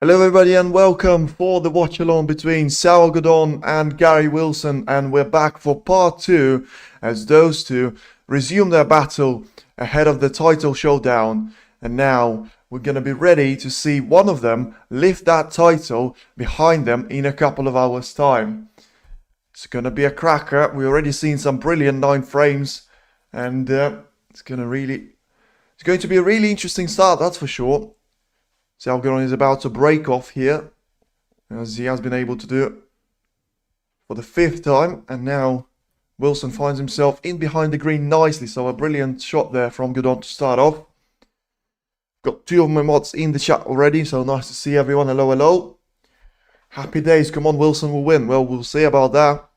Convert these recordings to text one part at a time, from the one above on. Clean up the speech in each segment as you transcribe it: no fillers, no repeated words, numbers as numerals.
Hello everybody and welcome for the watch along between Xiao Guodong and Gary Wilson, and we're back for part 2 as those two resume their battle ahead of the title showdown, and now we're going to be ready to see one of them lift that title behind them in a couple of hours time. It's going to be a cracker. We've already seen some brilliant 9 frames, and it's going to be a really interesting start, that's for sure. Xiao Guodong is about to break off here, as he has been able to do it for the 5th time, and now Wilson finds himself in behind the green nicely, so a brilliant shot there from Guodong to start off. Got 2 of my mods in the chat already, so nice to see everyone. Hello, hello. Happy days, come on, Wilson will win. Well, we'll see about that.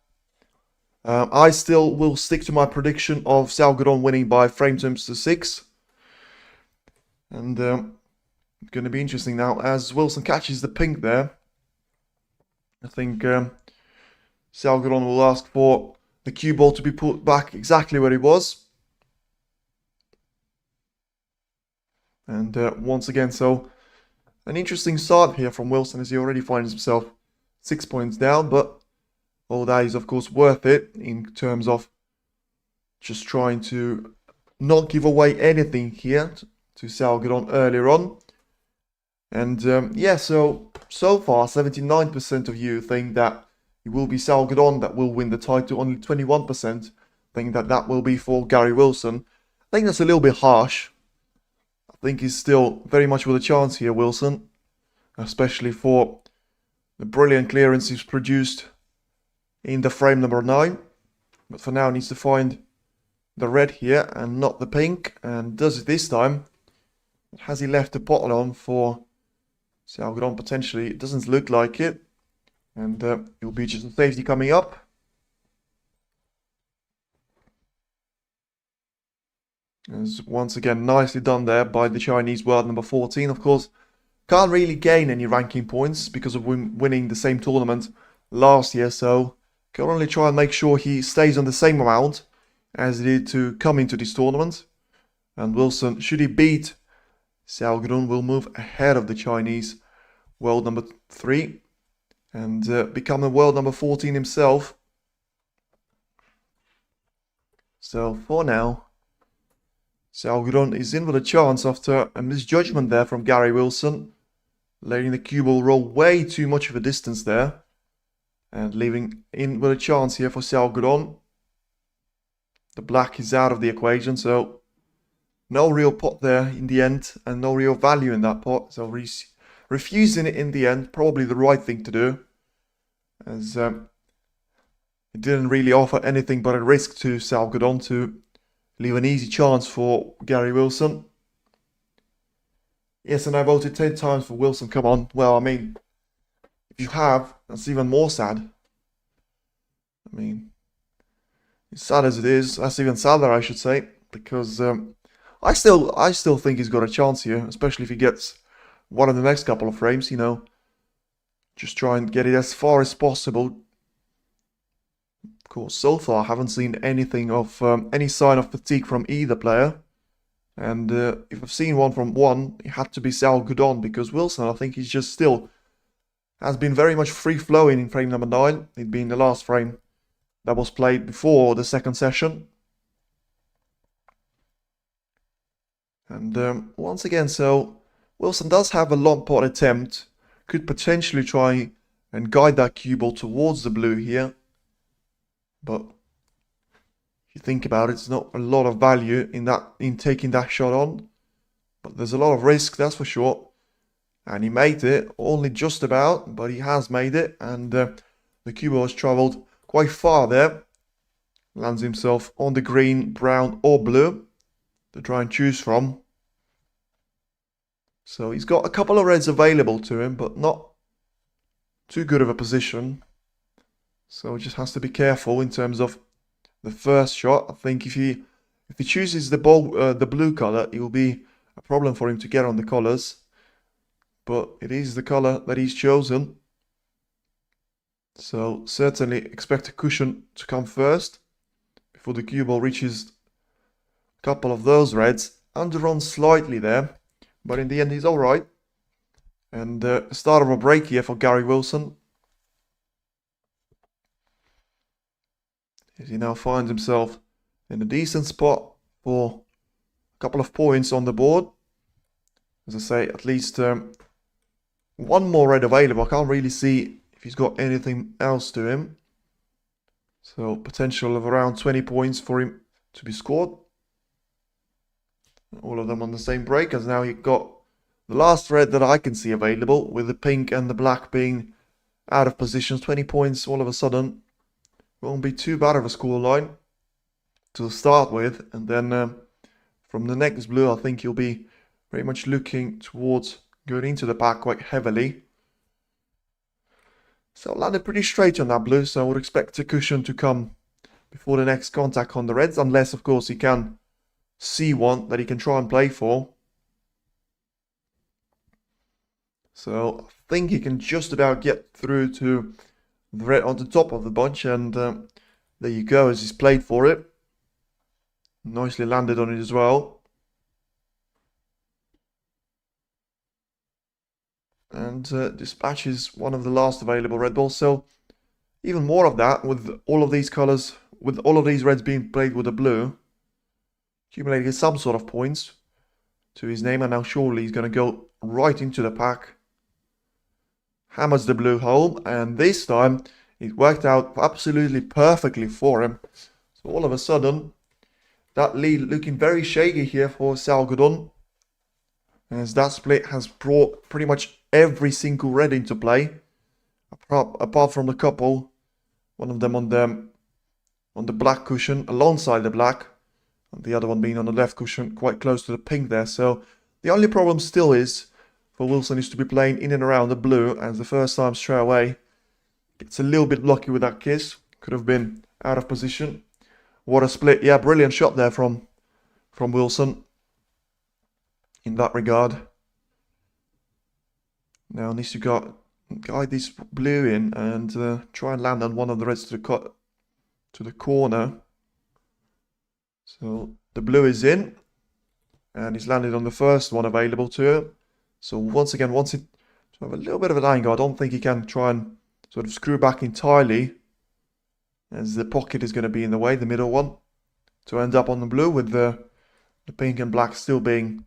I still will stick to my prediction of Xiao Guodong winning by frame terms to 6. And it's going to be interesting now as Wilson catches the pink there. I think Xiao Guodong will ask for the cue ball to be put back exactly where it was. And once again, so an interesting start here from Wilson as he already finds himself 6 points down. But all that is of course worth it in terms of just trying to not give away anything here to Xiao Guodong earlier on. And yeah, so far 79% of you think that it will be Xiao Guodong that will win the title. Only 21% think that that will be for Gary Wilson. I think that's a little bit harsh. I think he's still very much with a chance here, Wilson, especially for the brilliant clearance he's produced in the frame number 9. But for now, he needs to find the red here and not the pink, and does it this time. Has he left the pot on for Xiao Guodong? Potentially, it doesn't look like it, and it will be just a safety coming up. As once again, nicely done there by the Chinese world number 14. Of course, can't really gain any ranking points because of winning the same tournament last year, so can only try and make sure he stays on the same amount as he did to come into this tournament. And Wilson, should he beat Xiao Guodong, will move ahead of the Chinese world number 3 and become the world number 14 himself. So for now, Xiao Guodong is in with a chance after a misjudgment there from Gary Wilson, letting the cue ball roll way too much of a distance there, and leaving in with a chance here for Xiao Guodong. The black is out of the equation, so no real pot there in the end, and no real value in that pot. So refusing it in the end, probably the right thing to do, as it didn't really offer anything but a risk to Xiao Guodong to leave an easy chance for Gary Wilson. Yes, and I voted 10 times for Wilson, come on. Well, I mean, if you have, that's even more sad. I mean, as sad as it is, that's even sadder, I should say, because I still think he's got a chance here, especially if he gets one of the next couple of frames, you know. Just try and get it as far as possible. Of course, so far I haven't seen anything of any sign of fatigue from either player. And if I've seen one from one, it had to be Xiao Guodong, because Wilson, I think he's just still has been very much free-flowing in frame number 9. It being the last frame that was played before the second session. And once again, so Wilson does have a long pot attempt. Could potentially try and guide that cue ball towards the blue here. But if you think about it, it's not a lot of value in taking that shot on. But there's a lot of risk, that's for sure. And he made it, only just about, but he has made it. And the cue ball has travelled quite far there. Lands himself on the green, brown or blue to try and choose from. So he's got a couple of reds available to him, but not too good of a position. So he just has to be careful in terms of the first shot. I think if he chooses the blue color, it will be a problem for him to get on the colors. But it is the color that he's chosen. So certainly expect a cushion to come first before the cue ball reaches a couple of those reds. Underrun slightly there, but in the end he's alright. And start of a break here for Gary Wilson. As he now finds himself in a decent spot for a couple of points on the board. As I say, at least one more red available. I can't really see if he's got anything else to him. So potential of around 20 points for him to be scored. All of them on the same break, as now you've got the last red that I can see available, with the pink and the black being out of positions. 20 points all of a sudden won't be too bad of a scoreline to start with. And then from the next blue, I think you'll be very much looking towards going into the pack quite heavily. So landed pretty straight on that blue, so I would expect a cushion to come before the next contact on the reds, unless of course he can see one that he can try and play for. So I think he can just about get through to the red on the top of the bunch, and there you go, as he's played for it. Nicely landed on it as well. And dispatches one of the last available red balls. So even more of that, with all of these colors, with all of these reds being played with a blue, accumulating some sort of points to his name, and now surely he's going to go right into the pack. Hammers the blue hole, and this time it worked out absolutely perfectly for him. So all of a sudden, that lead looking very shaky here for Xiao Guodong, as that split has brought pretty much every single red into play, apart from the couple, one of them on the black cushion alongside the black, and the other one being on the left cushion quite close to the pink there. So the only problem still is for Wilson is to be playing in and around the blue, as the first time straight away gets a little bit lucky with that kiss. Could have been out of position. What a split. Yeah, brilliant shot there from Wilson in that regard. Now needs to guide this blue in and try and land on one of the reds to the corner. So the blue is in, and he's landed on the first one available to him. So once again, wants it to have a little bit of an angle. I don't think he can try and sort of screw back entirely, as the pocket is going to be in the way, the middle one, to end up on the blue, with the pink and black still being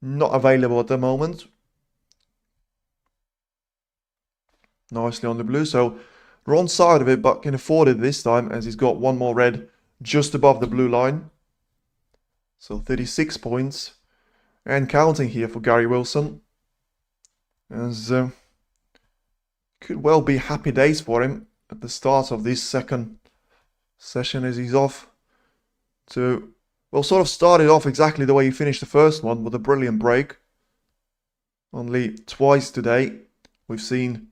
not available at the moment. Nicely on the blue, so wrong side of it, but can afford it this time, as he's got one more red just above the blue line. So 36 points and counting here for Gary Wilson, as could well be happy days for him at the start of this second session, as he's off to, well, sort of started off exactly the way he finished the first one, with a brilliant break. Only twice today we've seen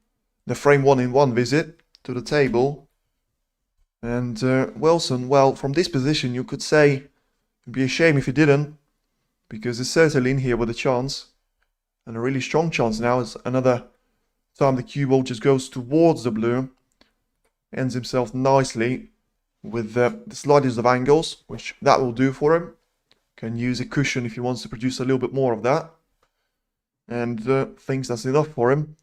the frame 1-in-1 visit to the table. And Wilson, well, from this position you could say it'd be a shame if he didn't, because he's certainly in here with a chance, and a really strong chance now, as another time the cue ball just goes towards the blue, ends himself nicely with the slightest of angles, which that will do for him. Can use a cushion if he wants to produce a little bit more of that, and thinks that's enough for him.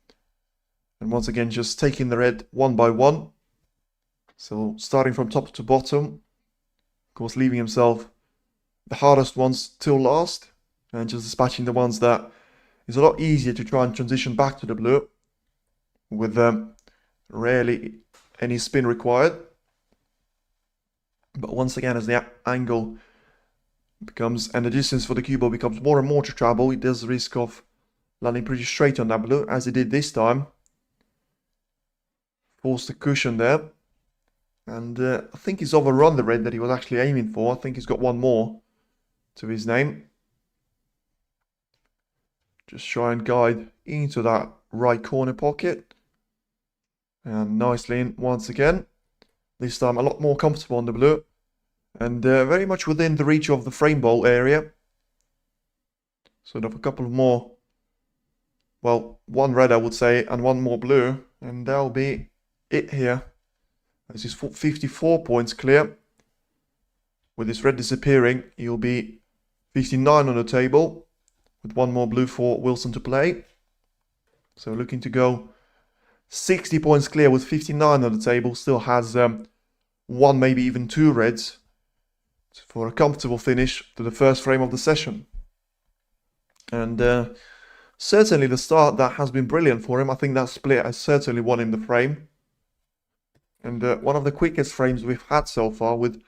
And once again, just taking the red one by one. So starting from top to bottom, of course leaving himself the hardest ones till last, and just dispatching the ones that is a lot easier to try and transition back to the blue, with rarely any spin required. But once again, as the angle becomes, and the distance for the cue ball becomes more and more to travel, he does risk of landing pretty straight on that blue, as he did this time. Forced the cushion there, and I think he's overrun the red that he was actually aiming for. I think he's got one more to his name. Just try and guide into that right corner pocket, and nicely in once again. This time a lot more comfortable on the blue, and very much within the reach of the frame ball area. Sort of a couple of more, well, one red I would say, and one more blue, and that'll be it here. This is 54 points clear. With this red disappearing, he'll be 59 on the table, with one more blue for Wilson to play. So looking to go 60 points clear with 59 on the table. Still has one, maybe even two reds for a comfortable finish to the first frame of the session. And certainly the start, that has been brilliant for him. I think that split has certainly won him the frame. And one of the quickest frames we've had so far, with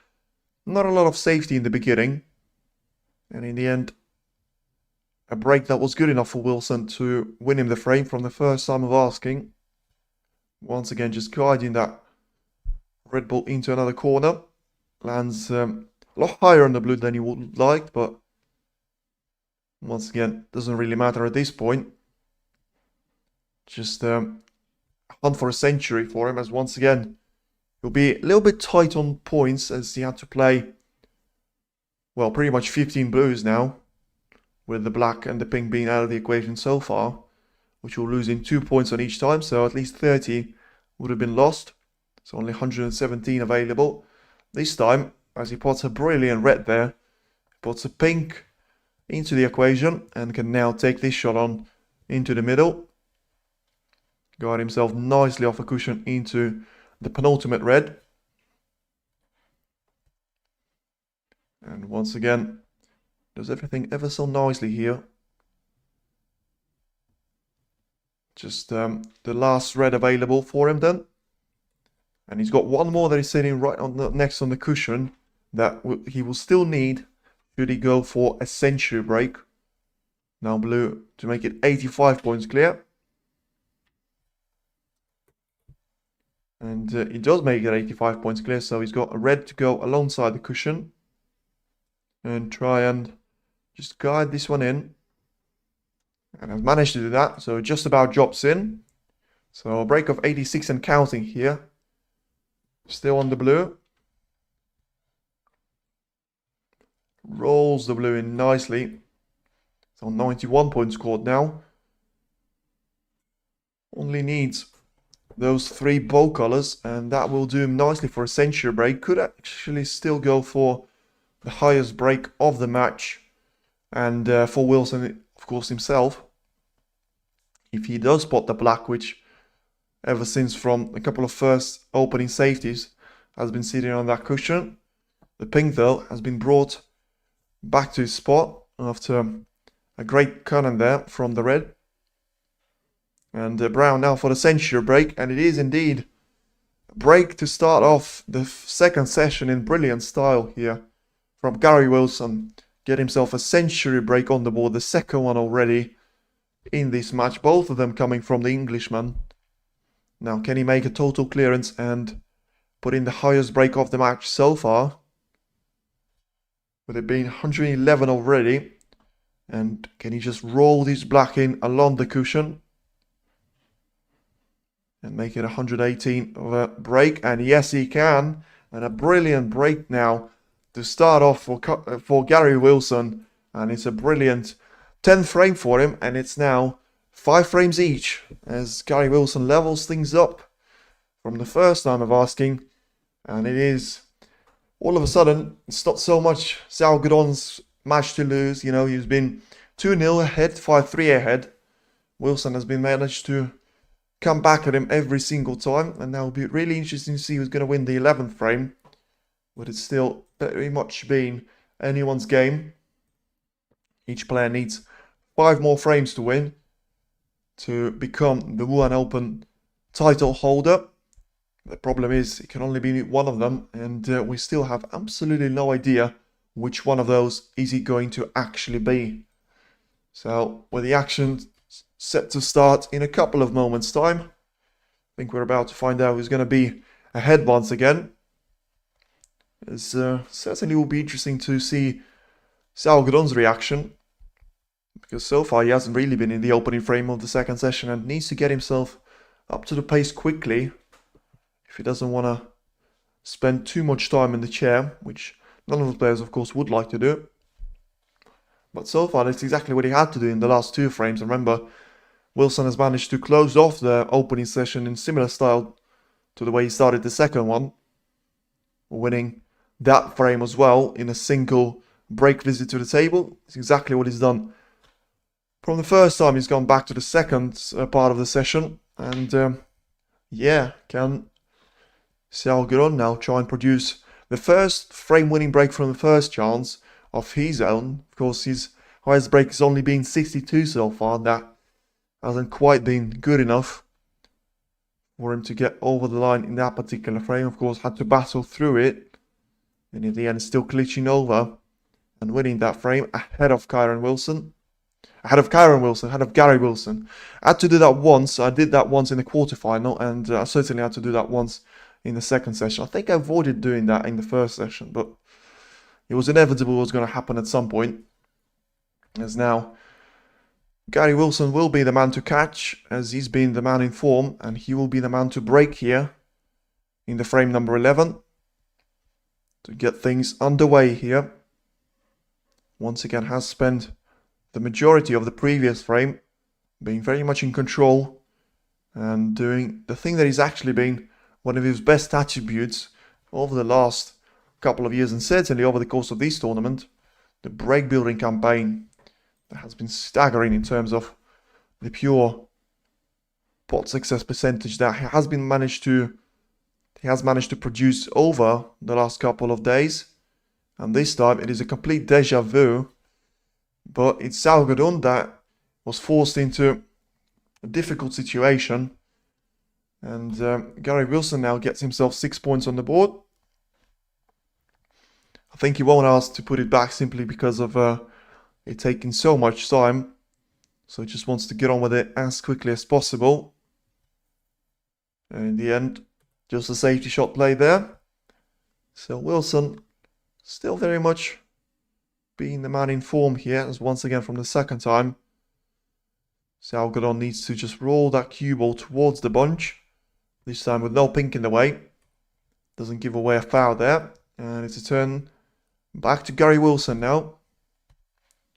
not a lot of safety in the beginning. And in the end, a break that was good enough for Wilson to win him the frame from the first time of asking. Once again, just guiding that red ball into another corner. Lands a lot higher on the blue than he would like, but once again, doesn't really matter at this point. Just a hunt for a century for him, as once again, he'll be a little bit tight on points as he had to play, well, pretty much 15 blues now, with the black and the pink being out of the equation so far, which will lose in 2 points on each time, so at least 30 would have been lost. So only 117 available. This time, as he puts a brilliant red there, puts a pink into the equation and can now take this shot on into the middle. Got himself nicely off a cushion into the penultimate red. And once again, does everything ever so nicely here. Just the last red available for him then. And he's got one more that is sitting right on the next on the cushion that he will still need should he go for a century break. Now blue to make it 85 points clear. And he does make it 85 points clear, so he's got a red to go alongside the cushion. And try and just guide this one in. And has managed to do that, so just about drops in. So a break of 86 and counting here. Still on the blue. Rolls the blue in nicely. So 91 points scored now. Only needs those 3 bow colors, and that will do him nicely for a century break. Could actually still go for the highest break of the match. And for Wilson, of course, himself, if he does spot the black, which ever since from a couple of first opening safeties has been sitting on that cushion. The pink, though, has been brought back to his spot after a great cannon there from the red. And brown now for the century break, and it is indeed a break to start off the second session in brilliant style here from Gary Wilson. Get himself a century break on the board, the second one already in this match, both of them coming from the Englishman. Now, can he make a total clearance and put in the highest break of the match so far? With it being 111 already. And can he just roll this black in along the cushion? And make it 118 of a break. And yes, he can. And a brilliant break now to start off for Gary Wilson. And it's a brilliant 10th frame for him. And it's now 5 frames each as Gary Wilson levels things up from the first time of asking. And it is all of a sudden, it's not so much Xiao Guodong's match to lose. You know, he's been 2-0 ahead, 5-3 ahead. Wilson has been managed to come back at him every single time. And now it'll be really interesting to see who's going to win the 11th frame. But it's still very much been anyone's game. Each player needs 5 more frames to win to become the Wuhan Open title holder. The problem is it can only be one of them, and we still have absolutely no idea which one of those is it going to actually be. So with the action set to start in a couple of moments time, I think we're about to find out who's going to be ahead once again. It certainly will be interesting to see Xiao Guodong's reaction, because so far he hasn't really been in the opening frame of the second session and needs to get himself up to the pace quickly if he doesn't want to spend too much time in the chair, which none of the players, of course, would like to do. But so far, that's exactly what he had to do in the last 2 frames. And remember, Wilson has managed to close off the opening session in similar style to the way he started the second one, winning that frame as well in a single break visit to the table. It's exactly what he's done from the first time he's gone back to the second part of the session. And yeah, can Xiao Guodong now try and produce the first frame-winning break from the first chance of his own. Of course, his highest break has only been 62 so far. That hasn't quite been good enough for him to get over the line in that particular frame. Of course, had to battle through it, and in the end still glitching over and winning that frame ahead of Gary Wilson. Ahead of Gary Wilson. I had to do that once. I did that once in the quarterfinal, and I certainly had to do that once in the second session. I think I avoided doing that in the first session, but it was inevitable it was going to happen at some point. As now, Gary Wilson will be the man to catch, as he's been the man in form, and he will be the man to break here in the frame number 11 to get things underway here. Once again, has spent the majority of the previous frame being very much in control and doing the thing that he's actually been one of his best attributes over the last couple of years, and certainly over the course of this tournament, the break building campaign that has been staggering in terms of the pure pot success percentage that he has managed to produce over the last couple of days. And this time it is a complete deja vu, but it's Xiao Guodong that was forced into a difficult situation. And Gary Wilson now gets himself 6 points on the board. I think he won't ask to put it back simply because of it taking so much time. So he just wants to get on with it as quickly as possible. And in the end, just a safety shot play there. So Wilson still very much being the man in form here, as once again from the second time, Xiao Guodong needs to just roll that cue ball towards the bunch. This time with no pink in the way. Doesn't give away a foul there. And it's a turn back to Gary Wilson now.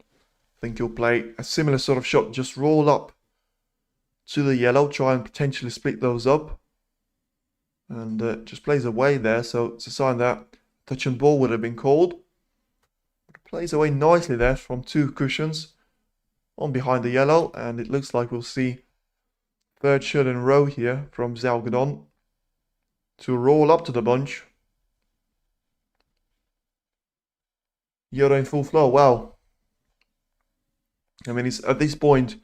I think he'll play a similar sort of shot. Just roll up to the yellow. Try and potentially split those up. And just plays away there. So it's a sign that touch and ball would have been called. But plays away nicely there from two cushions on behind the yellow. And it looks like we'll see third shot in a row here from Xiao Guodong to roll up to the bunch. Yoda in full flow. Wow. I mean, it's at this point,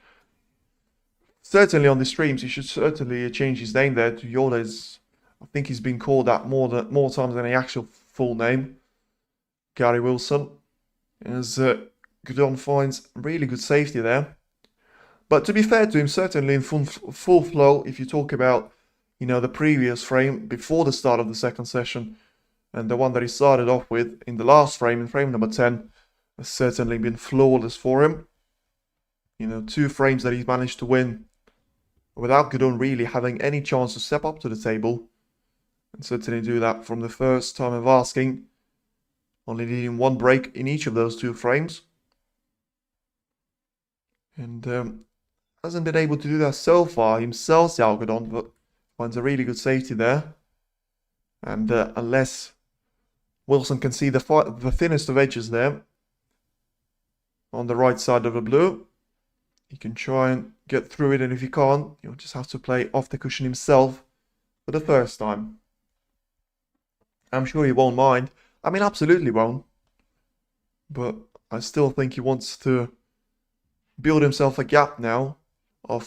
certainly on the streams, he should certainly change his name there to Yoda. I think he's been called that more times than the actual full name. Gary Wilson. As Guodong finds really good safety there. But to be fair to him, certainly in full flow, if you talk about, you know, the previous frame before the start of the second session, and the one that he started off with in the last frame, in frame number 10, has certainly been flawless for him. You know, 2 frames that he's managed to win without Guodong really having any chance to step up to the table. And certainly do that from the first time of asking. Only needing 1 break in each of those 2 frames. And hasn't been able to do that so far himself, Xiao Guodong, but finds a really good safety there. And unless Wilson can see the thinnest of edges there on the right side of the blue, he can try and get through it, and if he can't, he'll just have to play off the cushion himself for the first time. I'm sure he won't mind. I mean, absolutely won't. But I still think he wants to build himself a gap now of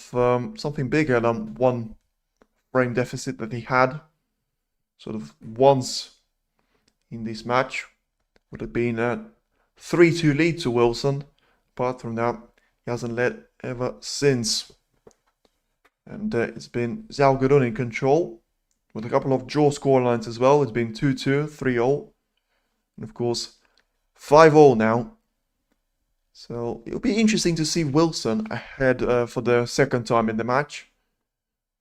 something bigger than 1 frame deficit that he had sort of once in this match. Would have been a 3-2 lead to Wilson. Apart from that, he hasn't led ever since. And it's been Xiao Guodong in control with a couple of draw scorelines as well. It's been 2-2, 3-0, and of course 5-0 now. So it'll be interesting to see Wilson ahead for the second time in the match.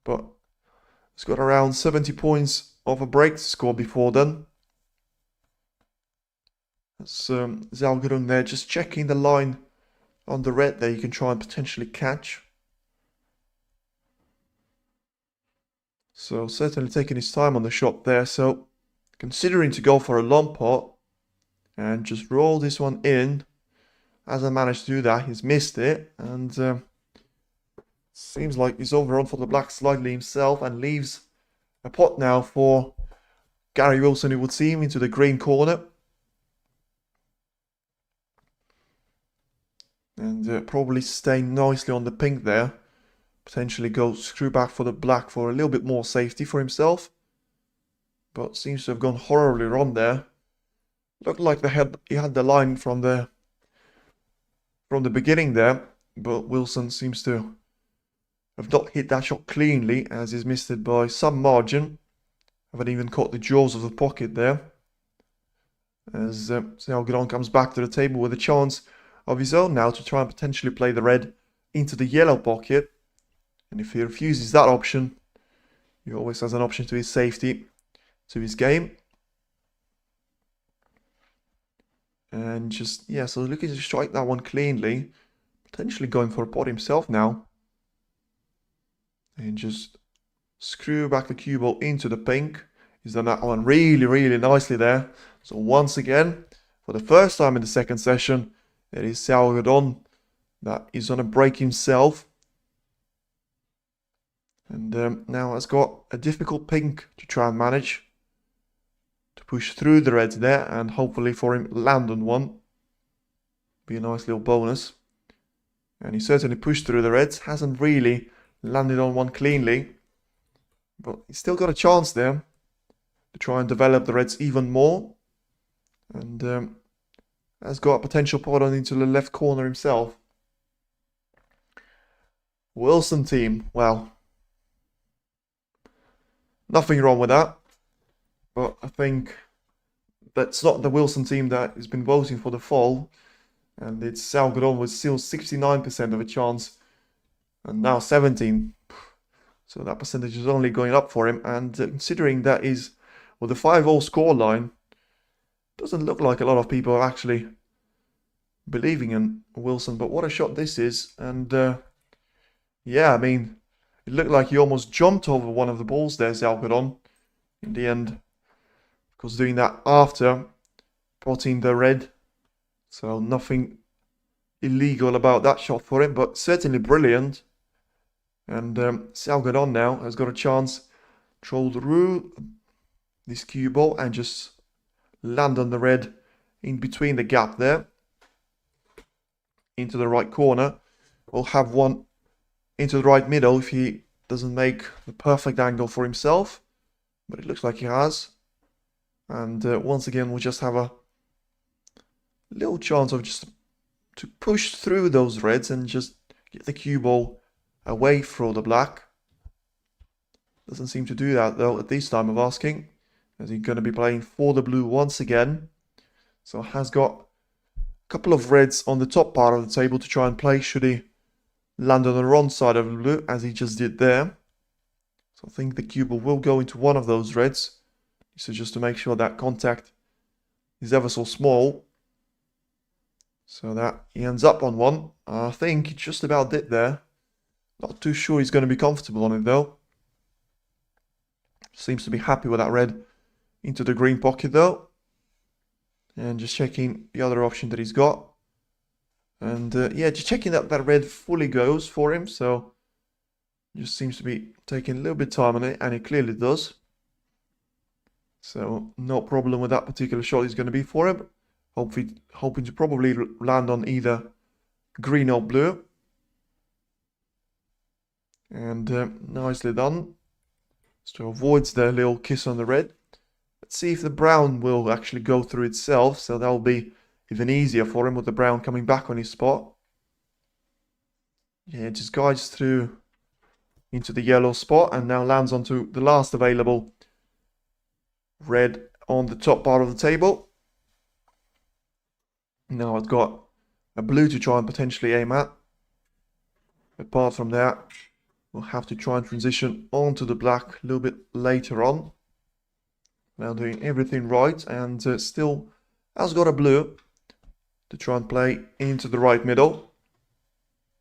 But he's got around 70 points of a break to score before then. That's Xiao Guodong there, just checking the line on the red there. You can try and potentially catch. So certainly taking his time on the shot there. So considering to go for a long pot and just roll this one in hasn't managed to do that. He's missed it, and seems like he's overrun for the black slightly himself and leaves a pot now for Gary Wilson, who would seem into the green corner. And probably staying nicely on the pink there. Potentially go screw back for the black for a little bit more safety for himself. But seems to have gone horribly wrong there. Looked like he had the line from the beginning there. But Wilson seems to have not hit that shot cleanly, as he's missed it by some margin. Haven't even caught the jaws of the pocket there. As Xiao Guodong comes back to the table with a chance of his own now to try and potentially play the red into the yellow pocket. And if he refuses that option, he always has an option to his safety, to his game. And just, yeah, so looking to strike that one cleanly. Potentially going for a pot himself now. And just screw back the cue ball into the pink. He's done that one really, really nicely there. So once again, for the first time in the second session, it is Xiao Guodong that is on a break himself. And now has got a difficult pink to try and manage. To push through the reds there and hopefully for him land on one. Be a nice little bonus. And he certainly pushed through the reds. Hasn't really landed on one cleanly. But he's still got a chance there to try and develop the reds even more. And has got a potential pot on into the left corner himself. Wilson team, well, nothing wrong with that. But I think that's not the Wilson team that has been voting for the fall. And it's Xiao Guodong with still 69% of a chance. And now 17. So that percentage is only going up for him. And considering that is, well, the 5-all scoreline, doesn't look like a lot of people are actually believing in Wilson. But what a shot this is. And yeah, I mean, it looked like he almost jumped over one of the balls there, Xiao Guodong, in the end. Of course, doing that after potting the red. So nothing illegal about that shot for him, but certainly brilliant. And Xiao Guodong now has got a chance to troll through this cue ball and just land on the red in between the gap there. Into the right corner. We'll have one into the right middle if he doesn't make the perfect angle for himself. But it looks like he has. And once again, we'll just have a little chance of just to push through those reds and just get the cue ball away from the black. Doesn't seem to do that though at this time of asking, as he's going to be playing for the blue once again. So has got a couple of reds on the top part of the table to try and play should he land on the wrong side of the blue, as he just did there. So I think the cue ball will go into one of those reds. So just to make sure that contact is ever so small. So that he ends up on one. I think he just about did there. Not too sure he's going to be comfortable on it though. Seems to be happy with that red into the green pocket though. And just checking the other option that he's got. And yeah, just checking that that red fully goes for him. So just seems to be taking a little bit of time on it, and it clearly does. So no problem with that particular shot is going to be for him. Hoping to probably land on either green or blue. And nicely done. So avoids the little kiss on the red. Let's see if the brown will actually go through itself. So that will be even easier for him with the brown coming back on his spot. Yeah, it just guides through into the yellow spot and now lands onto the last available red on the top part of the table. Now I've got a blue to try and potentially aim at. Apart from that, we'll have to try and transition onto the black a little bit later on. Now doing everything right, and still has got a blue to try and play into the right middle.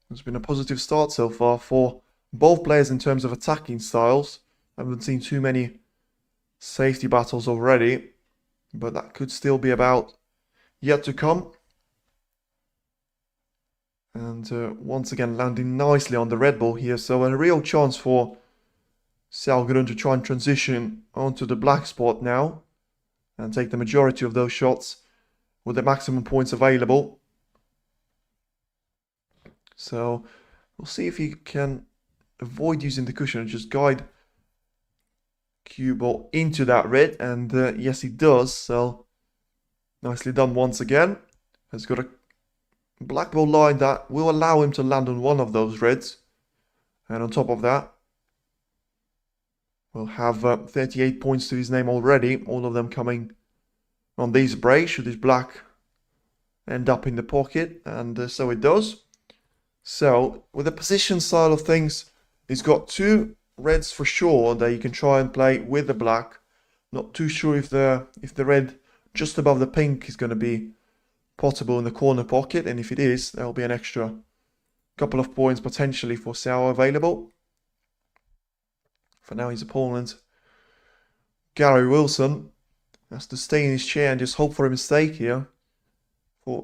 It's been a positive start so far for both players in terms of attacking styles. I haven't seen too many safety battles already, but that could still be about yet to come. And once again landing nicely on the red ball here. So a real chance for Xiao Guodong to try and transition onto the black spot now and take the majority of those shots with the maximum points available. So we'll see if he can avoid using the cushion and just guide cue ball into that red. And yes, he does. So nicely done once again. Has got a black ball line that will allow him to land on one of those reds. And on top of that, we'll have 38 points to his name already. All of them coming on these breaks should his black end up in the pocket. And so it does. So with the position style of things, he's got two reds for sure that you can try and play with the black. Not too sure if the red just above the pink is going to be possible in the corner pocket, and if it is, there'll be an extra couple of points potentially for Xiao available. For now, his opponent, Gary Wilson, has to stay in his chair and just hope for a mistake here.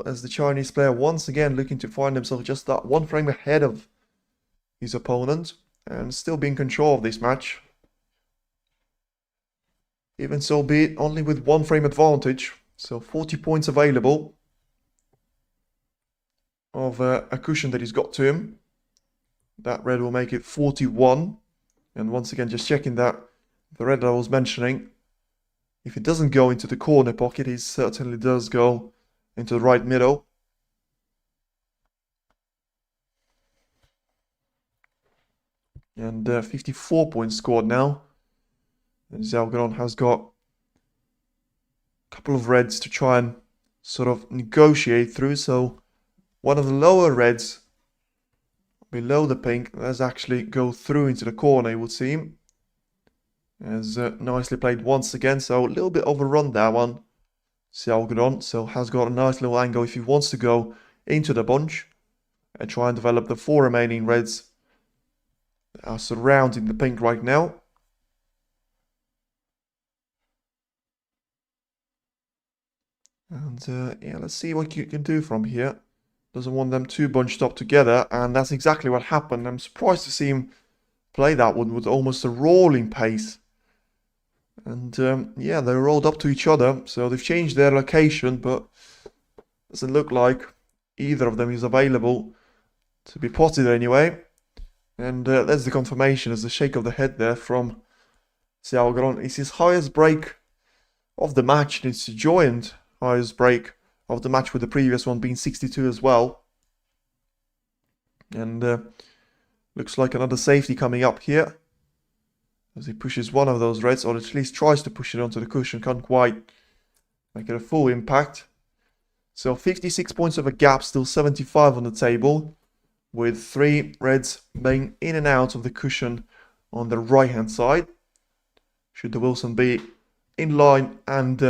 As the Chinese player once again looking to find himself just that one frame ahead of his opponent and still be in control of this match. Even so be it, only with one frame advantage. So 40 points available of a cushion that he's got to him. That red will make it 41. And once again, just checking that the red I was mentioning, if it doesn't go into the corner pocket, it certainly does go into the right middle. And 54 points scored now. And Xiao Guodong has got a couple of reds to try and sort of negotiate through. So one of the lower reds below the pink does actually go through into the corner, it would seem. As nicely played once again. So a little bit overrun that one. Xiao Guodong, so has got a nice little angle if he wants to go into the bunch and try and develop the four remaining reds that are surrounding the pink right now. And yeah, let's see what you can do from here. Doesn't want them too bunched up together, and that's exactly what happened. I'm surprised to see him play that one with almost a rolling pace. And yeah, they rolled up to each other, so they've changed their location, but doesn't look like either of them is available to be potted anyway. And there's the confirmation, as the shake of the head there from Xiao Guodong. It's his highest break of the match, and it's a joint highest break of the match, with the previous one being 62 as well. And looks like another safety coming up here, as he pushes one of those reds, or at least tries to push it onto the cushion. Can't quite make it a full impact. So 56 points of a gap, still 75 on the table, with three reds being in and out of the cushion on the right hand side. Should the Wilson be in line and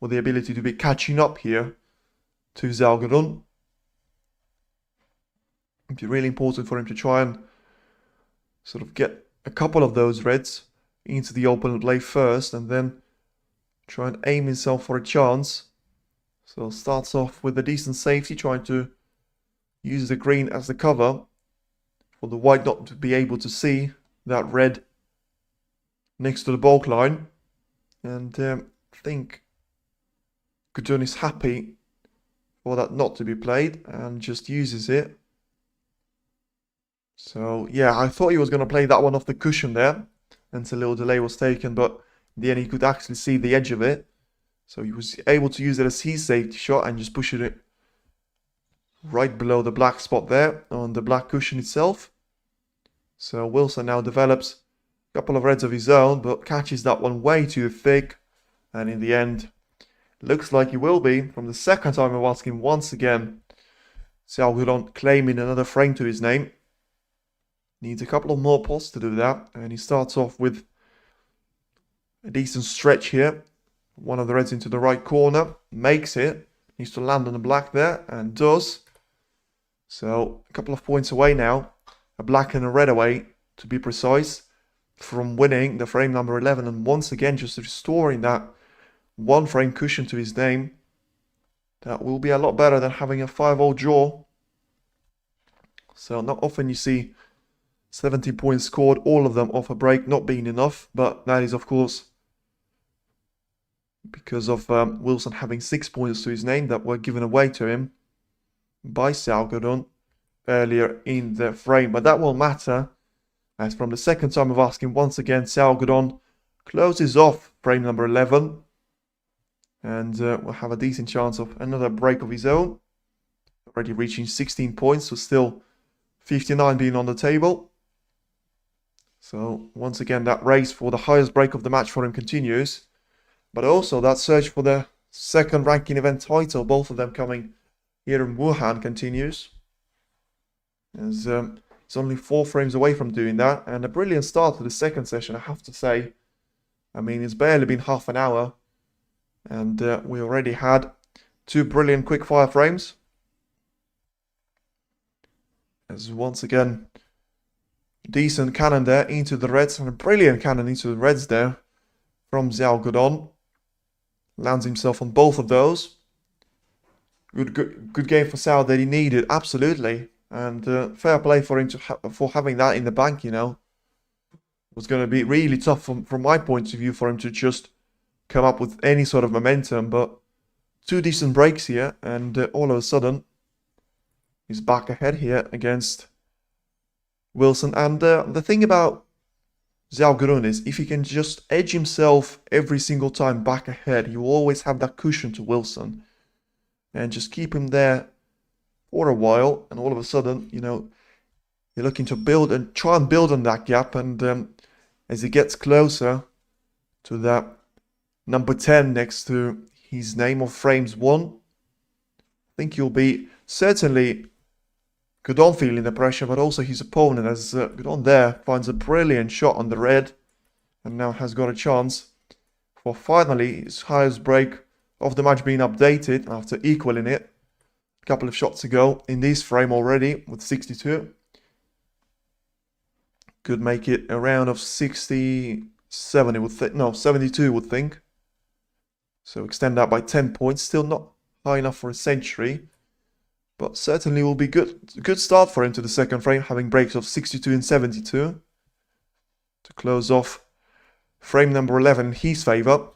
with the ability to be catching up here to Xiao Guodong. It'd be really important for him to try and sort of get a couple of those reds into the open play first, and then try and aim himself for a chance. So starts off with a decent safety, trying to use the green as the cover for the white not to be able to see that red next to the bulk line. And I think Guodong is happy for that not to be played and just uses it. So yeah, I thought he was going to play that one off the cushion there until a little delay was taken, but in the end he could actually see the edge of it. So he was able to use it as his safety shot and just pushing it right below the black spot there on the black cushion itself. So Wilson now develops a couple of reds of his own, but catches that one way too thick. And in the end, looks like he will be, from the second time of asking once again. Xiao Guodong claiming another frame to his name. Needs a couple of more pots to do that, and he starts off with a decent stretch here. One of the reds into the right corner, makes it. Needs to land on the black there, and does. So a couple of points away now. A black and a red away, to be precise, from winning the frame number 11, and once again just restoring that one frame cushion to his name. That will be a lot better than having a 5-0 draw. So not often you see 70 points scored, all of them off a break, not being enough. But that is, of course, because of Wilson having 6 points to his name that were given away to him by Xiao Guodong earlier in the frame. But that won't matter, as from the second time of asking, once again, Xiao Guodong closes off frame number 11. And will have a decent chance of another break of his own. Already reaching 16 points, so still 59 being on the table. So once again, that race for the highest break of the match for him continues. But also that search for the second ranking event title, both of them coming here in Wuhan, continues. As he's only 4 frames away from doing that. And a brilliant start to the second session, I have to say. I mean, it's barely been half an hour. And we already had 2 brilliant quickfire frames. As once again, decent cannon there into the reds, and a brilliant cannon into the reds there from Xiao Guodong. Lands himself on both of those. Good game for Xiao that he needed, absolutely. And fair play for him for having that in the bank, you know. It was going to be really tough from my point of view for him to just come up with any sort of momentum, but 2 decent breaks here, and all of a sudden he's back ahead here against Wilson. And the thing about Xiao Guodong is, if he can just edge himself every single time back ahead, he will always have that cushion to Wilson, and just keep him there for a while, and all of a sudden, you know, you're looking to build and try and build on that gap. And as he gets closer to that number 10 next to his name of frames 1, I think you'll be certainly Guodong feeling the pressure, but also his opponent, as Guodong there finds a brilliant shot on the red and now has got a chance for finally his highest break of the match being updated after equaling it a couple of shots ago in this frame already with 62. Could make it a round of 67, it would think. No, 72 would think. So extend that by 10 points. Still not high enough for a century, but certainly will be good. Good start for him to the second frame, having breaks of 62 and 72 to close off frame number 11 in his favour.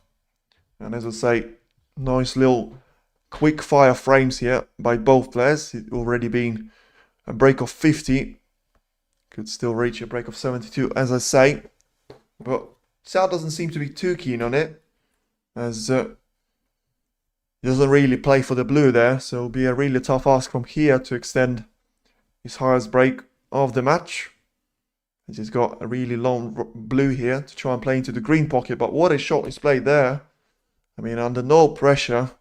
And as I say, nice little quick fire frames here by both players. It already been a break of 50. Could still reach a break of 72, as I say. But Xiao doesn't seem to be too keen on it, as he doesn't really play for the blue there. So it'll be a really tough ask from here to extend his highest break of the match. He's got a really long blue here to try and play into the green pocket. But what a shot he's played there. I mean, under no pressure,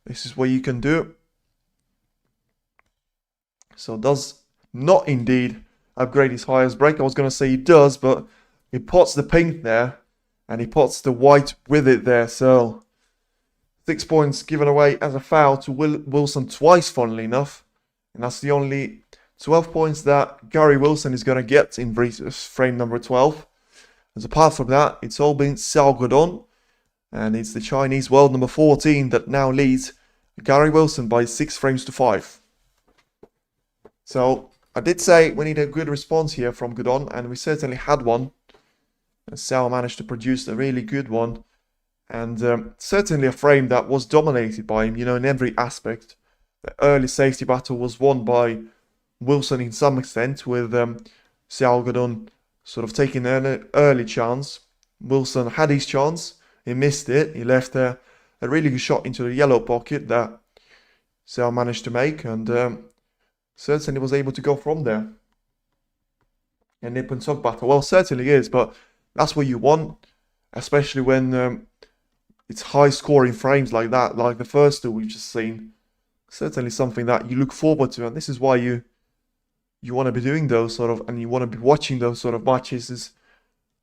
this is what you can do. So does not indeed upgrade his highest break. I was going to say he does, but he pots the pink there and he pots the white with it there. So 6 points given away as a foul to Wilson twice, funnily enough. And that's the only 12 points that Gary Wilson is going to get in frame number 12. As apart from that, it's all been Xiao Guodong. And it's the Chinese world number 14 that now leads Gary Wilson by 6 frames to 5. So I did say we need a good response here from Guodong, and we certainly had one. Xiao managed to produce a really good one. And certainly a frame that was dominated by him, you know, in every aspect. The early safety battle was won by Wilson in some extent, with Xiao Guodong sort of taking an early chance. Wilson had his chance. He missed it. He left a really good shot into the yellow pocket that Xiao managed to make, and certainly was able to go from there. A nip and tuck battle. Well, certainly is, but that's what you want, especially when it's high scoring frames like that, like the first two we've just seen. Certainly something that you look forward to, and this is why you want to be doing those sort of, and you want to be watching those sort of matches, is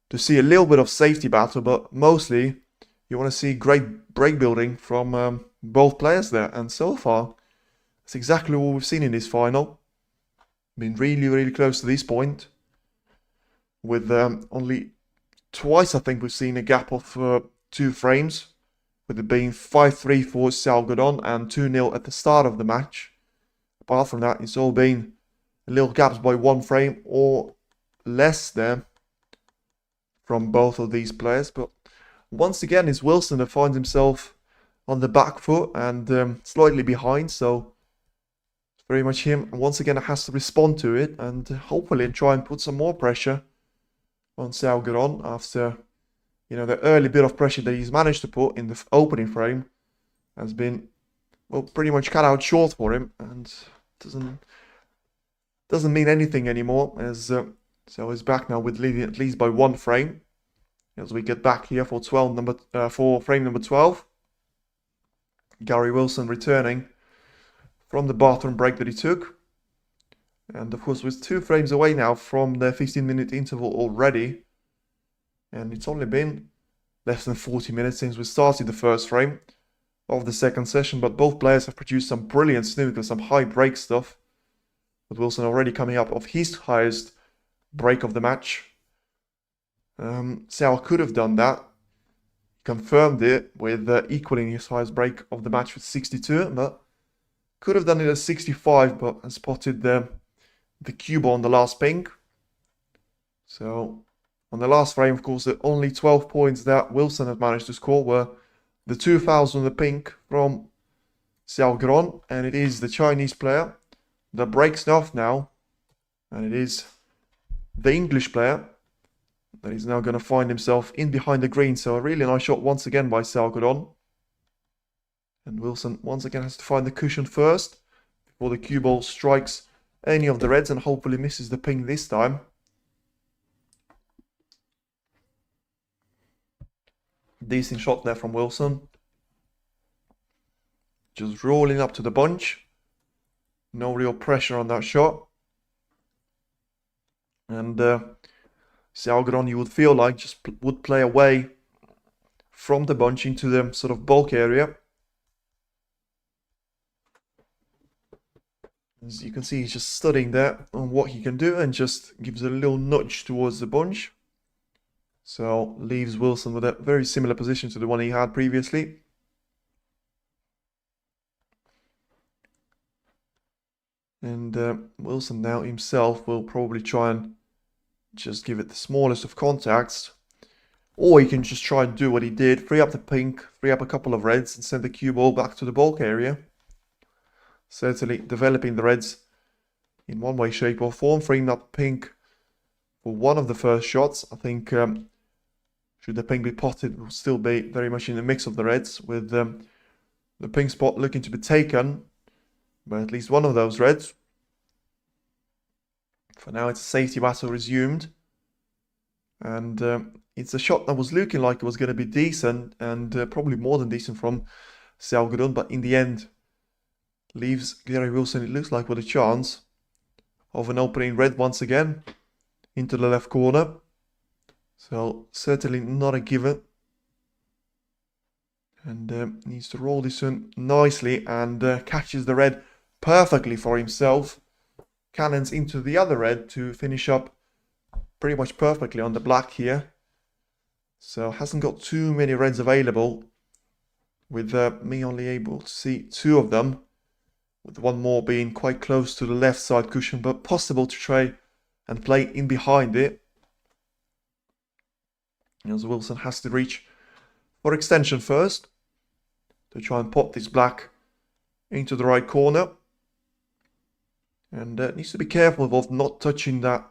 to see a little bit of safety battle, but mostly you want to see great break building from both players there. And so far, that's exactly what we've seen in this final. Been really, really close to this point. With only twice, I think, we've seen a gap of 2 frames. With it being 5-3 for Xiao Guodong and 2-0 at the start of the match. Apart from that, it's all been little gaps by 1 frame or less there from both of these players. But once again, it's Wilson that finds himself on the back foot and slightly behind. So it's very much him. Once again, has to respond to it and hopefully try and put some more pressure on Xiao Guodong after, the early bit of pressure that he's managed to put in the opening frame has been, well, pretty much cut out short for him and doesn't mean anything anymore, as Xiao is back now with leading at least by 1 frame as we get back here for frame number 12. Gary Wilson returning from the bathroom break that he took, and of course we're 2 frames away now from the 15-minute interval already, and it's only been less than 40 minutes since we started the first frame of the second session, but both players have produced some brilliant snooker, some high break stuff, with Wilson already coming up of his highest break of the match. Xiao could have done that, confirmed it with equaling his highest break of the match with 62, but could have done it at 65, but has spotted the cue ball on the last pink. So on the last frame, of course, the only 12 points that Wilson had managed to score were the 2 fouls on the pink from Xiao Guodong, and it is the Chinese player that breaks off now, and it is the English player that is now going to find himself in behind the green. So a really nice shot once again by Xiao Guodong, and Wilson once again has to find the cushion first before the cue ball strikes any of the reds and hopefully misses the pink this time. Decent shot there from Wilson, just rolling up to the bunch. No real pressure on that shot. And Xiao Guodong, you would feel like, just would play away from the bunch into the sort of bulk area. As you can see, he's just studying there on what he can do and just gives a little nudge towards the bunch. So leaves Wilson with a very similar position to the one he had previously. And Wilson now himself will probably try and just give it the smallest of contacts. Or he can just try and do what he did, free up the pink, free up a couple of reds and send the cue ball back to the bulk area. Certainly developing the reds in one way, shape or form, freeing up pink for one of the first shots. I think should the pink be potted, it will still be very much in the mix of the reds, with the pink spot looking to be taken by at least one of those reds. For now, it's a safety battle resumed, and it's a shot that was looking like it was going to be decent, and probably more than decent from Xiao Guodong, but in the end leaves Gary Wilson, it looks like, with a chance of an opening red once again into the left corner. So certainly not a given, and needs to roll this in nicely, and catches the red perfectly for himself. Cannons into the other red to finish up pretty much perfectly on the black here. So hasn't got too many reds available, with me only able to see 2 of them, with one more being quite close to the left side cushion, but possible to try and play in behind it, as Wilson has to reach for extension first to try and pop this black into the right corner, and needs to be careful of not touching that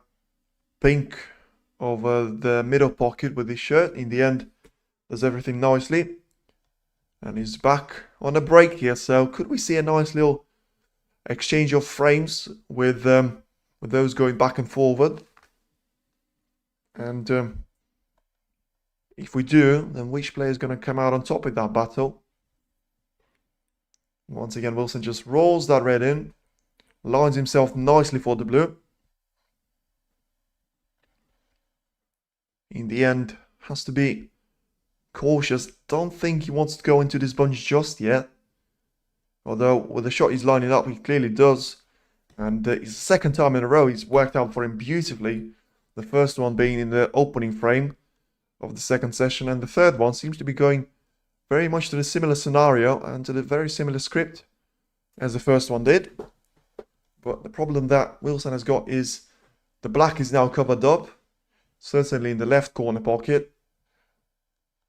pink over the middle pocket with his shirt. In the end, does everything nicely, and he's back on a break here. So could we see a nice little exchange of frames with those going back and forward? And if we do, then which player is going to come out on top of that battle? Once again, Wilson just rolls that red in, lines himself nicely for the blue. In the end, has to be cautious. Don't think he wants to go into this bunch just yet. Although with the shot he's lining up, he clearly does. And it's the second time in a row he's worked out for him beautifully. The first one being in the opening frame of the second session, and the third one seems to be going very much to the similar scenario and to the very similar script as the first one did. But the problem that Wilson has got is the black is now covered up, certainly in the left corner pocket.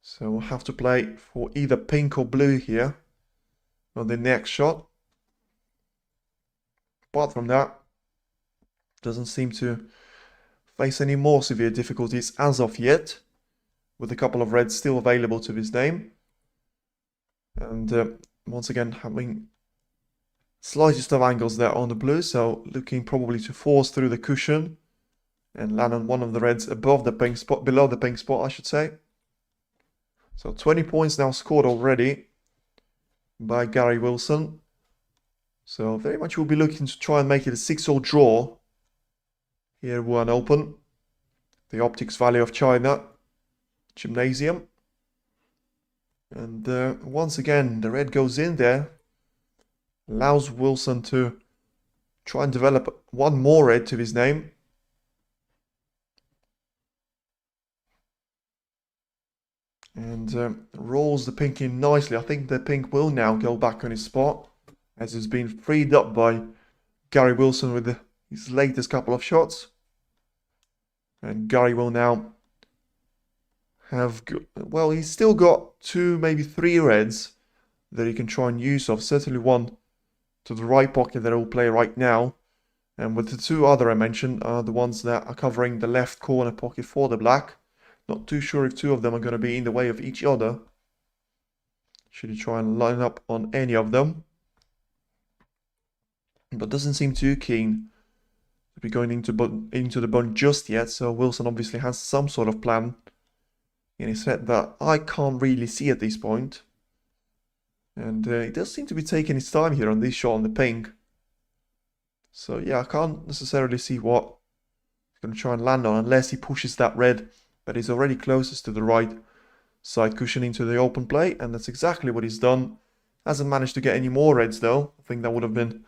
So we'll have to play for either pink or blue here on the next shot. Apart from that, doesn't seem to face any more severe difficulties as of yet, with a couple of reds still available to his name. And once again, having slightest of angles there on the blue, so looking probably to force through the cushion and land on one of the reds above the pink spot, below the pink spot, I should say. So 20 points now scored already by Gary Wilson. So very much we'll be looking to try and make it a 6-all draw here, Wuhan Open, the Optics Valley of China Gymnasium. And once again, the red goes in there, allows Wilson to try and develop one more red to his name. And rolls the pink in nicely. I think the pink will now go back on his spot, as it's been freed up by Gary Wilson with his latest couple of shots. And Gary will now have, well, he's still got 2, maybe 3 reds that he can try and use of. Certainly one to the right pocket that he'll play right now. And with the 2 other I mentioned are the ones that are covering the left corner pocket for the black. Not too sure if 2 of them are going to be in the way of each other. Should he try and line up on any of them? But doesn't seem too keen to be going into the bun just yet. So Wilson obviously has some sort of plan in his head that I can't really see at this point. And he does seem to be taking his time here on this shot on the pink. So yeah, I can't necessarily see what he's going to try and land on unless he pushes that red that is already closest to the right side cushion into the open play. And that's exactly what he's done. Hasn't managed to get any more reds though. I think that would have been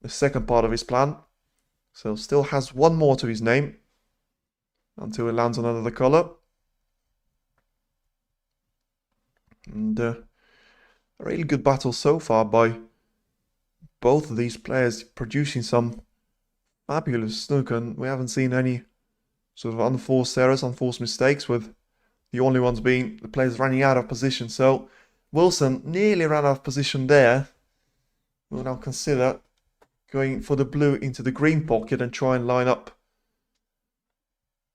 the second part of his plan. So still has 1 more to his name until he lands on another color. And a really good battle so far by both of these players, producing some fabulous snooker. And we haven't seen any sort of unforced errors, unforced mistakes, with the only ones being the players running out of position. So Wilson nearly ran out of position there. We'll now consider going for the blue into the green pocket and try and line up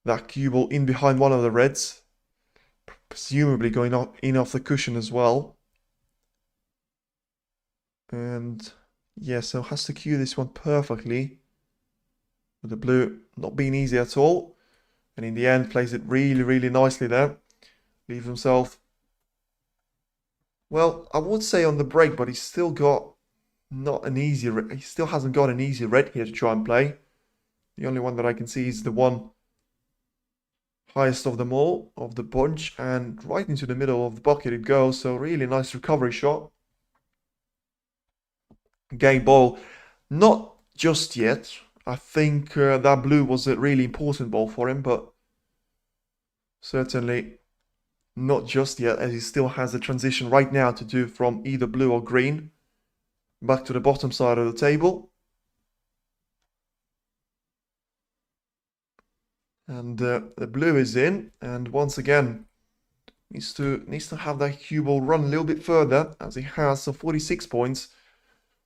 that cue ball in behind one of the reds, presumably going in off the cushion as well. And yeah, so has to cue this one perfectly, with the blue not being easy at all. And in the end, plays it really, really nicely there. Leaves himself, well, I would say on the break, but he's still got he still hasn't got an easy red here to try and play. The only one that I can see is the one highest of them all, of the bunch, and right into the middle of the bucket it goes. So really nice recovery shot. Game ball, not just yet. I think that blue was a really important ball for him, but certainly not just yet, as he still has a transition right now to do from either blue or green back to the bottom side of the table. And the blue is in, and once again needs to have that cue ball run a little bit further, as he has. So 46 points.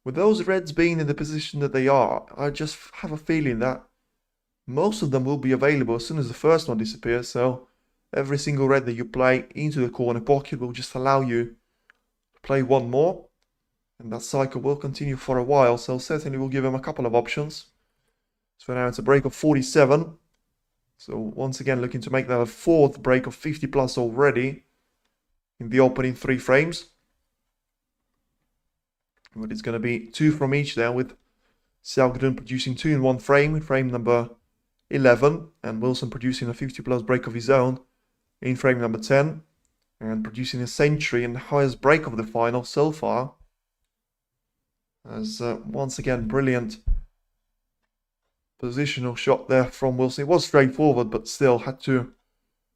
With those reds being in the position that they are, I just have a feeling that most of them will be available as soon as the first one disappears. So every single red that you play into the corner pocket will just allow you to play 1 more. And that cycle will continue for a while, so certainly we'll give him a couple of options. So now it's a break of 47. So once again looking to make that a 4th break of 50 plus already in the opening 3 frames. But it's going to be 2 from each there, with Xiao producing 2 in 1 frame, frame number 11, and Wilson producing a 50 plus break of his own in frame number 10, and producing a century and the highest break of the final so far. As once again, brilliant positional shot there from Wilson. It was straightforward, but still had to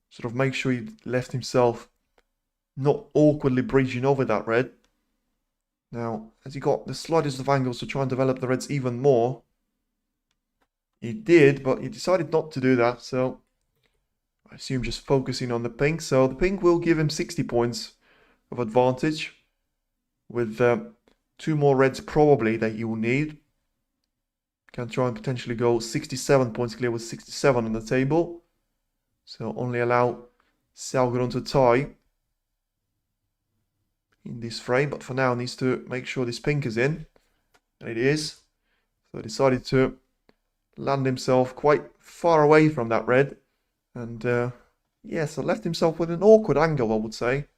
sort of make sure he left himself not awkwardly bridging over that red. Now, has he got the slightest of angles to try and develop the reds even more? He did, but he decided not to do that, so I assume just focusing on the pink. So the pink will give him 60 points of advantage, with 2 more reds probably that he will need. Can try and potentially go 67 points clear with 67 on the table. So only allow Xiao Guodong to tie in this frame, but for now needs to make sure this pink is in, and it is. So decided to land himself quite far away from that red, and yeah, so left himself with an awkward angle, I would say.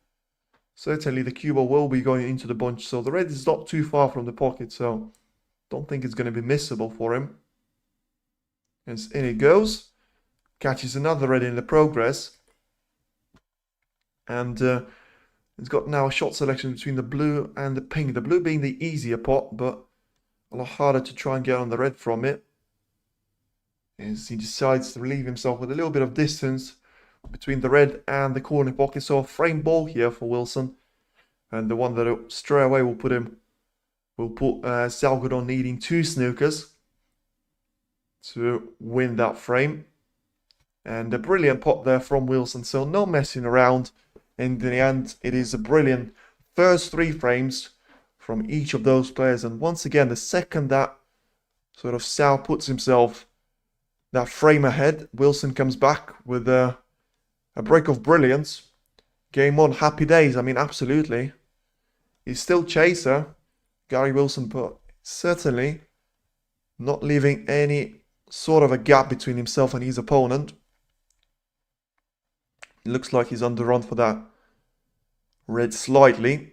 Certainly the cue ball will be going into the bunch, so the red is not too far from the pocket, so don't think it's going to be missable for him. As in it goes, catches another red in the progress, and he's got now a shot selection between the blue and the pink. The blue being the easier pot, but a lot harder to try and get on the red from it. As he decides to leave himself with a little bit of distance between the red and the corner pocket. So a frame ball here for Wilson, and the one that straight away will put Xiao Guodong needing 2 snookers to win that frame. And a brilliant pot there from Wilson, so no messing around. In the end, it is a brilliant first 3 frames from each of those players. And once again, the second that sort of Xiao puts himself that frame ahead, Wilson comes back with a break of brilliance. Game on, happy days. I mean, absolutely. He's still chaser, Gary Wilson, but certainly not leaving any sort of a gap between himself and his opponent. It looks like he's underrun for that red slightly.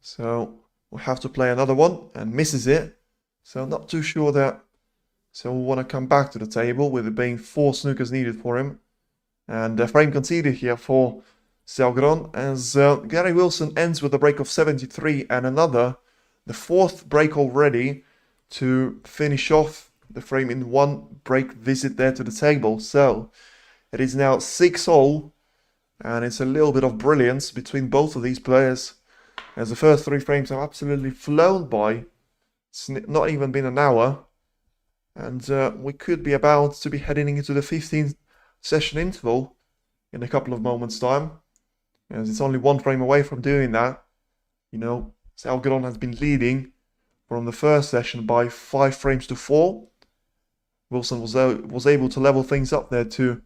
So we'll have to play another one, and misses it. So not too sure that. So we'll want to come back to the table with it being 4 snookers needed for him. And a frame conceded here for Xiao Guodong, as Gary Wilson ends with a break of 73 and another, the 4th break already, to finish off the frame in 1 break visit there to the table. So it is now 6-all, and it's a little bit of brilliance between both of these players, as the first 3 frames have absolutely flown by. It's not even been an hour, and we could be about to be heading into the 15th session interval in a couple of moments' time, as it's only 1 frame away from doing that. You know, Xiao Guodong has been leading from the first session by 5 frames to 4. Wilson was able to level things up there to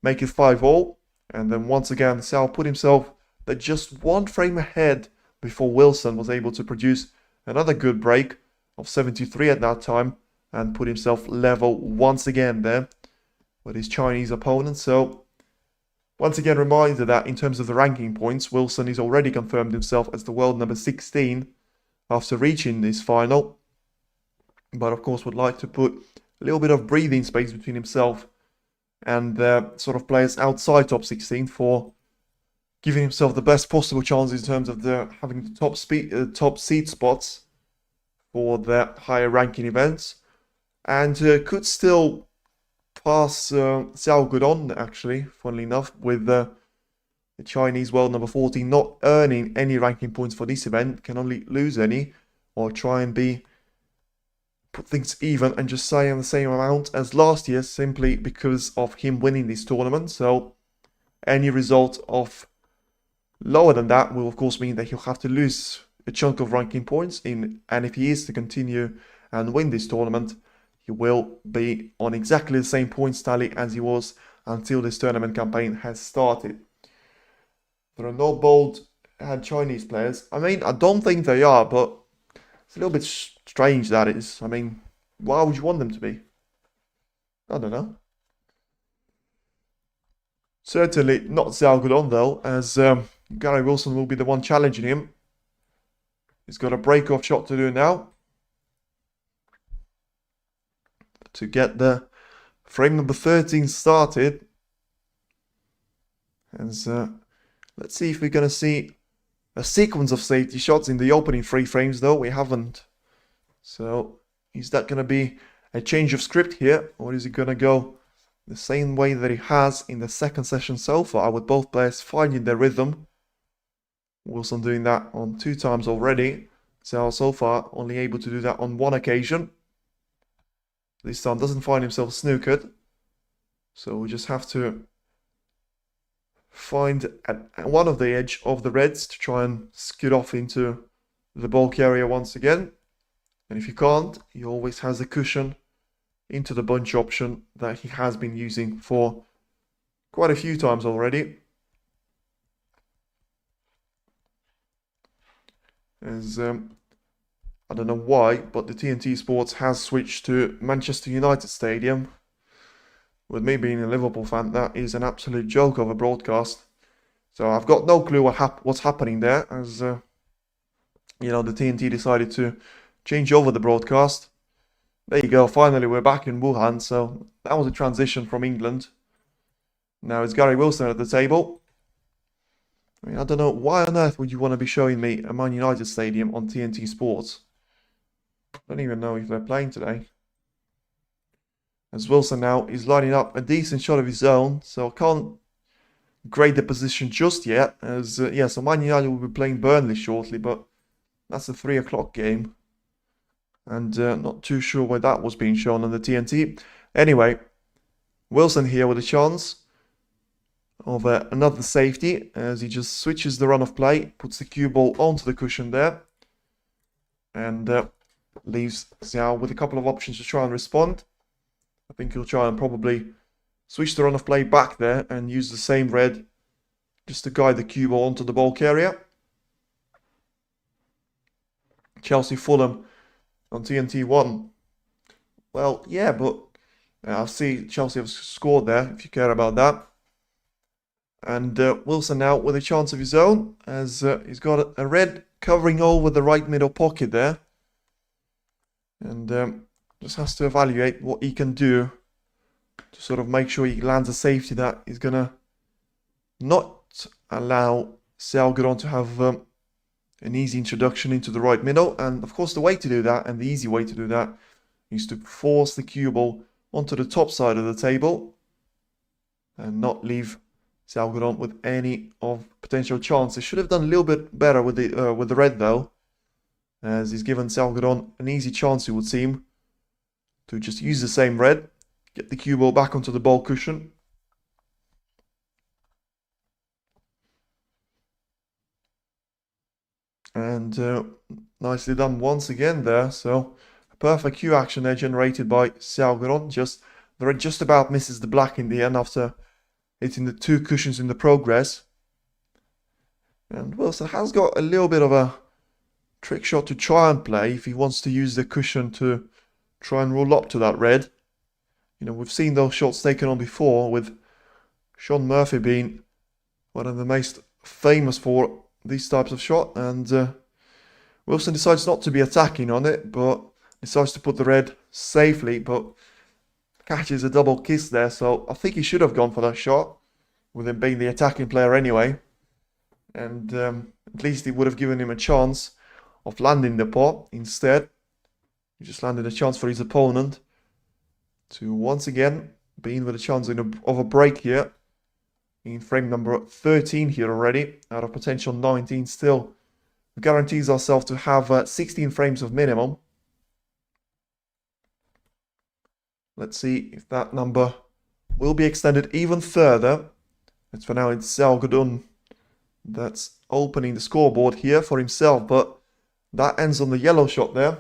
make it 5-all, and then once again Xiao put himself just 1 frame ahead before Wilson was able to produce another good break of 73 at that time, and put himself level once again there with his Chinese opponent. So once again, reminder that in terms of the ranking points, Wilson is already confirmed himself as the world number 16 after reaching this final, but of course would like to put a little bit of breathing space between himself and the sort of players outside top 16 for giving himself the best possible chances in terms of having the top seed spots for the higher ranking events, and could still pass Xiao Guodong, actually, funnily enough, with the Chinese world number 14 not earning any ranking points for this event, can only lose any, or try and put things even and just say on the same amount as last year, simply because of him winning this tournament. So any result of lower than that will of course mean that he'll have to lose a chunk of ranking points and if he is to continue and win this tournament, he will be on exactly the same points tally as he was until this tournament campaign has started. There are no bold Chinese players. I mean, I don't think they are, but it's a little bit strange that is. I mean, why would you want them to be? I don't know. Certainly not Xiao Guodong though, as Gary Wilson will be the one challenging him. He's got a break-off shot to do now to get the frame number 13 started. And let's see if we're going to see a sequence of safety shots in the opening 3 frames, though we haven't. So is that going to be a change of script here, or is it going to go the same way that it has in the second session so far, with both players finding their rhythm? Wilson doing that on 2 times already. Xiao so far only able to do that on one occasion. This time doesn't find himself snookered. So we just have to find one of the edge of the reds to try and skid off into the bulk area once again. And if you can't, he always has a cushion into the bunch option that he has been using for quite a few times already. As I don't know why, but the TNT Sports has switched to Manchester United Stadium. With me being a Liverpool fan, that is an absolute joke of a broadcast. So I've got no clue what's happening there, as the TNT decided to change over the broadcast. There you go, finally we're back in Wuhan, so that was a transition from England. Now it's Gary Wilson at the table. I mean, I don't know, why on earth would you want to be showing me a Man United stadium on TNT Sports? I don't even know if they're playing today. As Wilson now is lining up a decent shot of his own, so I can't grade the position just yet. As so Man United will be playing Burnley shortly, but that's a 3 o'clock game. And not too sure why that was being shown on the TNT. Anyway, Wilson here with a chance of another safety, as he just switches the run of play, puts the cue ball onto the cushion there, and leaves Xiao with a couple of options to try and respond. I think he'll try and probably switch the run of play back there and use the same red just to guide the cue ball onto the bulk area. Chelsea Fulham on TNT 1. Well, yeah, but I see Chelsea have scored there, if you care about that. And Wilson now with a chance of his own, as he's got a red covering over the right middle pocket there. And just has to evaluate what he can do to sort of make sure he lands a safety that is going to not allow Xiao Guodong to have an easy introduction into the right middle. And of course the way to do that, and the easy way to do that, is to force the cue ball onto the top side of the table and not leave Xiao Guodong with any of potential chances. Should have done a little bit better with the red though, as he's given Xiao Guodong an easy chance, it would seem, to just use the same red, get the cue ball back onto the ball cushion. And nicely done once again there. So a perfect cue action there generated by Xiao Guodong. The red just about misses the black in the end after hitting the two cushions in the progress. And Wilson has got a little bit of a trick shot to try and play if he wants to use the cushion to try and roll up to that red. You know, we've seen those shots taken on before, with Sean Murphy being one of the most famous for these types of shot. And Wilson decides not to be attacking on it, but decides to put the red safely, but catches a double kiss there. So I think he should have gone for that shot, with him being the attacking player anyway. And at least it would have given him a chance of landing the pot. Instead, he just landed a chance for his opponent to once again be in with a chance of a break here. In frame number 13 here already, out of potential 19 still. We guarantees ourselves to have 16 frames of minimum. Let's see if that number will be extended even further. As for now, it's Xiao Guodong that's opening the scoreboard here for himself, but that ends on the yellow shot there.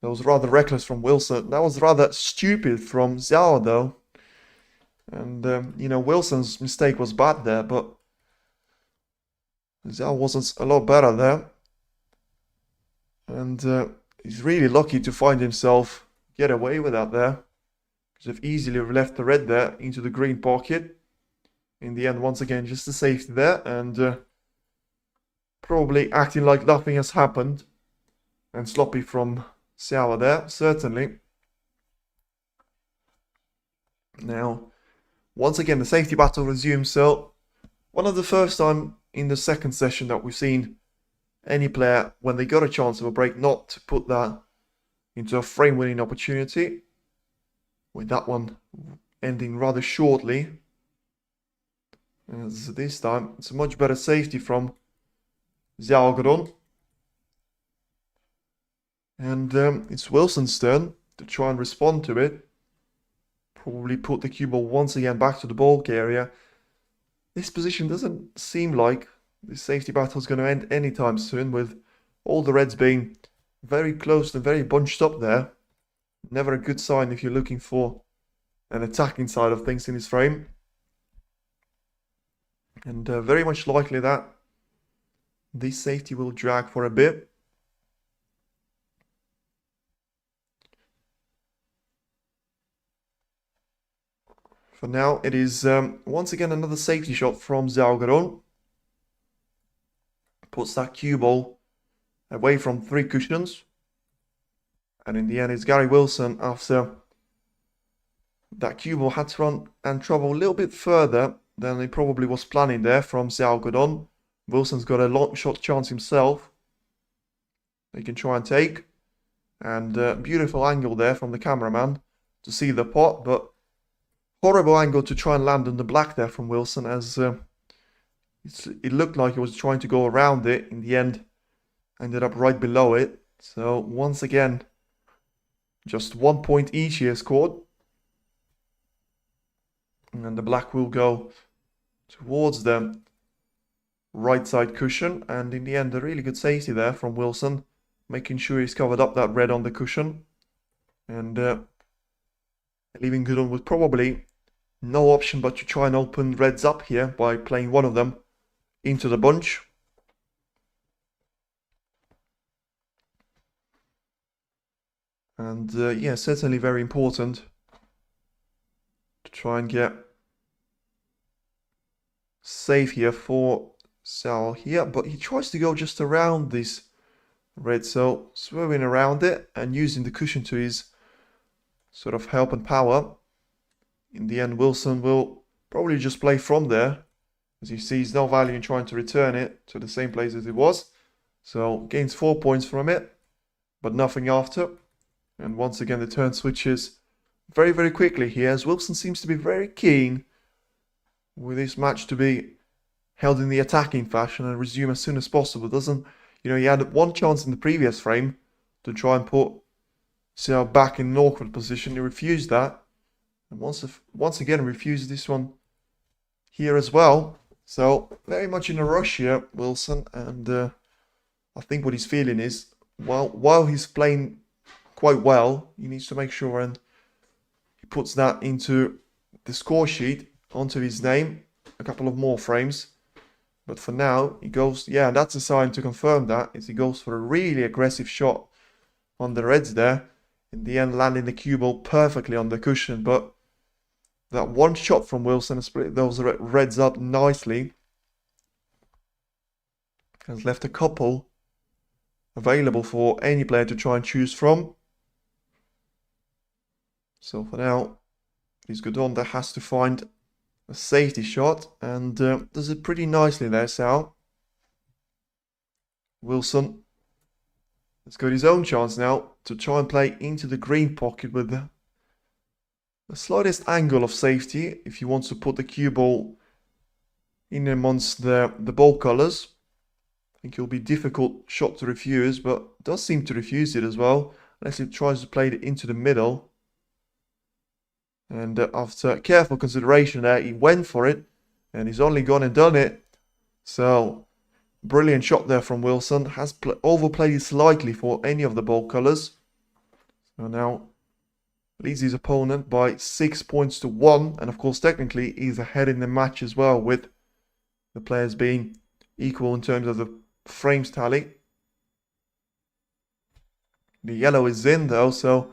That was rather reckless from Wilson. That was rather stupid from Xiao though. And, Wilson's mistake was bad there, but Xiao wasn't a lot better there. And he's really lucky to find himself get away with that there. Because they've easily left the red there into the green pocket. In the end, once again, just a safety there. And probably acting like nothing has happened. And sloppy from Xiao there, certainly. Now, once again, the safety battle resumes. So, one of the first time in the second session that we've seen any player, when they got a chance of a break, not to put that into a frame-winning opportunity. With that one ending rather shortly. As this time, it's a much better safety from Xiao Guodong. And it's Wilson's turn to try and respond to it. Probably put the cue ball once again back to the bulk area. This position doesn't seem like this safety battle is going to end anytime soon, with all the reds being very close and very bunched up there. Never a good sign if you're looking for an attacking side of things in this frame. And very much likely that this safety will drag for a bit. For now, it is once again another safety shot from Xiao Guodong. Puts that cue ball away from 3 cushions. And in the end, it's Gary Wilson, after that cue ball had to run and travel a little bit further than he probably was planning there from Xiao Guodong. Wilson's got a long shot chance himself. He can try and take. And beautiful angle there from the cameraman to see the pot, but horrible angle to try and land on the black there from Wilson, as it looked like he was trying to go around it. In the end, ended up right below it. So once again, just 1 point each here scored. And the black will go towards the right side cushion. And in the end, a really good safety there from Wilson, making sure he's covered up that red on the cushion. And leaving Guodong with probably no option but to try and open reds up here by playing one of them into the bunch. And yeah, certainly very important to try and get safe here for Xiao here. But he tries to go just around this red, so swerving around it and using the cushion to his sort of help and power. In the end, Wilson will probably just play from there, as he sees no value in trying to return it to the same place as it was. So gains 4 points from it, but nothing after. And once again, the turn switches very, very quickly here, as Wilson seems to be very keen with this match to be held in the attacking fashion and resume as soon as possible. Doesn't, he had one chance in the previous frame to try and put Xiao back in an awkward position. He refused that. And once again refused this one here as well. So very much in a rush here, Wilson. And I think what he's feeling is, while he's playing quite well, he needs to make sure and he puts that into the score sheet, onto his name, a couple of more frames. But for now, he goes, yeah, that's a sign to confirm that, is he goes for a really aggressive shot on the reds there. In the end, landing the cue ball perfectly on the cushion. But that one shot from Wilson has split those reds up nicely. Has left a couple available for any player to try and choose from. So for now, it's Guodong that has to find a safety shot, and does it pretty nicely there, Xiao. Wilson has got his own chance now to try and play into the green pocket with the slightest angle of safety, if he wants to put the cue ball in amongst the ball colors. I think it'll be a difficult shot to refuse, but does seem to refuse it as well, unless he tries to play it into the middle. And after careful consideration there, he went for it, and he's only gone and done it. So, brilliant shot there from Wilson. Has overplayed it slightly for any of the ball colors. So now leads his opponent by 6 points to 1. And of course, technically, he's ahead in the match as well, with the players being equal in terms of the frames tally. The yellow is in though, so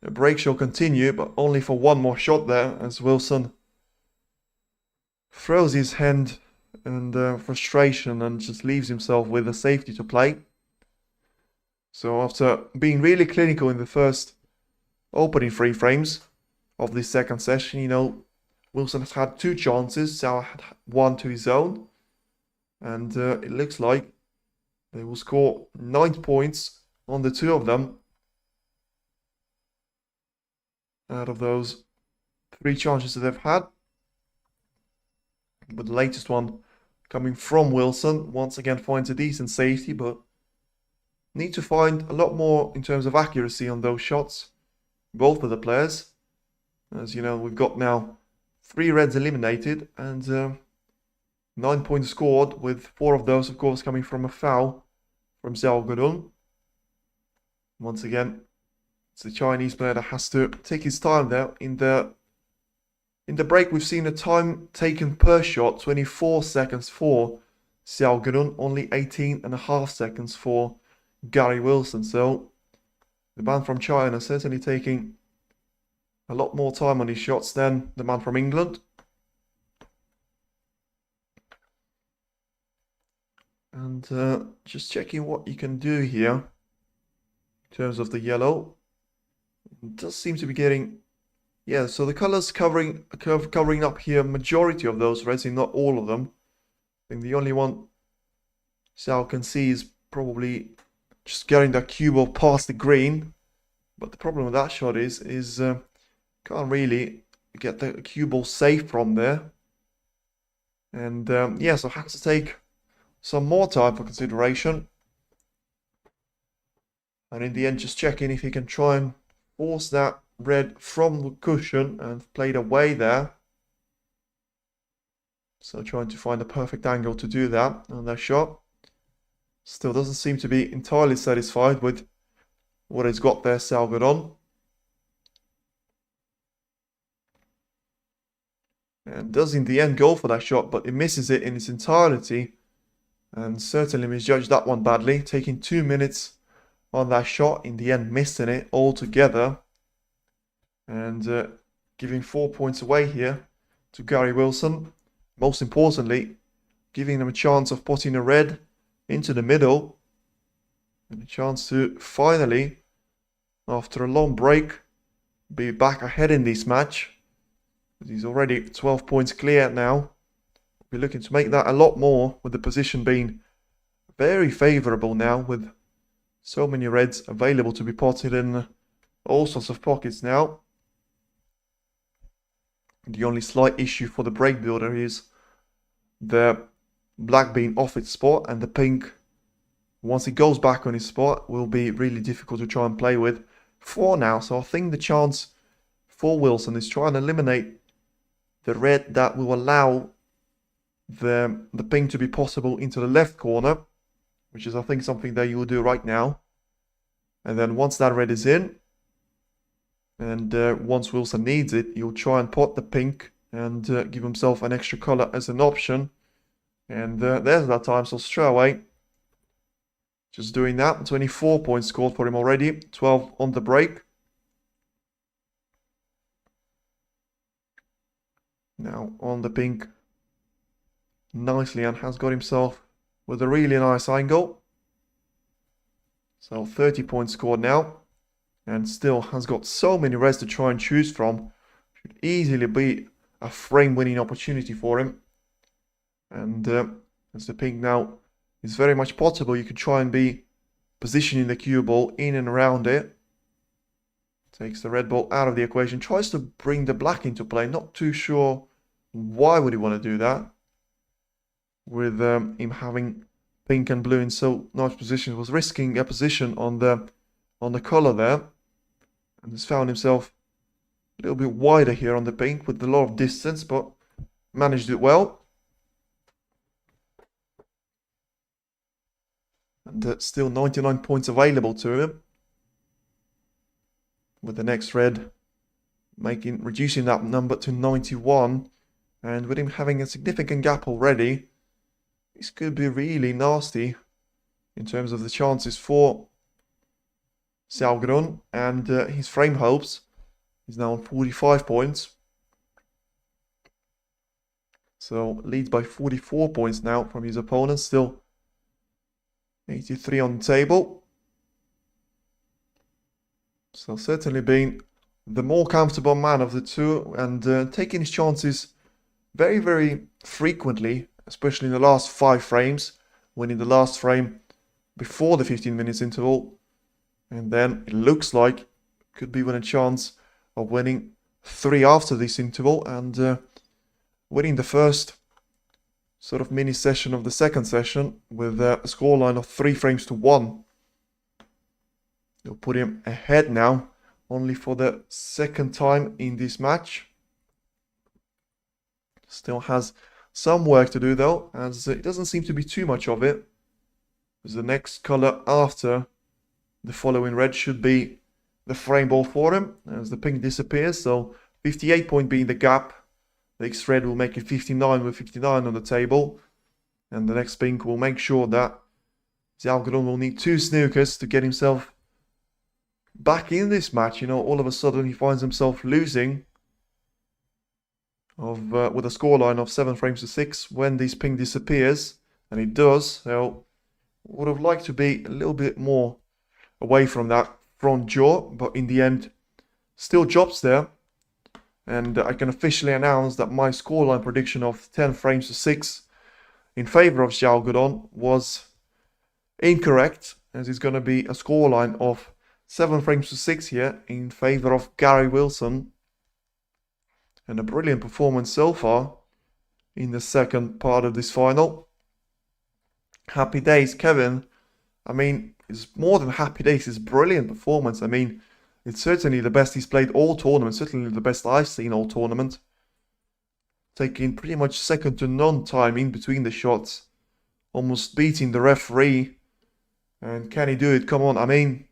the break shall continue, but only for one more shot there, as Wilson throws his hand in frustration and just leaves himself with a safety to play. So after being really clinical in the first opening 3 frames of this second session, Wilson has had 2 chances. Xiao had 1 to his own. And it looks like they will score 9 points on the 2 of them out of those 3 chances that they've had. But the latest one coming from Wilson once again finds a decent safety, but need to find a lot more in terms of accuracy on those shots, both of the players. As you know, we've got now 3 reds eliminated and 9 points scored, with 4 of those, of course, coming from a foul from Xiao Guodong. Once again, it's the Chinese player that has to take his time there. In the break, we've seen a time taken per shot, 24 seconds for Xiao Guodong, only 18.5 seconds for Gary Wilson. So the man from China certainly taking a lot more time on his shots than the man from England. And just checking what you can do here in terms of the yellow. It does seem to be getting, yeah, so the colors covering up here, majority of those reds, not all of them. I think the only one Xiao can see is probably just getting that cue ball past the green. But the problem with that shot is can't really get the cue ball safe from there. And yeah, so has to take some more time for consideration. And in the end, just checking if he can try and force that red from the cushion and play it away there. So trying to find a perfect angle to do that on that shot. Still doesn't seem to be entirely satisfied with what he's got there, Xiao Guodong. And does in the end go for that shot, but he misses it in its entirety. And certainly misjudged that one badly, taking 2 minutes on that shot, in the end missing it altogether. And giving 4 points away here to Gary Wilson. Most importantly, giving them a chance of putting a red into the middle. And a chance to finally, after a long break, be back ahead in this match. He's already 12 points clear now. We're looking to make that a lot more, with the position being very favourable now, with so many reds available to be potted in all sorts of pockets now. The only slight issue for the break builder is the black being off its spot, and the pink, once it goes back on its spot, will be really difficult to try and play with for now. So I think the chance for Wilson is trying to eliminate the red that will allow the ping to be possible into the left corner, which is, I think, something that you will do right now. And then once that red is in, and once Wilson needs it, he'll try and pot the pink and give himself an extra color as an option. And there's that time, so straight away, just doing that. 24 points scored for him already, 12 on the break. Now on the pink nicely, and has got himself with a really nice angle. So 30 points scored now, and still has got so many reds to try and choose from. Should easily be a frame winning opportunity for him. And as the pink now is very much potable, you could try and be positioning the cue ball in and around it. Takes the red ball out of the equation, tries to bring the black into play. Not too sure why would he want to do that, with him having pink and blue in so nice positions. Was risking a position on the color there, and has found himself a little bit wider here on the pink with a lot of distance, but managed it well. And still 99 points available to him, with the next red reducing that number to 91. And with him having a significant gap already, this could be really nasty in terms of the chances for Xiao Guodong and his frame hopes. He's now on 45 points. So leads by 44 points now from his opponent. Still 83 on the table. So certainly being the more comfortable man of the two, and taking his chances very, very frequently, especially in the last 5 frames, winning the last frame before the 15 minutes interval. And then it looks like could be with a chance of winning 3 after this interval, and winning the first sort of mini session of the second session with a scoreline of 3 frames to 1. They'll put him ahead now, only for the second time in this match. Still has some work to do though, as it doesn't seem to be too much of it. As the next color after the following red should be the frame ball for him, as the pink disappears. So 58 point being the gap. The next red will make it 59 with 59 on the table. And the next pink will make sure that Xiao Guodong will need 2 snookers to get himself back in this match. You know, all of a sudden he finds himself losing with a scoreline of 7 frames to 6 when this pink disappears. And it does. So would have liked to be a little bit more away from that front jaw, but in the end still jobs there. And I can officially announce that my scoreline prediction of 10 frames to 6 in favor of Xiao Guodong was incorrect, as it's going to be a scoreline of 7 frames to 6 here in favor of Gary Wilson. And a brilliant performance so far in the second part of this final. Happy days, Kevin. I mean, it's more than happy days, it's brilliant performance. I mean, it's certainly the best he's played all tournament, certainly the best I've seen all tournament. Taking pretty much second to none time in between the shots. Almost beating the referee. And can he do it? Come on, I mean,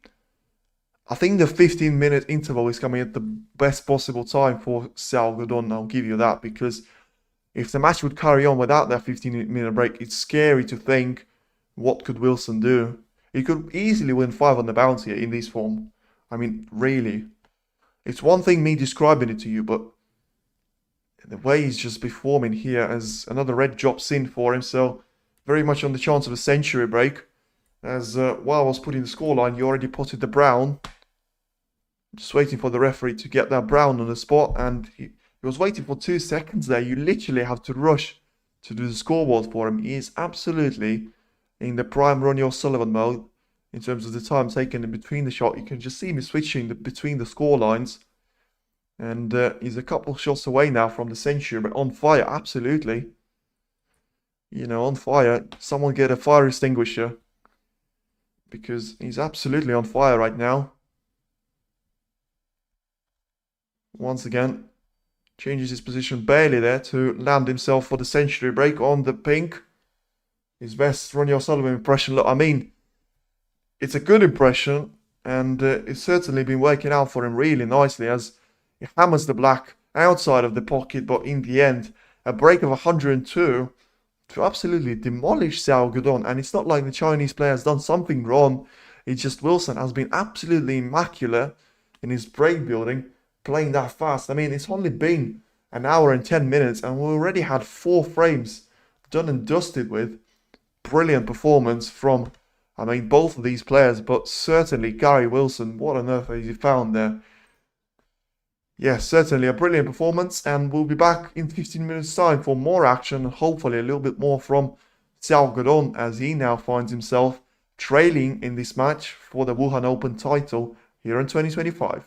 I think the 15-minute interval is coming at the best possible time for Xiao Guodong. I'll give you that, because if the match would carry on without that 15-minute break, it's scary to think what could Wilson do. He could easily win 5 on the bounce here in this form. I mean, really. It's one thing me describing it to you, but the way he's just performing here as another red drops in for him, so very much on the chance of a century break. As while I was putting the scoreline, you already potted the brown. Just waiting for the referee to get that brown on the spot, and he was waiting for 2 seconds there. You literally have to rush to do the scoreboard for him. He is absolutely in the prime Ronnie O'Sullivan mode in terms of the time taken in between the shot. You can just see me switching between the score lines. And he's a couple shots away now from the century, but on fire, absolutely. You know, on fire. Someone get a fire extinguisher, because he's absolutely on fire right now. Once again, changes his position barely there to land himself for the century break on the pink. His best Ronnie O'Sullivan impression. Look, I mean, it's a good impression, and it's certainly been working out for him really nicely, as he hammers the black outside of the pocket, but in the end, a break of 102 to absolutely demolish Xiao Guodong. And it's not like the Chinese player has done something wrong. It's just Wilson has been absolutely immaculate in his break building, playing that fast. I mean, it's only been an hour and 10 minutes, and we already had 4 frames done and dusted with. Brilliant performance from, I mean, both of these players, but certainly Gary Wilson. What on earth has he found there? Yes, certainly a brilliant performance, and we'll be back in 15 minutes time for more action, hopefully a little bit more from Xiao Guodong, as he now finds himself trailing in this match for the Wuhan Open title here in 2025.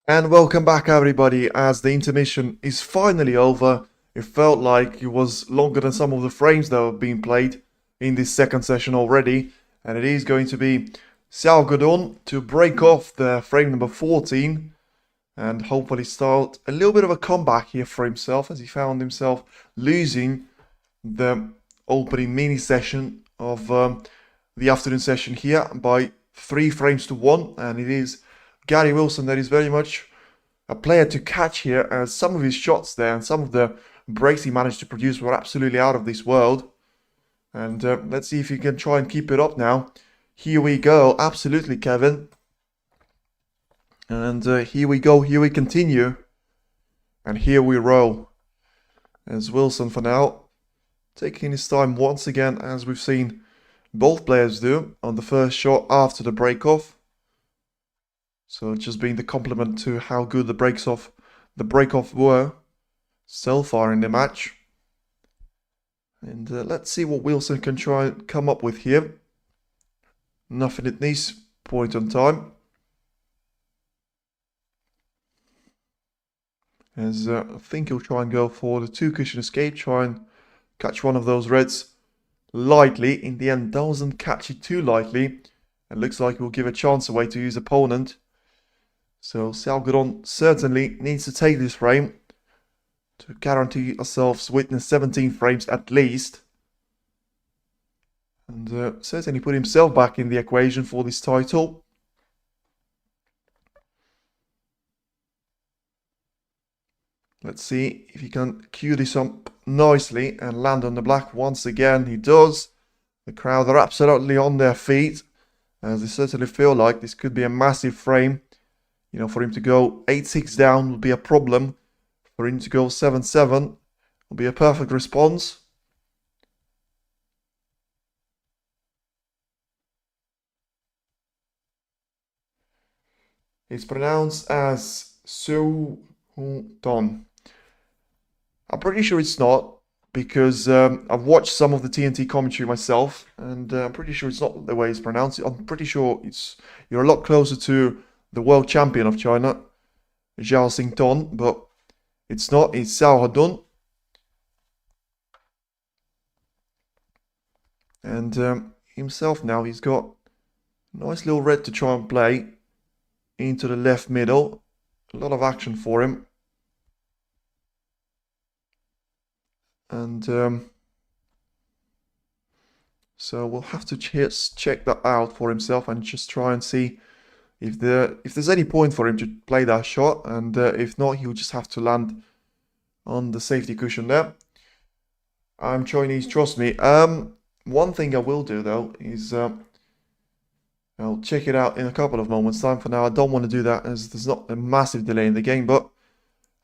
And welcome back, everybody, as the intermission is finally over. It felt like it was longer than some of the frames that have been played in this second session already. And it is going to be Xiao Guodong to break off the frame number 14 and hopefully start a little bit of a comeback here for himself, as he found himself losing the opening mini session of the afternoon session here by 3 frames to 1. And it is Gary Wilson that is very much a player to catch here, as some of his shots there and some of the breaks he managed to produce were absolutely out of this world. And let's see if he can try and keep it up now. Here we go. Absolutely, Kevin. And here we go. Here we continue. And here we roll. As Wilson for now, taking his time once again, as we've seen both players do on the first shot after the break-off. So just being the compliment to how good the break-off were so far in the match. And let's see what Wilson can try and come up with here. Nothing at this point in time. As I think he'll try and go for the 2-cushion escape, try and catch one of those reds lightly. In the end, doesn't catch it too lightly. It looks like he'll give a chance away to his opponent. So Xiao Guodong certainly needs to take this frame to guarantee ourselves witness 17 frames at least. And certainly put himself back in the equation for this title. Let's see if he can cue this up nicely and land on the black once again. He does. The crowd are absolutely on their feet, as they certainly feel like this could be a massive frame. You know, for him to go 8-6 down would be a problem. For him to go 7-7 will be a perfect response. It's pronounced as Guodong. I'm pretty sure it's not, because I've watched some of the TNT commentary myself, and I'm pretty sure it's not the way it's pronounced. I'm pretty sure you're a lot closer to the world champion of China, Xiao, but it's not. It's Xiao Guodong. And himself now, he's got a nice little red to try and play into the left middle. A lot of action for him. And so we'll have to just check that out for himself and just try and see if there's any point for him to play that shot. And if not, he'll just have to land on the safety cushion there. I'm Chinese, trust me. One thing I will do though is I'll check it out in a couple of moments time. For now, I don't want to do that as there's not a massive delay in the game, but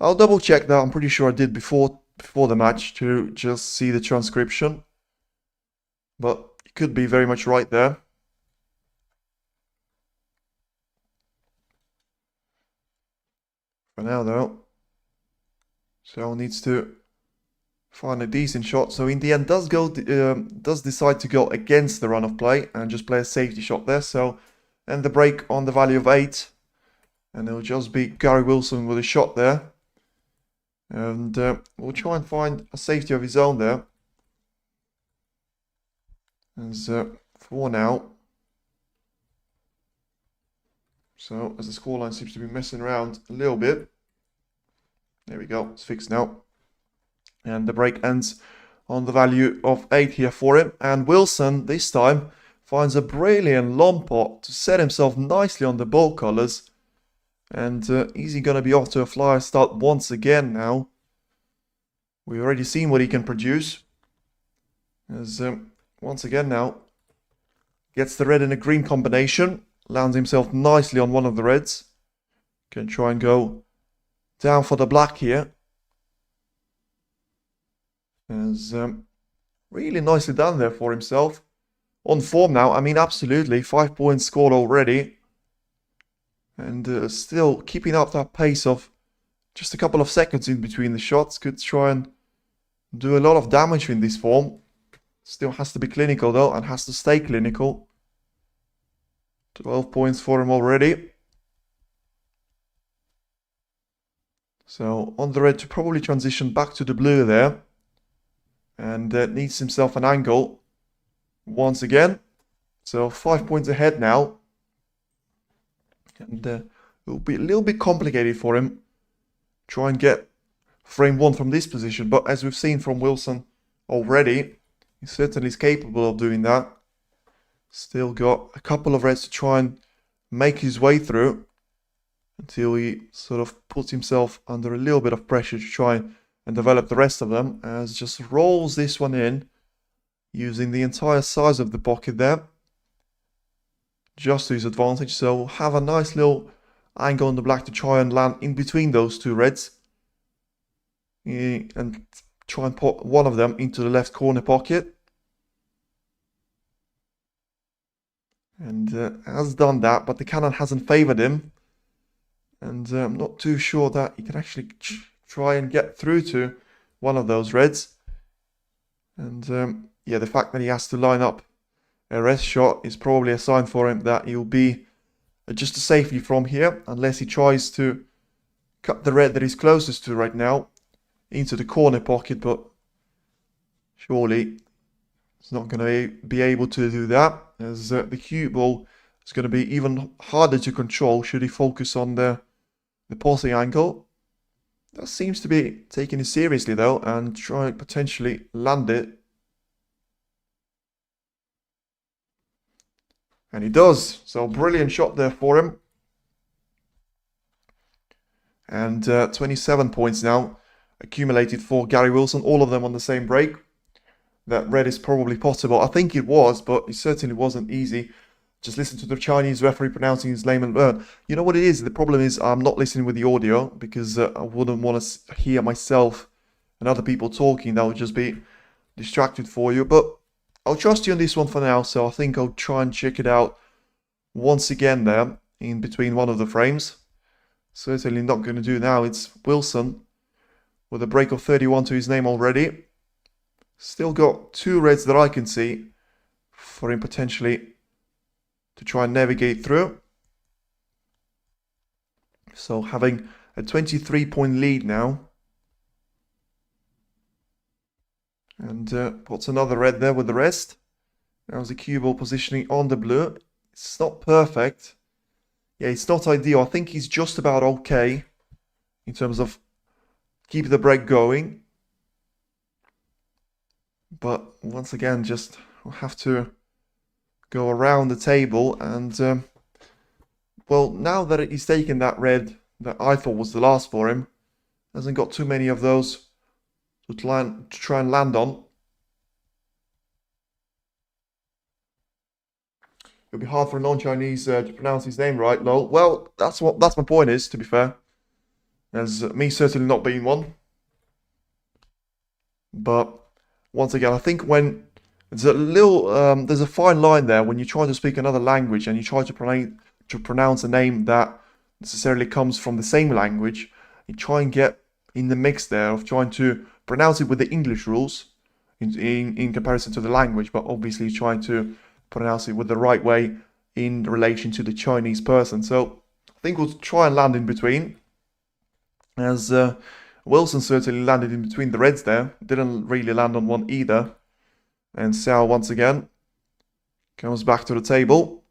I'll double check that. I'm pretty sure I did before the match to just see the transcription, but it could be very much right there. For now though, Xiao needs to find a decent shot. So in the end, does decide to go against the run of play and just play a safety shot there. So end the break on the value of 8, and it'll just be Gary Wilson with a shot there. And we'll try and find a safety of his own there. As for now. So as the scoreline seems to be messing around a little bit. There we go, it's fixed now. And the break ends on the value of 8 here for him. And Wilson, this time, finds a brilliant long pot to set himself nicely on the ball colours. And is he going to be off to a flyer start once again now? We've already seen what he can produce. As once again now, gets the red and a green combination. Lands himself nicely on one of the reds. Can try and go down for the black here. As really nicely done there for himself. On form now, I mean, absolutely. 5 points scored already. And still keeping up that pace of just a couple of seconds in between the shots. Could try and do a lot of damage in this form. Still has to be clinical though, and has to stay clinical. 12 points for him already. So on the red to probably transition back to the blue there. And needs himself an angle once again. So 5 points ahead now. And it will be a little bit complicated for him. Try and get frame 1 from this position. But as we've seen from Wilson already, he certainly is capable of doing that. Still got a couple of reds to try and make his way through until he sort of puts himself under a little bit of pressure to try and develop the rest of them, as just rolls this one in using the entire size of the pocket there just to his advantage. So have a nice little angle on the black to try and land in between those two reds and try and put one of them into the left corner pocket. And has done that, but the cannon hasn't favored him. And I'm not too sure that he can actually try and get through to one of those reds. And yeah, the fact that he has to line up a red shot is probably a sign for him that he'll be just safely from here, unless he tries to cut the red that he's closest to right now into the corner pocket, but surely he's not going to be able to do that, as the cue ball is going to be even harder to control should he focus on the passing angle. That seems to be taking it seriously though, and try potentially land it. And he does. So brilliant shot there for him. And 27 points now accumulated for Gary Wilson, all of them on the same break. That red is probably possible. I think it was, but it certainly wasn't easy. Just listen to the Chinese referee pronouncing his name and learn. You know what it is? The problem is I'm not listening with the audio because I wouldn't want to hear myself and other people talking. That would just be distracted for you. But I'll trust you on this one for now. So I think I'll try and check it out once again there in between one of the frames. Certainly not going to do now. It's Wilson with a break of 31 to his name already. Still got two reds that I can see for him potentially to try and navigate through. So having a 23-point lead now. And puts another red there with the rest. Now the cue ball positioning on the blue. It's not perfect. Yeah, it's not ideal. I think he's just about okay in terms of keep the break going. But once again, just we'll have to go around the table and well, now that he's taken that red that I thought was the last for him, hasn't got too many of those to try and land on. It'll be hard for a non-Chinese to pronounce his name right, lol. Well, that's my point is, to be fair. As me certainly not being one. But once again, I think when there's a fine line there when you try to speak another language and you try to pronounce a name that necessarily comes from the same language. You try and get in the mix there of trying to pronounce it with the English rules in comparison to the language, but obviously trying to pronounce it with the right way in relation to the Chinese person. So I think we'll try and land in between, as Wilson certainly landed in between the reds there. Didn't really land on one either. And Xiao once again comes back to the table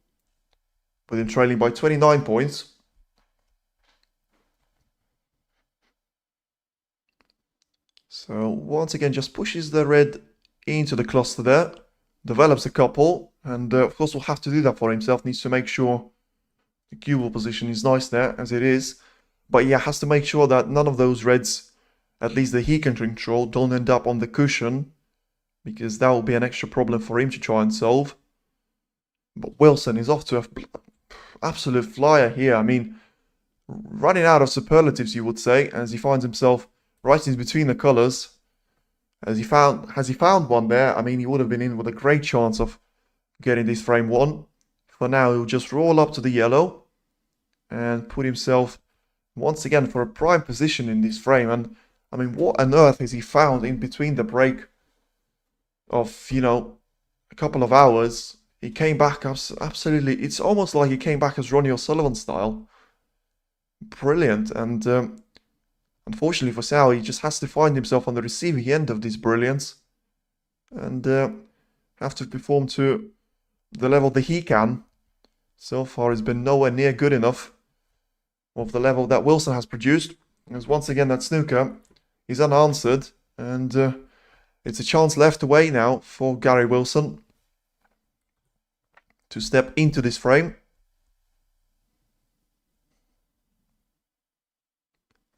with him trailing by 29 points. So once again just pushes the red into the cluster there, develops a couple, and of course will have to do that for himself. Needs to make sure the cue ball position is nice there as it is, but yeah, has to make sure that none of those reds, at least that he can control, don't end up on the cushion, because that will be an extra problem for him to try and solve. But Wilson is off to an absolute flyer here. I mean, running out of superlatives, you would say, as he finds himself right in between the colours. Has he found one there? I mean, he would have been in with a great chance of getting this frame one. For now, he'll just roll up to the yellow and put himself once again for a prime position in this frame. And I mean, what on earth has he found in between the break of, you know, a couple of hours? He came back absolutely, it's almost like he came back as Ronnie O'Sullivan style. Brilliant. And unfortunately for Xiao, he just has to find himself on the receiving end of this brilliance and have to perform to the level that he can. So far, it's been nowhere near good enough of the level that Wilson has produced. As once again, that snooker is unanswered, and it's a chance left away now for Gary Wilson to step into this frame.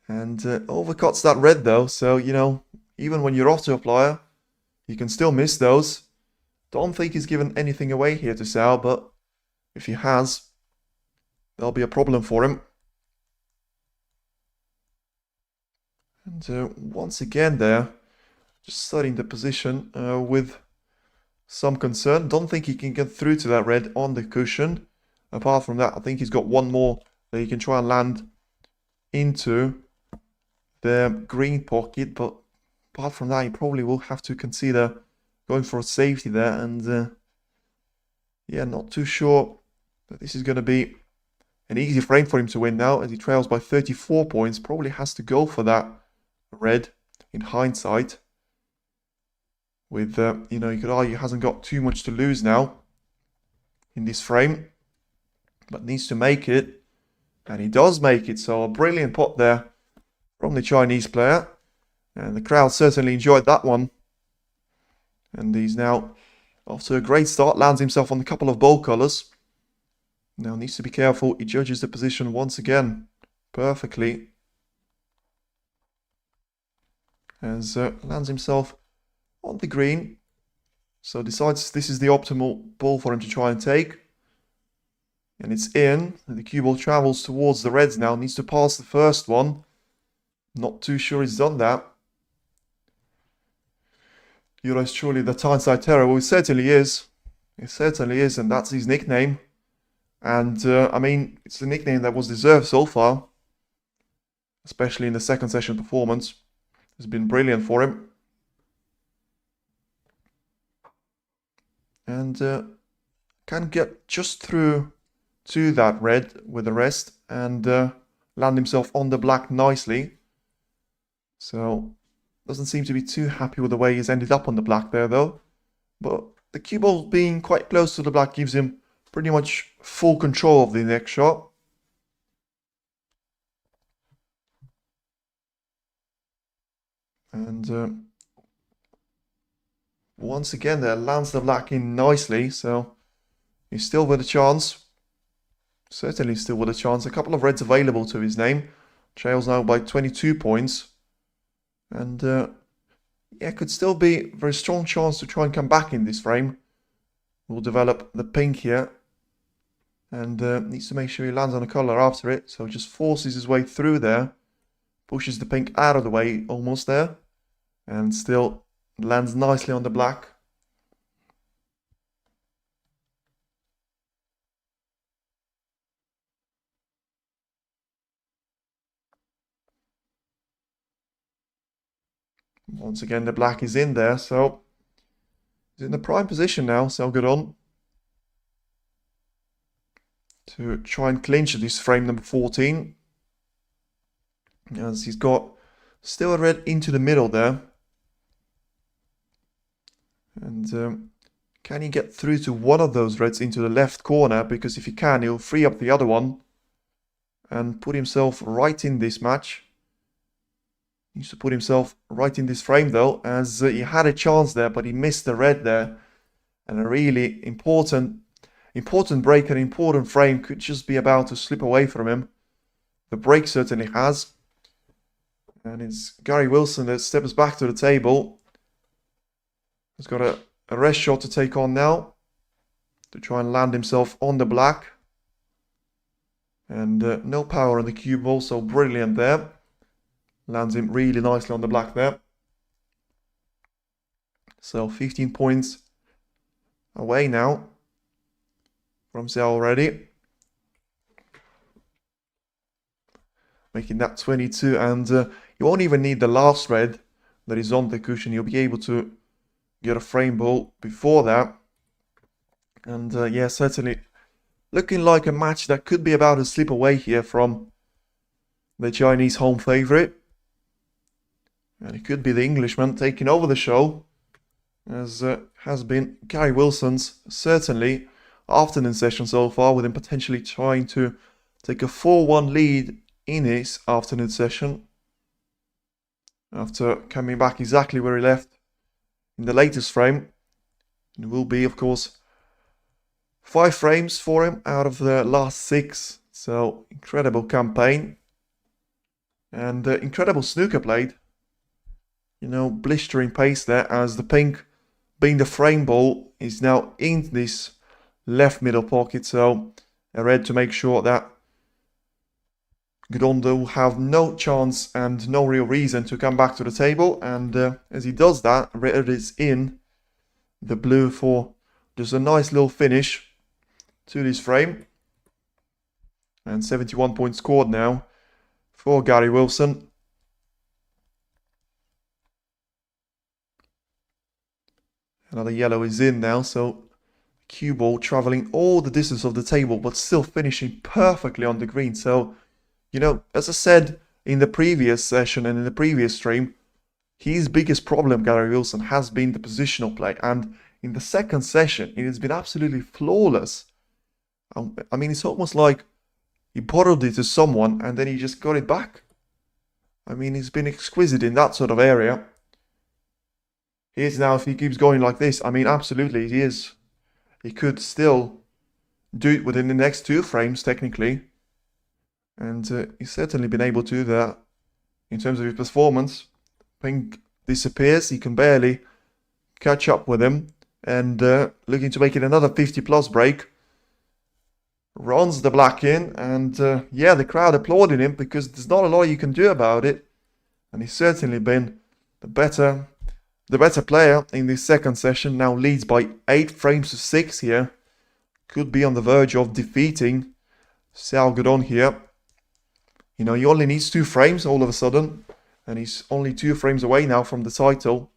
And overcuts that red though, so, you know, even when you're off to a flyer, you can still miss those. Don't think he's given anything away here to Xiao, but if he has, there'll be a problem for him. And once again there, just studying the position with some concern. Don't think he can get through to that red on the cushion. Apart from that, I think he's got one more that he can try and land into the green pocket, but apart from that, he probably will have to consider going for a safety there, and yeah, not too sure that this is going to be an easy frame for him to win now, as he trails by 34 points. Probably has to go for that red in hindsight. With, you know, you could argue he hasn't got too much to lose now in this frame, but needs to make it, and he does make it. So a brilliant pot there from the Chinese player, and the crowd certainly enjoyed that one. And he's now off to a great start, lands himself on a couple of bowl colours. Now needs to be careful, he judges the position once again perfectly, as lands himself on the green, so decides this is the optimal ball for him to try and take. And it's in, and the cue ball travels towards the reds now, needs to pass the first one. Not too sure he's done that. Euro is truly the Tyneside Terror. Well, it certainly is. It certainly is, and that's his nickname. And, I mean, it's a nickname that was deserved so far. Especially in the second session performance. It's been brilliant for him. And can get just through to that red with the rest. And land himself on the black nicely. So, doesn't seem to be too happy with the way he's ended up on the black there though. But the cue ball being quite close to the black gives him pretty much full control of the next shot. And once again there, lands the black in nicely, so he's still with a chance. Certainly still with a chance. A couple of reds available to his name. Trails now by 22 points. And yeah, could still be a very strong chance to try and come back in this frame. We'll develop the pink here. And needs to make sure he lands on a colour after it. So just forces his way through there. Pushes the pink out of the way almost there. And still lands nicely on the black. Once again, the black is in there, so he's in the prime position now, Guodong, to try and clinch this frame number 14. As he's got still a red into the middle there. And can he get through to one of those reds into the left corner? Because if he can, he'll free up the other one and put himself right in this match. He needs to put himself right in this frame though, as he had a chance there, but he missed the red there. And a really important break, an important frame could just be about to slip away from him. The break certainly has. And it's Gary Wilson that steps back to the table. He's got a rest shot to take on now, to try and land himself on the black. And no power on the cue ball, so brilliant there. Lands him really nicely on the black there. So 15 points away now from Xiao already. Making that 22, and you won't even need the last red that is on the cushion. You'll be able to get a frame ball before that. And yeah, certainly looking like a match that could be about to slip away here from the Chinese home favourite. And it could be the Englishman taking over the show, as has been Gary Wilson's certainly afternoon session so far, with him potentially trying to take a 4-1 lead in his afternoon session after coming back exactly where he left in the latest frame. It will be, of course, 5 frames for him out of the last 6. So incredible campaign and incredible snooker played. You know, blistering pace there, as the pink, being the frame ball, is now in this left middle pocket. So a red to make sure that Guodong will have no chance and no real reason to come back to the table. And as he does that, red is in the blue for just a nice little finish to this frame. And 71 points scored now for Gary Wilson. Another yellow is in now, so cue ball traveling all the distance of the table, but still finishing perfectly on the green. So, you know, as I said in the previous session and in the previous stream, his biggest problem, Gary Wilson, has been the positional play. And in the second session, it has been absolutely flawless. I mean, it's almost like he borrowed it to someone and then he just got it back. I mean, he's been exquisite in that sort of area. Here's now, if he keeps going like this, I mean, absolutely, he is. He could still do it within the next 2 frames, technically. And he's certainly been able to do that in terms of his performance. Pink disappears, he can barely catch up with him. And looking to make it another 50-plus break. Runs the black in, and yeah, the crowd applauding him because there's not a lot you can do about it. And he's certainly been the better player in this second session. Now leads by 8 frames to 6 here. Could be on the verge of defeating Xiao Guodong here. You know, he only needs 2 frames all of a sudden, and he's only 2 frames away now from the title.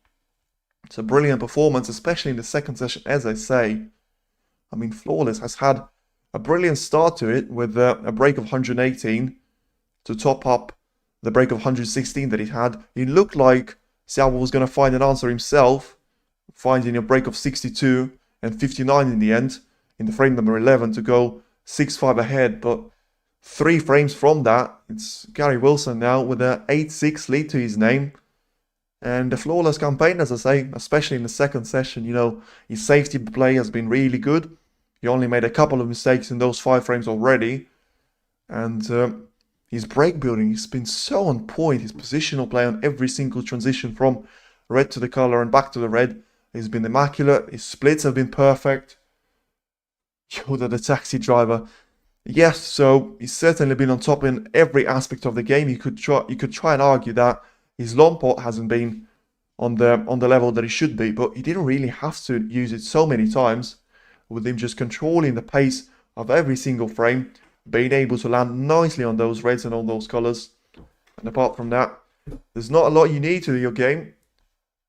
It's a brilliant performance, especially in the second session, as I say. I mean, Flawless has had a brilliant start to it with a break of 118 to top up the break of 116 that he had. It looked like Xiao was going to find an answer himself, finding a break of 62 and 59 in the end, in the frame number 11, to go 6-5 ahead. But 3 frames from that, it's Gary Wilson now with a 8-6 lead to his name. And a flawless campaign, as I say, especially in the second session. You know, his safety play has been really good. He only made a couple of mistakes in those 5 frames already. And his break building has been so on point. His positional play on every single transition from red to the color and back to the red has been immaculate. His splits have been perfect. Yoda, the taxi driver. Yes, so he's certainly been on top in every aspect of the game. You could try and argue that his long pot hasn't been on the level that he should be, but he didn't really have to use it so many times, with him just controlling the pace of every single frame, being able to land nicely on those reds and all those colors. And apart from that, there's not a lot you need to your game.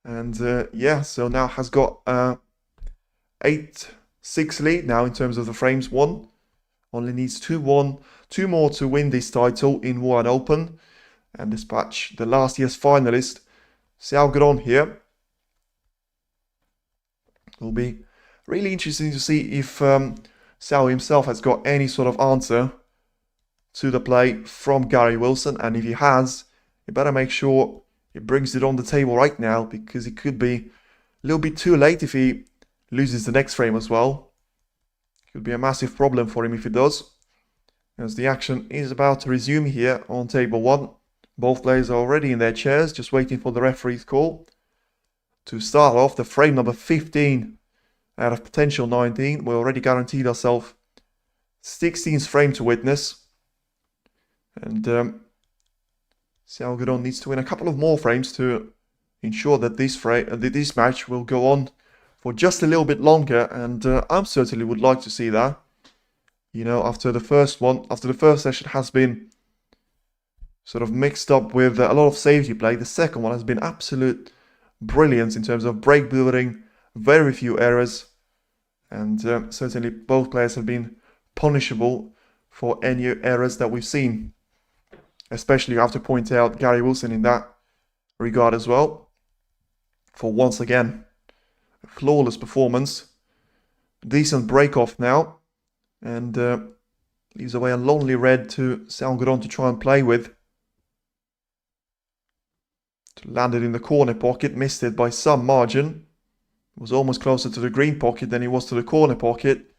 And yeah, so now has got 8-6 lead now in terms of the frames won. Only needs 2 more to win this title in Wuhan Open and dispatch the last year's finalist, Xiao Guodong here. Will be really interesting to see if Xiao himself has got any sort of answer to the play from Gary Wilson. And if he has, he better make sure he brings it on the table right now, because it could be a little bit too late if he loses the next frame as well. Could be a massive problem for him if he does, as the action is about to resume here on table 1. Both players are already in their chairs, just waiting for the referee's call to start off the frame number 15 out of potential 19. We already guaranteed ourselves 16th frame to witness, and Xiao Guodong needs to win a couple of more frames to ensure that this match will go on for just a little bit longer, and I certainly would like to see that. You know, after the first session has been sort of mixed up with a lot of safety play, the second one has been absolute brilliance in terms of break building, very few errors, and certainly both players have been punishable for any errors that we've seen. Especially, you have to point out Gary Wilson in that regard as well. For once again, a flawless performance. Decent break off now. And leaves away a lonely red to Xiao Guodong to try and play with. Landed in the corner pocket, missed it by some margin. Was almost closer to the green pocket than he was to the corner pocket.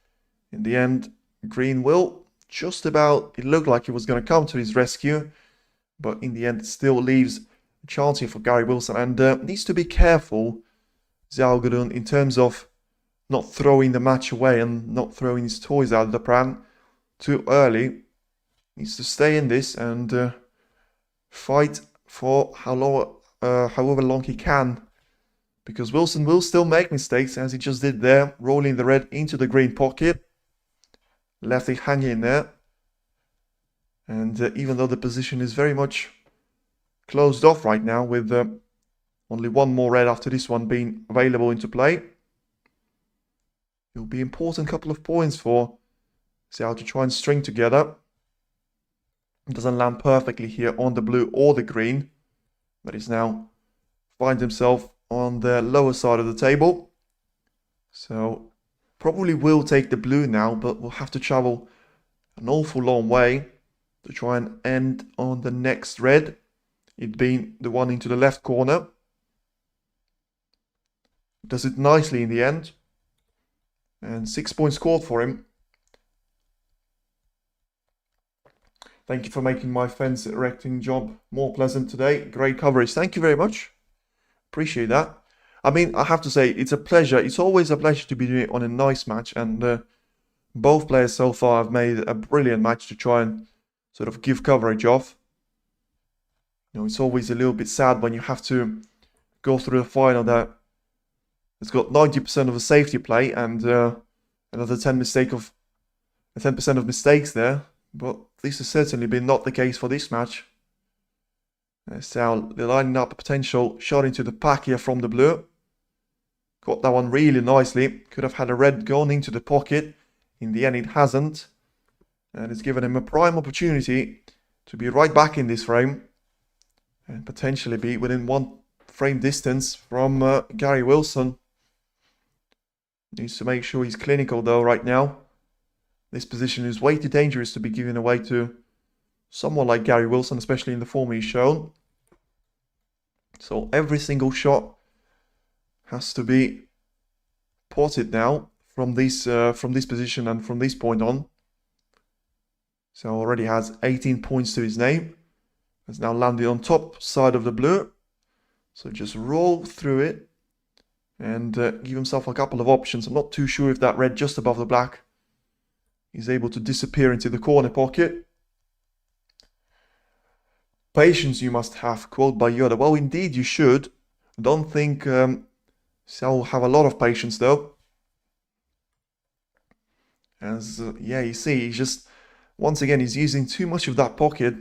In the end, green will just about, it looked like he was going to come to his rescue, but in the end it still leaves a chance here for Gary Wilson, and needs to be careful, Xiao Guodong, in terms of not throwing the match away and not throwing his toys out of the pram too early. Needs to stay in this and fight for however long he can, because Wilson will still make mistakes, as he just did there, rolling the red into the green pocket. Left it hanging there. And even though the position is very much closed off right now, with only one more red after this one being available into play, it'll be an important couple of points for Xiao to try and string together. It doesn't land perfectly here on the blue or the green, but he's now finds himself on the lower side of the table. So probably will take the blue now, but we'll have to travel an awful long way to try and end on the next red, it being the one into the left corner. Does it nicely in the end, and 6 points scored for him. Thank you for making my fence erecting job more pleasant today. Great coverage. Thank you very much. Appreciate that. I mean, I have to say, it's a pleasure. It's always a pleasure to be doing it on a nice match. And both players so far have made a brilliant match to try and sort of give coverage of. You know, it's always a little bit sad when you have to go through a final that has got 90% of a safety play and another 10% of mistakes there. But this has certainly been not the case for this match. Xiao lining up a potential shot into the pack here from the blue. Got that one really nicely. Could have had a red gone into the pocket. In the end, it hasn't. And it's given him a prime opportunity to be right back in this frame. And potentially be within 1 frame distance from Gary Wilson. Needs to make sure he's clinical though right now. This position is way too dangerous to be given away to someone like Gary Wilson, especially in the form he's shown. So every single shot has to be potted now from this position and from this point on. So already has 18 points to his name. Has now landed on top side of the blue. So just roll through it and give himself a couple of options. I'm not too sure if that red just above the black is able to disappear into the corner pocket. Patience you must have, quote by Yoda. Well, indeed you should. I don't think Xiao will have a lot of patience though. As, yeah, you see, he's just, once again, he's using too much of that pocket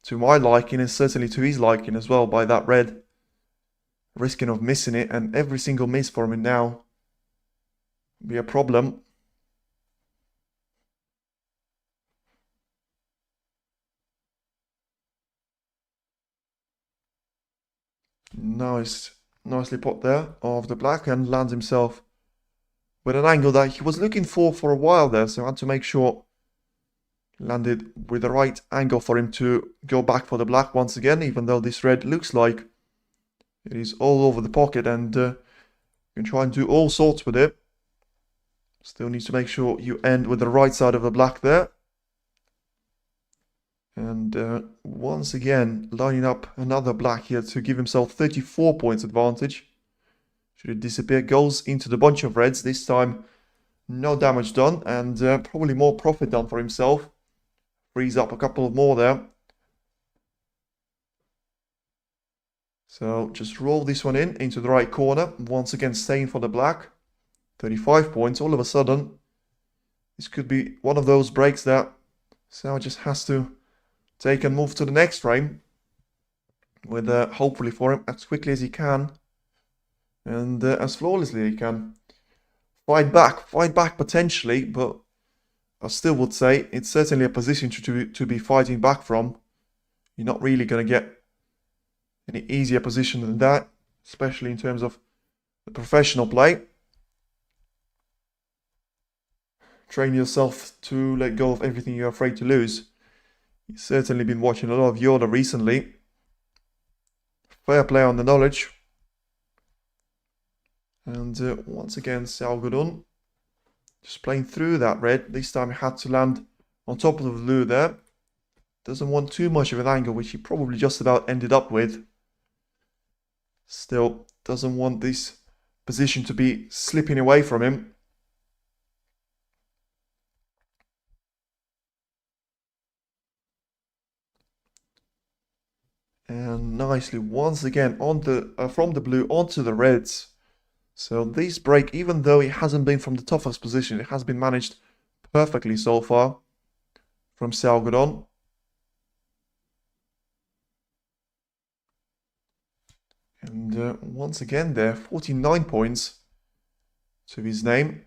to my liking, and certainly to his liking as well, by that red. Risking of missing it, and every single miss for him now be a problem. Nicely put there of the black, and lands himself with an angle that he was looking for a while there, so I had to make sure landed with the right angle for him to go back for the black once again, even though this red looks like it is all over the pocket, and you can try and do all sorts with it. Still needs to make sure you end with the right side of the black there. And once again, lining up another black here to give himself 34 points advantage. Should it disappear, goes into the bunch of reds. This time, no damage done, and probably more profit done for himself. Frees up a couple of more there. So just roll this one into the right corner. Once again, staying for the black. 35 points. All of a sudden, this could be one of those breaks that Xiao just has to take and move to the next frame with hopefully for him as quickly as he can and as flawlessly as he can. Fight back potentially, but I still would say it's certainly a position to be fighting back from. You're not really going to get any easier position than that, especially in terms of the professional play. Train yourself to let go of everything you're afraid to lose. You've certainly been watching a lot of Yoda recently. Fair play on the knowledge. And once again, Xiao just playing through that red. This time he had to land on top of the blue there. Doesn't want too much of an angle, which he probably just about ended up with. Still, doesn't want this position to be slipping away from him. And nicely, once again, on the from the blue onto the reds. So this break, even though it hasn't been from the toughest position, it has been managed perfectly so far from Xiao. And once again there, 49 points to his name.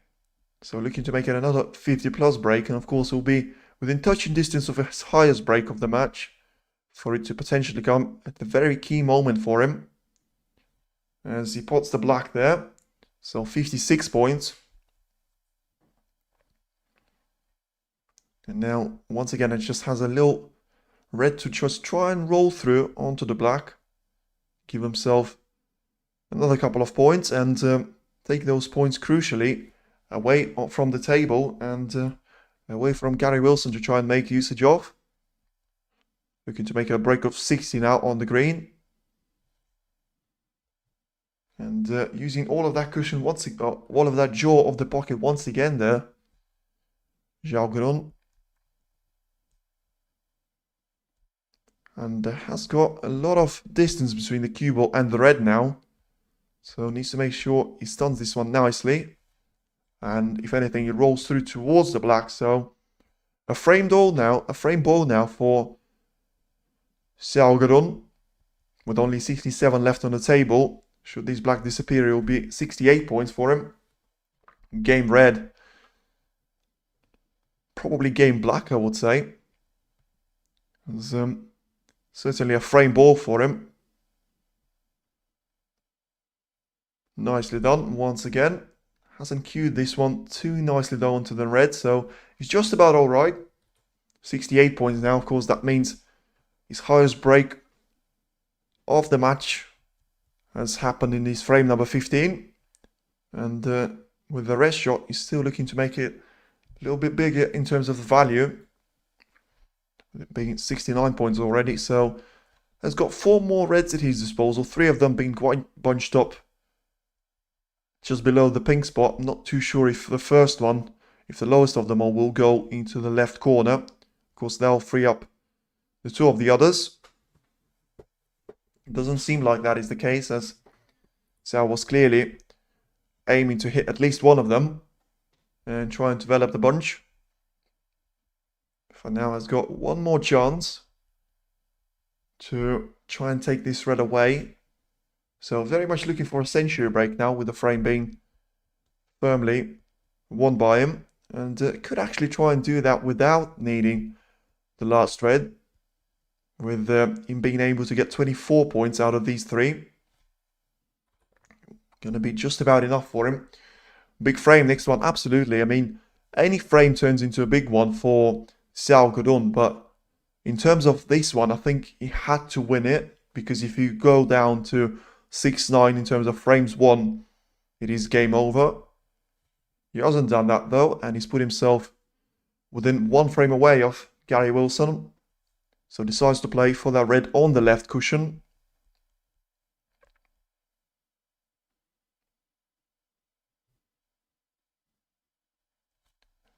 So looking to make it another 50 plus break, and of course will be within touching distance of his highest break of the match, for it to potentially come at the very key moment for him. As he pots the black there. So 56 points. And now, once again, it just has a little red to just try and roll through onto the black. Give himself another couple of points and take those points crucially away from the table and away from Gary Wilson to try and make usage of. Looking to make a break of 60 now on the green. And using all of that cushion once again, all of that jaw of the pocket once again there. Xiao. And has got a lot of distance between the cue ball and the red now. So needs to make sure he stuns this one nicely. And if anything, it rolls through towards the black. So a frame ball now for Xiao, with only 67 left on the table. Should this black disappear, it will be 68 points for him. Game red. Probably game black, I would say. It's, certainly a frame ball for him. Nicely done once again. Hasn't cued this one too nicely down to the red, so he's just about all right. 68 points now. Of course, that means his highest break of the match has happened in his frame number 15. And with the rest shot, he's still looking to make it a little bit bigger in terms of the value. Being 69 points already, so has got 4 more reds at his disposal, 3 of them being quite bunched up just below the pink spot. I'm not too sure if the first one, if the lowest of them all, will go into the left corner. Of course, that'll free up the 2 of the others. It doesn't seem like that is the case, as Xiao was clearly aiming to hit at least one of them and try and develop the bunch. For now, has got one more chance to try and take this red away. So very much looking for a century break now, with the frame being firmly won by him. And could actually try and do that without needing the last red, with him being able to get 24 points out of these 3. Going to be just about enough for him. Big frame next one, absolutely. I mean, any frame turns into a big one for Xiao, but in terms of this one, I think he had to win it, because if you go down to 6-9 in terms of frames won, it is game over. He hasn't done that though, and he's put himself within 1 frame away of Gary Wilson. So decides to play for that red on the left cushion.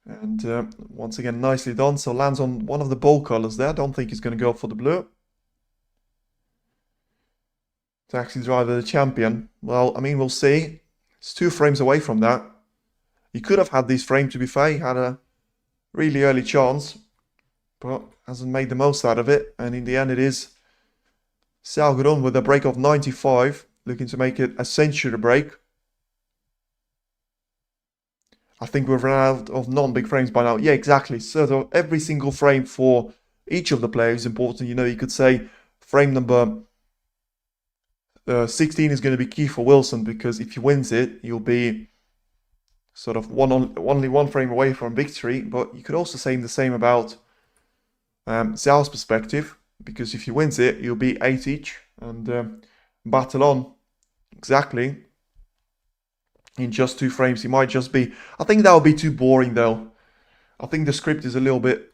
And once again, nicely done. So lands on one of the bowl colors there. Don't think he's going to go for the blue. Taxi driver, the champion. Well, I mean, we'll see. It's 2 frames away from that. He could have had this frame, to be fair. He had a really early chance, but hasn't made the most out of it. And in the end, it is Xiao with a break of 95, looking to make it a century break. I think we've run out of non-big frames by now. Yeah, exactly. So every single frame for each of the players is important. You know, you could say frame number 16 is going to be key for Wilson, because if he wins it, he'll be sort of only one frame away from victory. But you could also say the same about Xiao's perspective, because if he wins it, he'll be 8 each and battle on exactly in just 2 frames. He might just be... I think that would be too boring though. I think the script is a little bit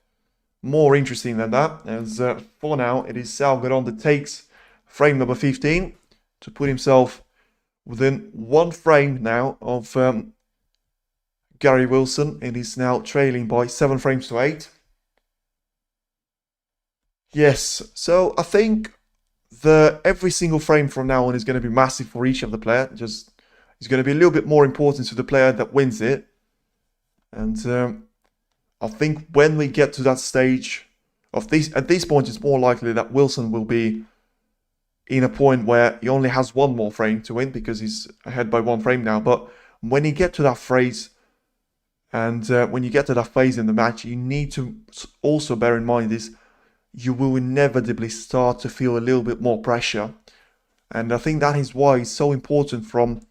more interesting than that, as for now it is Xiao Guodong that takes frame number 15 to put himself within 1 frame now of Gary Wilson. It is now trailing by 7 frames to 8. Yes, so I think every single frame from now on is going to be massive for each of the player. Just it's going to be a little bit more important to the player that wins it. And I think when we get to that stage of at this point, it's more likely that Wilson will be in a point where he only has 1 more frame to win, because he's ahead by 1 frame now. But when you get to that phase, and when you get to that phase in the match, you need to also bear in mind is you will inevitably start to feel a little bit more pressure. And I think that is why it's so important from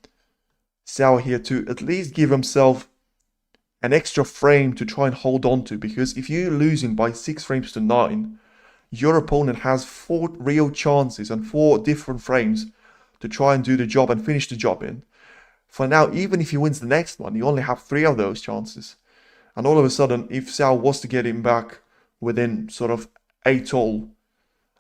Xiao here to at least give himself an extra frame to try and hold on to, because if you're losing by 6 frames to 9, your opponent has 4 real chances and 4 different frames to try and do the job and finish the job in. For now, even if he wins the next one, you only have 3 of those chances. And all of a sudden, if Xiao was to get him back within sort of 8 all,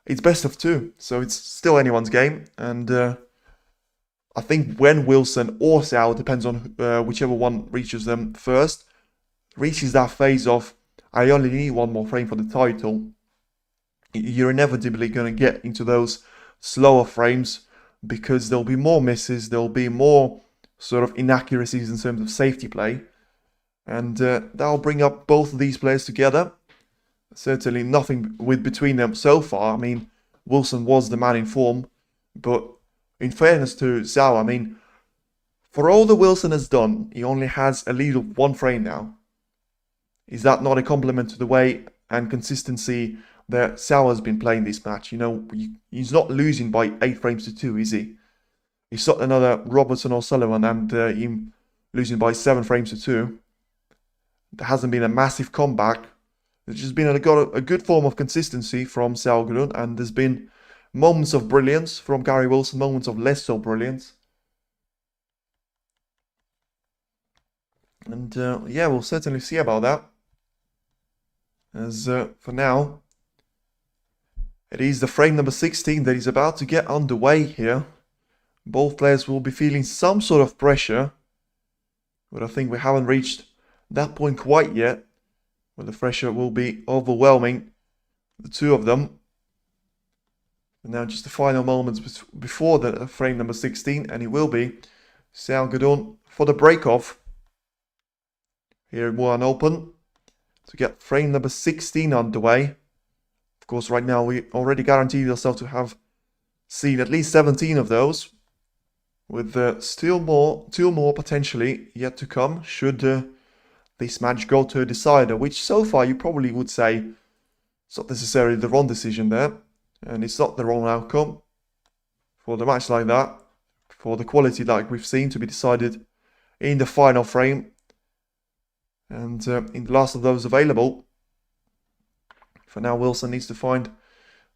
it's best of 2. So it's still anyone's game. And I think when Wilson or Xiao, depends on whichever one reaches them first, reaches that phase of I only need 1 more frame for the title, you're inevitably going to get into those slower frames, because there'll be more misses, there'll be more sort of inaccuracies in terms of safety play, and that'll bring up both of these players together. Certainly nothing between them so far. I mean, Wilson was the man in form, but in fairness to Xiao, I mean, for all that Wilson has done, he only has a lead of 1 frame now. Is that not a compliment to the way and consistency that Xiao has been playing this match? You know, he's not losing by 8 frames to 2, is he? He's not another Robertson or Sullivan and him losing by 7 frames to 2. There hasn't been a massive comeback. There's just been a good form of consistency from Xiao Guodong, and there's been moments of brilliance from Gary Wilson, moments of less so brilliance. And yeah, we'll certainly see about that. As for now, it is the frame number 16 that is about to get underway here. Both players will be feeling some sort of pressure, but I think we haven't reached that point quite yet, where the pressure will be overwhelming the 2 of them. And now just the final moments before the frame number 16, and it will be Xiao Guodong for the break-off here at Wuhan Open to get frame number 16 underway. Of course, right now we already guaranteed ourselves to have seen at least 17 of those, with still more, 2 more potentially yet to come should this match go to a decider, which so far you probably would say it's not necessarily the wrong decision there, and it's not the wrong outcome for the match like that, for the quality like we've seen to be decided in the final frame, and in the last of those available. For now, Wilson needs to find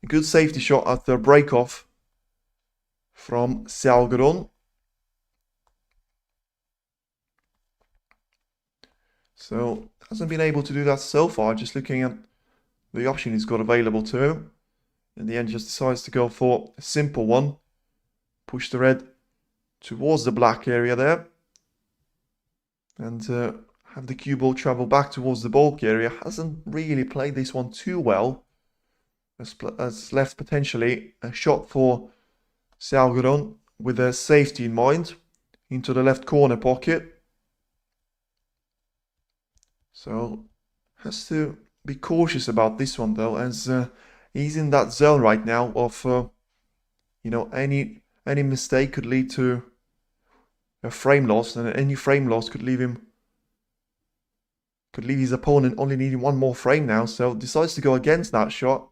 a good safety shot at the break-off from Xiao Guodong. So, hasn't been able to do that so far, just looking at the option he's got available to him. In the end, just decides to go for a simple one. Push the red towards the black area there. And have the cue ball travel back towards the bulk area. Hasn't really played this one too well. Has left potentially a shot for Xiao Guodong with a safety in mind into the left corner pocket. So has to be cautious about this one though, as he's in that zone right now of you know, any mistake could lead to a frame loss, and any frame loss could leave his opponent only needing 1 more frame now. So decides to go against that shot.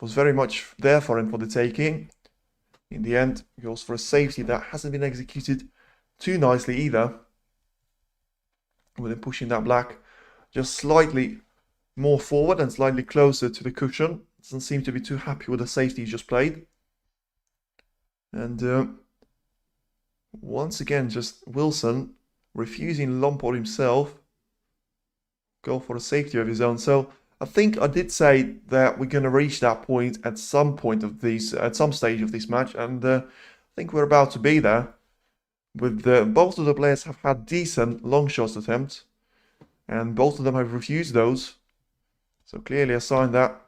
Was very much there for him for the taking. In the end, goes for a safety that hasn't been executed too nicely either. With him pushing that black just slightly more forward and slightly closer to the cushion. Doesn't seem to be too happy with the safety he just played. And once again, just Wilson refusing Lompot himself. Go for a safety of his own. So I think I did say that we're going to reach that point at some stage of this match, and I think we're about to be there. With both of the players have had decent long shots attempts, and both of them have refused those. So clearly a sign that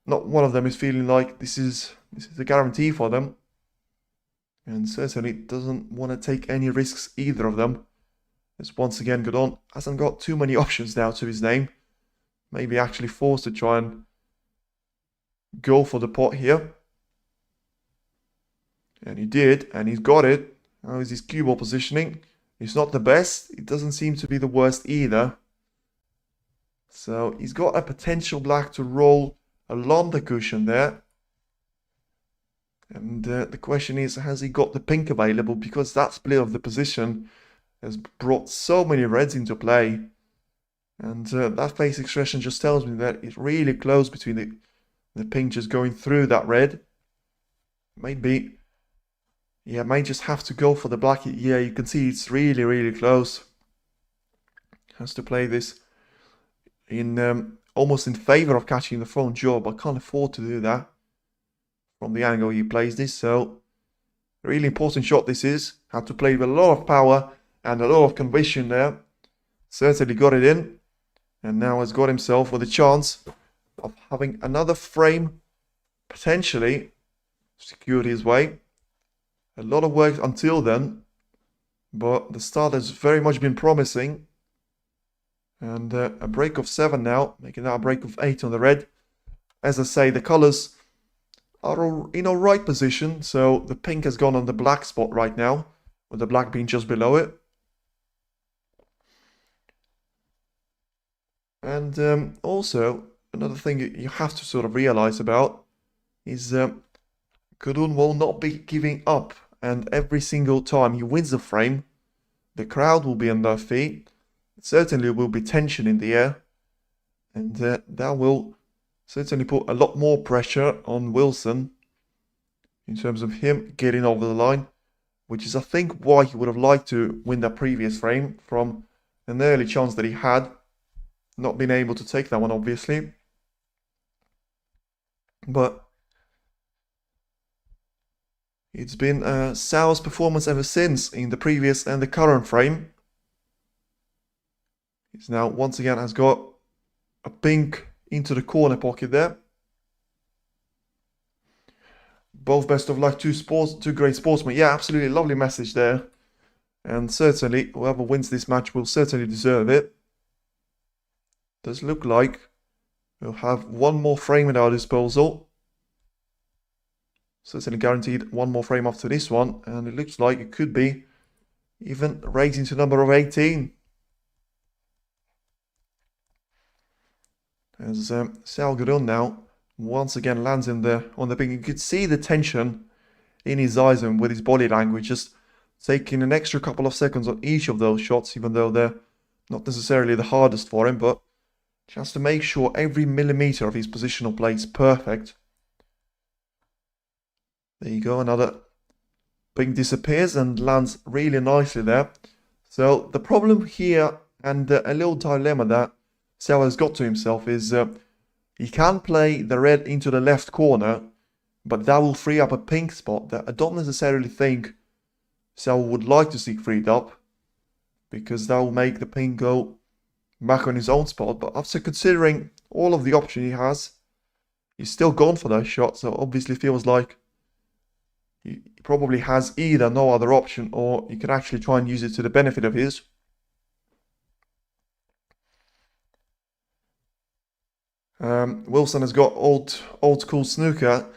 not one of them is feeling like this is a guarantee for them, and certainly doesn't want to take any risks, either of them. As once again, Guodong hasn't got too many options now to his name. Maybe actually forced to try and go for the pot here. And he did, and he's got it. How is his cue ball positioning? It's not the best. It doesn't seem to be the worst either. So he's got a potential black to roll along the cushion there. And the question is, has he got the pink available? Because that split of the position has brought so many reds into play. And that face expression just tells me that it's really close between the pink just going through that red. Maybe, yeah, might just have to go for the black. Yeah, you can see it's really, really close. Has to play this in almost in favor of catching the front jaw, but can't afford to do that from the angle he plays this. So, a really important shot this is. Had to play with a lot of power and a lot of conviction there. Certainly got it in. And now has got himself with a chance of having another frame potentially secured his way. A lot of work until then, but the start has very much been promising. And a break of 7 now, making that a break of 8 on the red. As I say, the colours are in a right position, so the pink has gone on the black spot right now, with the black being just below it. And also, another thing you have to sort of realize about is Guodong will not be giving up, and every single time he wins a frame, the crowd will be on their feet. Certainly will be tension in the air, and that will certainly put a lot more pressure on Wilson in terms of him getting over the line, which is I think why he would have liked to win that previous frame from an early chance that he had. Not been able to take that one, obviously. But it's been Xiao's performance ever since in the previous and the current frame. He's now once again has got a pink into the corner pocket there. Both best of luck, two great sportsmen. Yeah, absolutely lovely message there. And certainly whoever wins this match will certainly deserve it. Does look like we'll have one more frame at our disposal. Certainly guaranteed one more frame after this one, and it looks like it could be even raising to number of 18. As Xiao Guodong now once again lands in on the pink. You could see the tension in his eyes and with his body language, just taking an extra couple of seconds on each of those shots, even though they're not necessarily the hardest for him, but just to make sure every millimeter of his positional play is perfect. There you go, another pink disappears and lands really nicely there. So the problem here, and a little dilemma that Xiao has got to himself, is he can play the red into the left corner, but that will free up a pink spot that I don't necessarily think Xiao would like to see freed up, because that will make the pink go back on his own spot. But after considering all of the options he has, he's still gone for that shot, so obviously feels like he probably has either no other option, or he can actually try and use it to the benefit of his. Wilson has got old school snooker.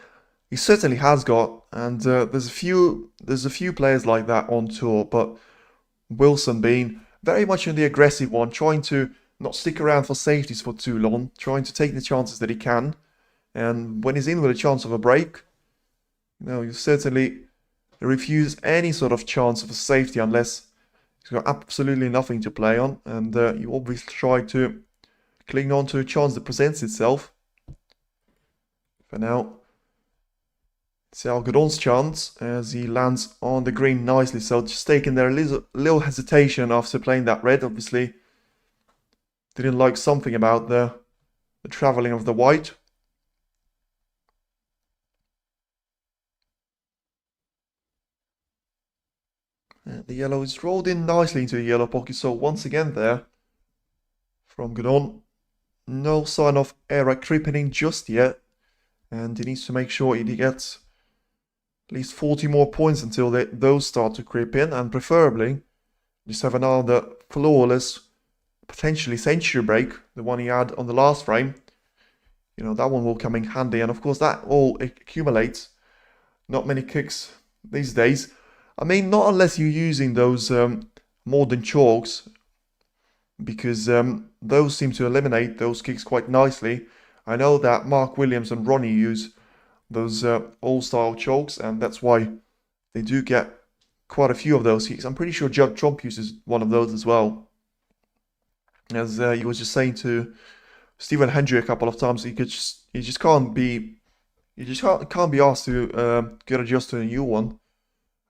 He certainly has got, and there's a few players like that on tour, but Wilson being very much in the aggressive one, trying to not stick around for safeties for too long, trying to take the chances that he can, and when he's in with a chance of a break, No, you certainly refuse any sort of chance of safety unless he's got absolutely nothing to play on, and you obviously try to cling on to a chance that presents itself. For now, Xiao Guodong's chance as he lands on the green nicely. So just taking there a little hesitation after playing that red. Obviously, didn't like something about the traveling of the white. And the yellow is rolled in nicely into the yellow pocket. So once again there from Guodong. No sign of error creeping in just yet. And he needs to make sure he gets at least 40 more points until those start to creep in. And preferably, just have another flawless, potentially century break, the one he had on the last frame. You know, that one will come in handy. And of course, that all accumulates. Not many kicks these days. I mean, not unless you're using those modern chalks, because those seem to eliminate those kicks quite nicely. I know that Mark Williams and Ronnie use those all-style chalks, and that's why they do get quite a few of those kicks. I'm pretty sure Judd Trump uses one of those as well. As he was just saying to Stephen Hendry a couple of times, he just can't be asked to get adjusted to a new one,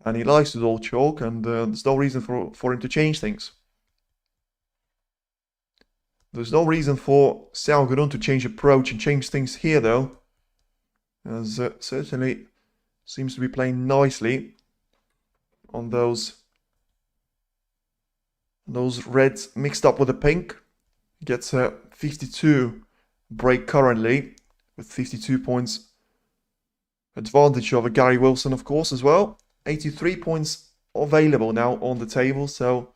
and he likes to all chalk, and there's no reason for him to change things. There's no reason for Xiao Guodong to change approach and change things here, though, as certainly seems to be playing nicely on those reds mixed up with the pink. Gets a 52 break currently, with 52 points advantage over Gary Wilson, of course, as well. 83 points available now on the table, so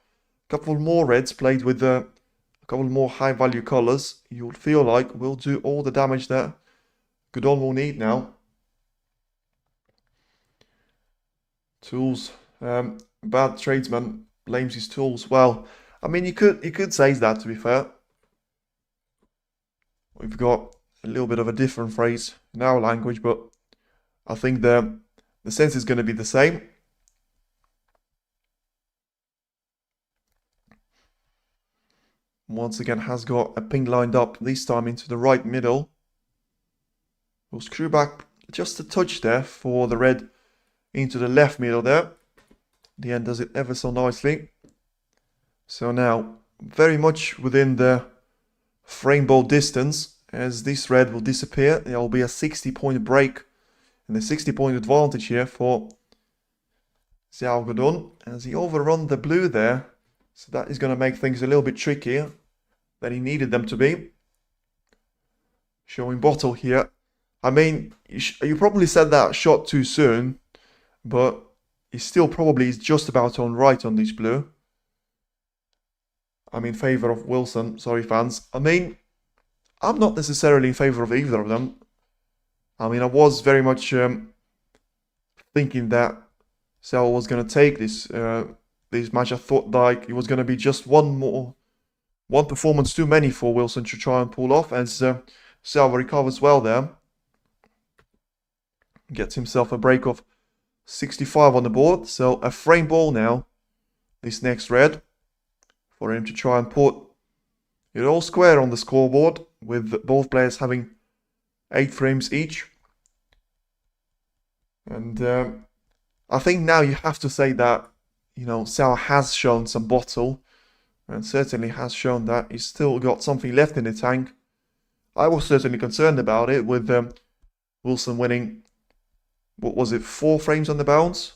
a couple more reds played with a couple more high value colors, you'll feel like will do all the damage that Guodong will need now. Tools. Bad tradesman blames his tools. Well, I mean, you could say that, to be fair. We've got a little bit of a different phrase in our language, but I think the sense is going to be the same. Once again has got a ping lined up, this time into the right middle. We'll screw back just a touch there for the red into the left middle there. The end does it ever so nicely. So now, very much within the frame ball distance, as this red will disappear. There will be a 60-point break and a 60-point advantage here for Xiao Guodong as he overrun the blue there. So that is going to make things a little bit trickier than he needed them to be. Showing bottle here. I mean, you probably said that shot too soon, but he still probably is just about on right on this blue. I'm in favor of Wilson, sorry fans. I mean, I'm not necessarily in favor of either of them. I mean, I was very much thinking that Xiao was going to take this match. I thought like it was going to be just one performance too many for Wilson to try and pull off, as Xiao recovers well there. Gets himself a break of 65 on the board, so a frame ball now, this next red, for him to try and put it all square on the scoreboard, with both players having 8 frames each. And I think now you have to say that, you know, Xiao has shown some bottle, and certainly has shown that he's still got something left in the tank. I was certainly concerned about it with Wilson winning, what was it, 4 frames on the bounce?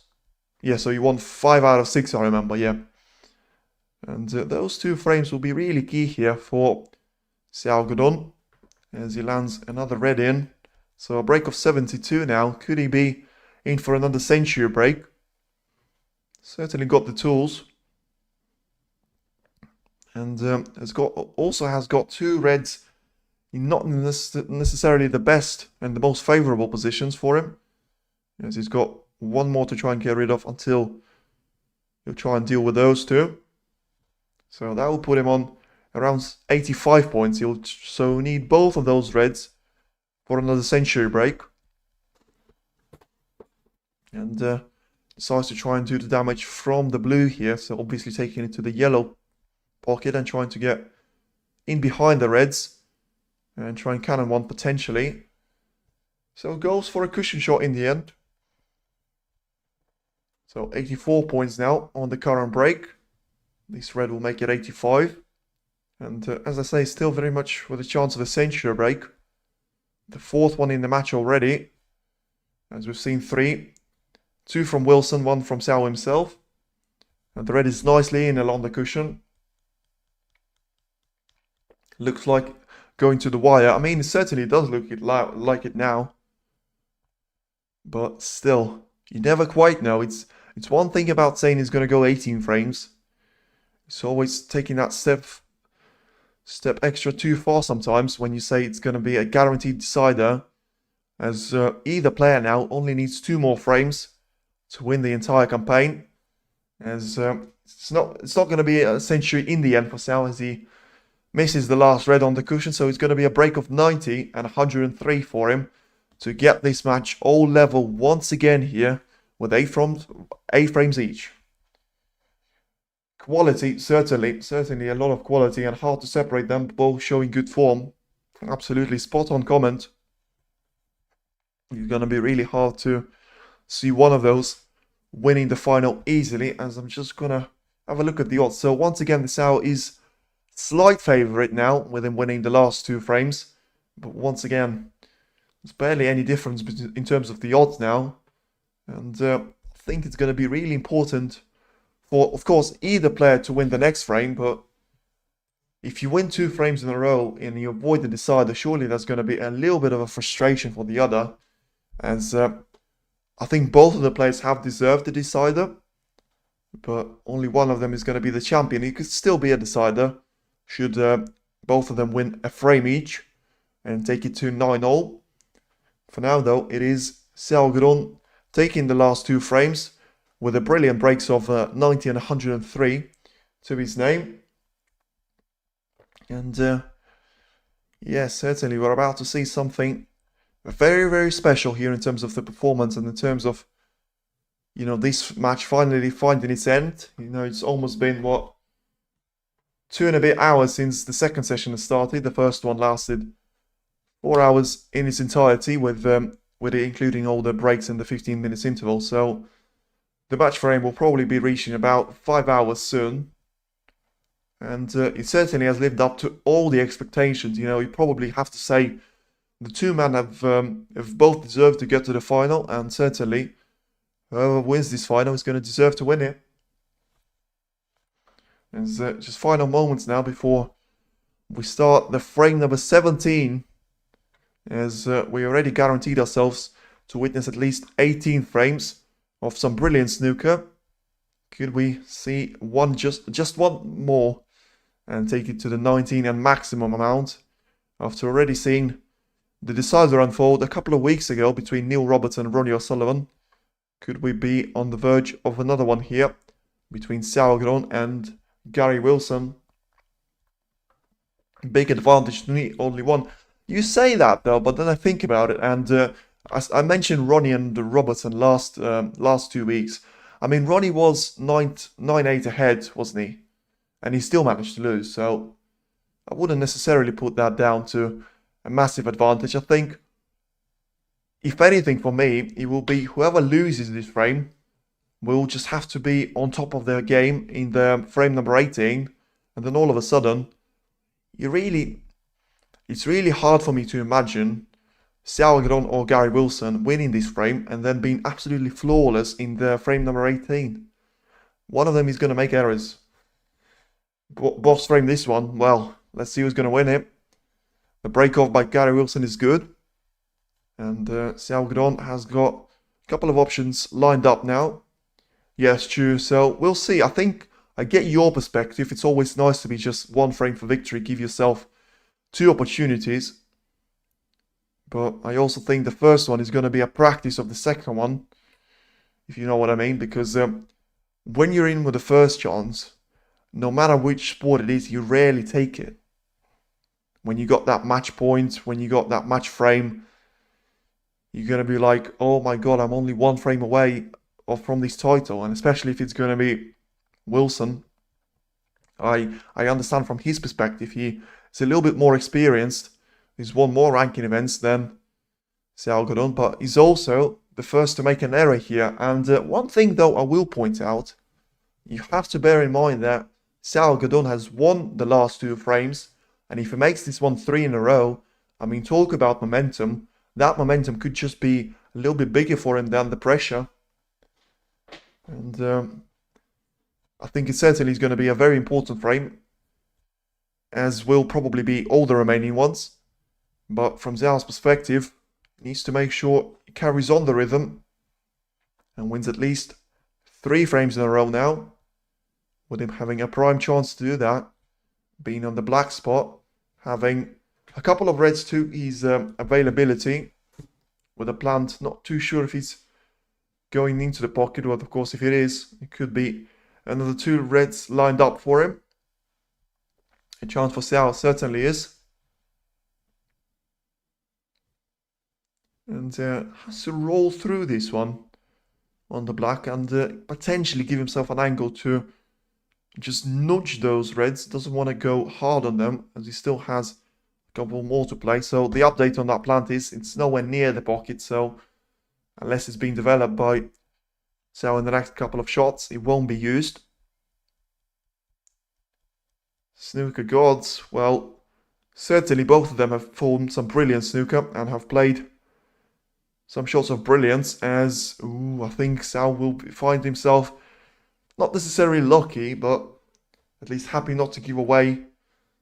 Yeah, so he won 5 out of 6, I remember, yeah. And those 2 frames will be really key here for Xiao Guodong as he lands another red in. So a break of 72 now. Could he be in for another century break? Certainly got the tools. And also has got 2 reds in not necessarily the best and the most favorable positions for him. As he's got 1 more to try and get rid of until he'll try and deal with those 2. So that will put him on around 85 points. He'll so need both of those reds for another century break. and decides to try and do the damage from the blue here. So obviously taking it to the yellow pocket and trying to get in behind the reds and try and cannon one potentially. So goes for a cushion shot in the end. So 84 points now on the current break. This red will make it 85. And as I say, still very much with a chance of a century break. The fourth one in the match already. As we've seen 3. 2 from Wilson, 1 from Xiao himself. And the red is nicely in along the cushion. Looks like going to the wire. I mean, it certainly does look like it now. But still, you never quite know. It's one thing about saying it's going to go 18 frames. It's always taking that step extra too far sometimes when you say it's going to be a guaranteed decider. As either player now only needs 2 more frames to win the entire campaign. As it's not going to be a century in the end for Xiao, as he misses the last red on the cushion. So it's going to be a break of 90 and 103 for him to get this match all level once again here with 8 frames each. Quality, certainly a lot of quality, and hard to separate them, both showing good form. Absolutely spot on comment. It's going to be really hard to see one of those winning the final easily, as I'm just going to have a look at the odds. So once again, the Xiao is slight favourite now, with him winning the last 2 frames. But once again, there's barely any difference in terms of the odds now. And I think it's going to be really important for, of course, either player to win the next frame. But if you win 2 frames in a row and you avoid the decider, surely there's going to be a little bit of a frustration for the other. As I think both of the players have deserved the decider, but only one of them is going to be the champion. It could still be a decider should both of them win a frame each and take it to 9-all. For now, though, it is Xiao Guodong taking the last 2 frames with a brilliant breaks of 90 and 103 to his name. And yeah, certainly we're about to see something very, very special here in terms of the performance and in terms of, you know, this match finally finding its end. You know, it's almost been, what, 2 and a bit hours since the second session has started. The first one lasted 4 hours in its entirety, with it including all the breaks and the 15 minutes interval. So the match frame will probably be reaching about 5 hours soon. And it certainly has lived up to all the expectations. You know, you probably have to say the 2 men have both deserved to get to the final, and certainly whoever wins this final is going to deserve to win it. There's just final moments now before we start the frame number 17, as we already guaranteed ourselves to witness at least 18 frames of some brilliant snooker. Could we see just one more and take it to the 19 and maximum amount, after already seeing the decider unfold a couple of weeks ago between Neil Roberts and Ronnie O'Sullivan? Could we be on the verge of another one here between Xiao Guodong and Gary Wilson? Big advantage to me, only one. You say that though, but then I think about it, and I mentioned Ronnie and Robertson last 2 weeks. I mean, Ronnie was 9-8 ahead, wasn't he? And he still managed to lose, so I wouldn't necessarily put that down to a massive advantage. I think, if anything for me, it will be whoever loses this frame will just have to be on top of their game in the frame number 18, and then all of a sudden, it's really hard for me to imagine Xiao Guodong or Gary Wilson winning this frame and then being absolutely flawless in the frame number 18. One of them is going to make errors. Boss frame this one, well, let's see who's going to win it. The break-off by Gary Wilson is good. And Xiao Guodong has got a couple of options lined up now. Yes, true. So we'll see. I think I get your perspective. It's always nice to be just 1 frame for victory. Give yourself 2 opportunities. But I also think the first one is going to be a practice of the second one, if you know what I mean. Because when you're in with the first chance, no matter which sport it is, you rarely take it. When you got that match point, when you got that match frame, you're going to be like, oh my god, I'm only one frame away from this title. And especially if it's going to be Wilson, I understand from his perspective, he is a little bit more experienced. He's won more ranking events than Xiao Guodong, but he's also the first to make an error here. And one thing though I will point out, you have to bear in mind that Xiao Guodong has won the last 2 frames, and if he makes this one 3 in a row, I mean, talk about momentum. That momentum could just be a little bit bigger for him than the pressure. And I think it certainly is going to be a very important frame, as will probably be all the remaining ones. But from Xiao's perspective, he needs to make sure he carries on the rhythm and wins at least 3 frames in a row now, with him having a prime chance to do that, being on the black spot, having a couple of reds to his availability, with a plant. Not too sure if he's going into the pocket, but of course if it is, it could be another 2 reds lined up for him. A chance for Xiao certainly is. And has to roll through this one on the black and potentially give himself an angle to just nudge those reds. Doesn't want to go hard on them, as he still has a couple more to play. So the update on that plant is it's nowhere near the pocket, so unless it's being developed by Xiao in the next couple of shots, it won't be used. Snooker gods, well, certainly both of them have formed some brilliant snooker and have played some shots of brilliance, as I think Xiao will find himself not necessarily lucky, but at least happy not to give away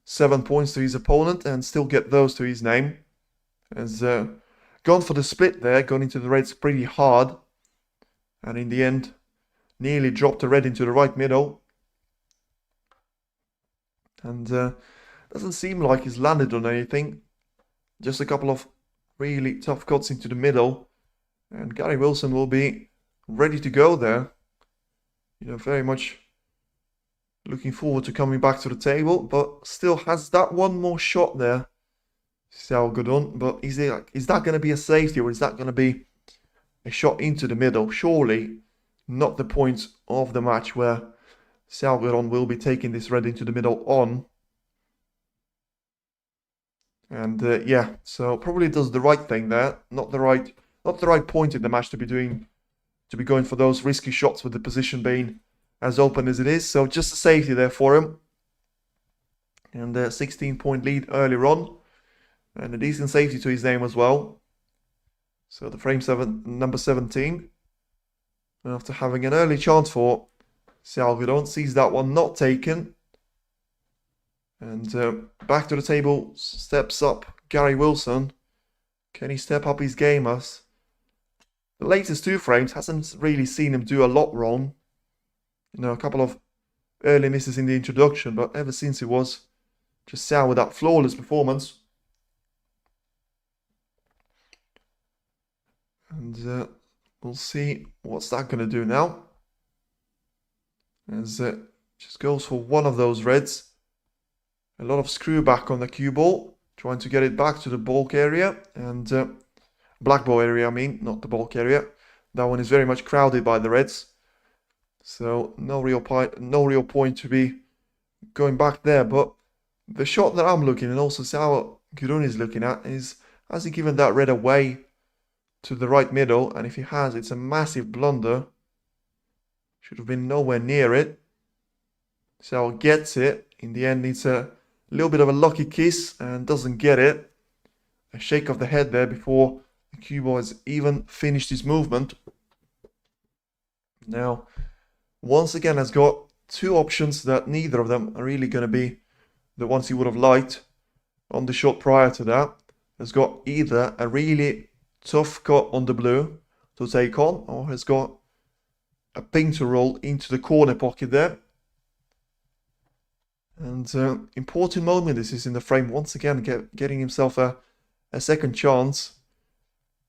7 points to his opponent and still get those to his name. Has gone for the split there, gone into the reds pretty hard, and in the end nearly dropped the red into the right middle. And doesn't seem like he's landed on anything. Just a couple of really tough cuts into the middle, and Gary Wilson will be ready to go there. You know, very much looking forward to coming back to the table, but still has that one more shot there, Xiao Guodong. But is that going to be a safety, or is that going to be a shot into the middle? Surely not the point of the match where Xiao Guodong will be taking this red into the middle on. And yeah, so probably does the right thing there. Not the right point in the match to be going for those risky shots with the position being as open as it is. So just a safety there for him. And a 16-point lead earlier on, and a decent safety to his name as well. So the frame number 17. After having an early chance for Xiao Guodong, sees that one not taken. And back to the table steps up Gary Wilson. Can he step up his game? As the latest 2 frames hasn't really seen him do a lot wrong. You know, a couple of early misses in the introduction, but ever since it was just Xiao with that flawless performance. And we'll see what's that going to do now. As it just goes for one of those reds. A lot of screw back on the cue ball, trying to get it back to the bulk area, and black ball area, I mean, not the bulk area. That one is very much crowded by the reds, so no real point to be going back there. But the shot that I'm looking, and also Xiao Guodong is looking at, is, has he given that red away to the right middle? And if he has, it's a massive blunder. Should have been nowhere near it. Xiao gets it. In the end, it's a little bit of a lucky kiss and doesn't get it. A shake of the head there before the cue ball has even finished his movement. Now, once again, has got 2 options that neither of them are really going to be the ones he would have liked on the shot prior to that. Has got either a really tough cut on the blue to take on, or has got a ping to roll into the corner pocket there. And important moment this is in the frame. Once again, getting himself a second chance.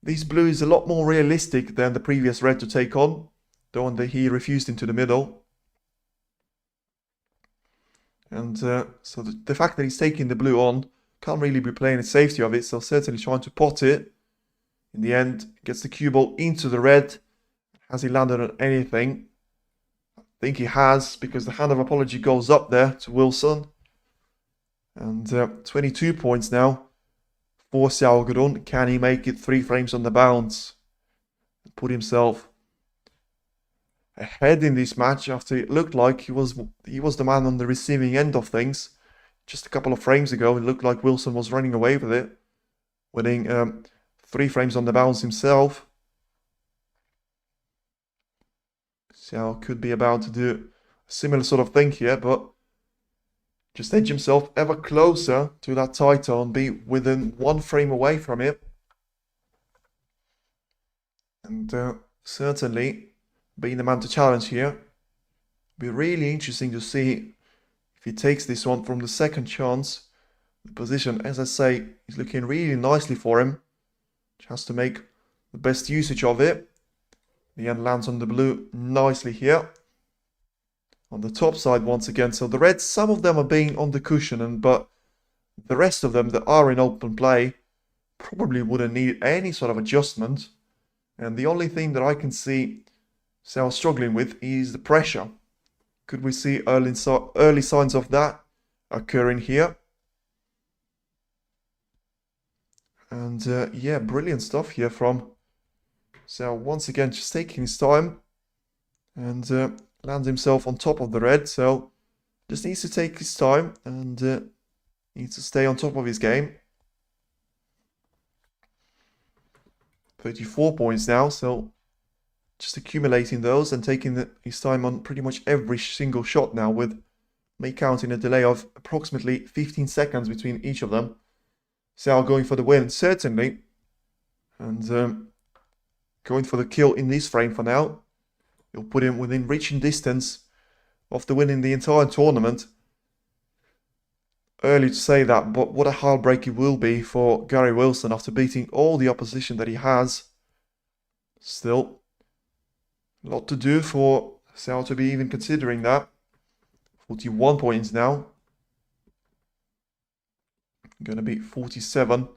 This blue is a lot more realistic than the previous red to take on, the one that he refused into the middle. And so the fact that he's taking the blue on, can't really be playing a safety of it, so certainly trying to pot it In the end, gets the cue ball into the red. Has he landed on anything? I think he has, because the hand of apology goes up there to Wilson. And 22 points now for Xiao Guodong. Can he make it 3 frames on the bounce? Put himself ahead in this match after it looked like he was the man on the receiving end of things. Just a couple of frames ago, it looked like Wilson was running away with it, winning 3 frames on the bounce himself. Xiao could be about to do a similar sort of thing here, but just edge himself ever closer to that title and be within 1 frame away from it. And certainly being the man to challenge here. Be really interesting to see if he takes this one from the second chance. The position, as I say, is looking really nicely for him. Just has to make the best usage of it. The end lands on the blue nicely here. On the top side once again. So the reds, some of them are being on the cushion, but the rest of them that are in open play probably wouldn't need any sort of adjustment. And the only thing that I can see Xiao struggling with is the pressure. Could we see early signs of that occurring here? And yeah, brilliant stuff here from Xiao. Once again, just taking his time and lands himself on top of the red. So just needs to take his time and needs to stay on top of his game. 34 points now, so just accumulating those and taking his time on pretty much every single shot now, with me counting a delay of approximately 15 seconds between each of them. Xiao going for the win, certainly. And going for the kill in this frame for now. He'll put him within reaching distance of the win in the entire tournament. Early to say that, but what a heartbreak it will be for Gary Wilson after beating all the opposition that he has. Still, a lot to do for Xiao to be even considering that. 41 points now. Gonna be 47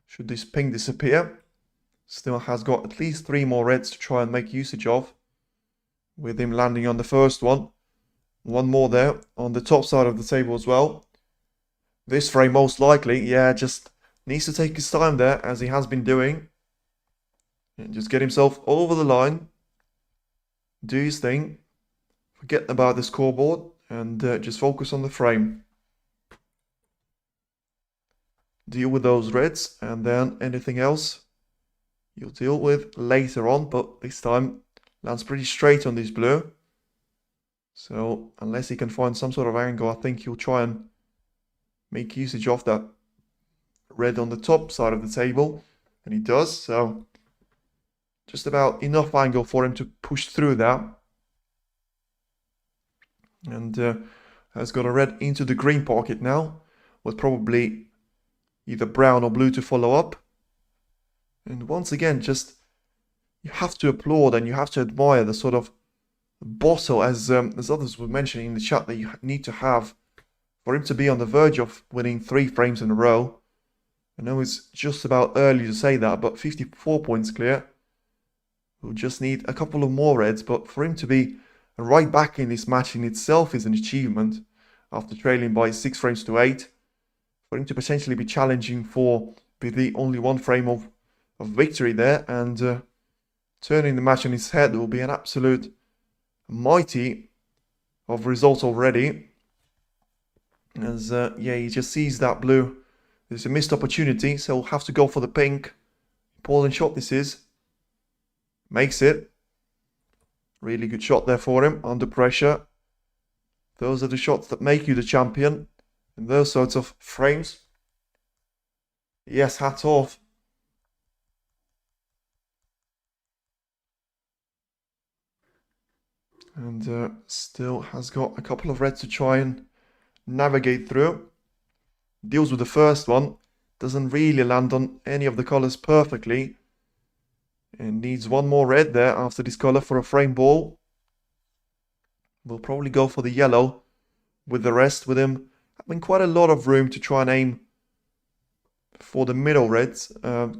should this ping disappear. Still has got at least 3 more reds to try and make usage of, with him landing on the first one. 1 more there on the top side of the table as well. This frame most likely, yeah, just needs to take his time there, as he has been doing. And just get himself over the line. Do his thing. Forget about the scoreboard and just focus on the frame. Deal with those reds, and then anything else you'll deal with later on, but this time lands pretty straight on this blue. So unless he can find some sort of angle, I think he'll try and make usage of that red on the top side of the table, and he does. So just about enough angle for him to push through that. And has got a red into the green pocket now, with probably either brown or blue to follow up. And once again, just you have to applaud and you have to admire the sort of bottle, as others were mentioning in the chat, that you need to have for him to be on the verge of winning 3 frames in a row. I know it's just about early to say that, but 54 points clear. We'll just need a couple of more reds, but for him to be right back in this match in itself is an achievement, after trailing by 6 frames to 8. For him to potentially be challenging for the only 1 frame of victory there, and turning the match on its head will be an absolute mighty of results already. As yeah, he just sees that blue. There's a missed opportunity, so we'll have to go for the pink. Important shot this is. Makes it. Really good shot there for him, under pressure. Those are the shots that make you the champion in those sorts of frames. Yes, hats off. And still has got a couple of reds to try and navigate through. Deals with the first one. Doesn't really land on any of the colors perfectly. And needs 1 more red there after this color for a frame ball. We'll probably go for the yellow with the rest, with him having quite a lot of room to try and aim for the middle reds,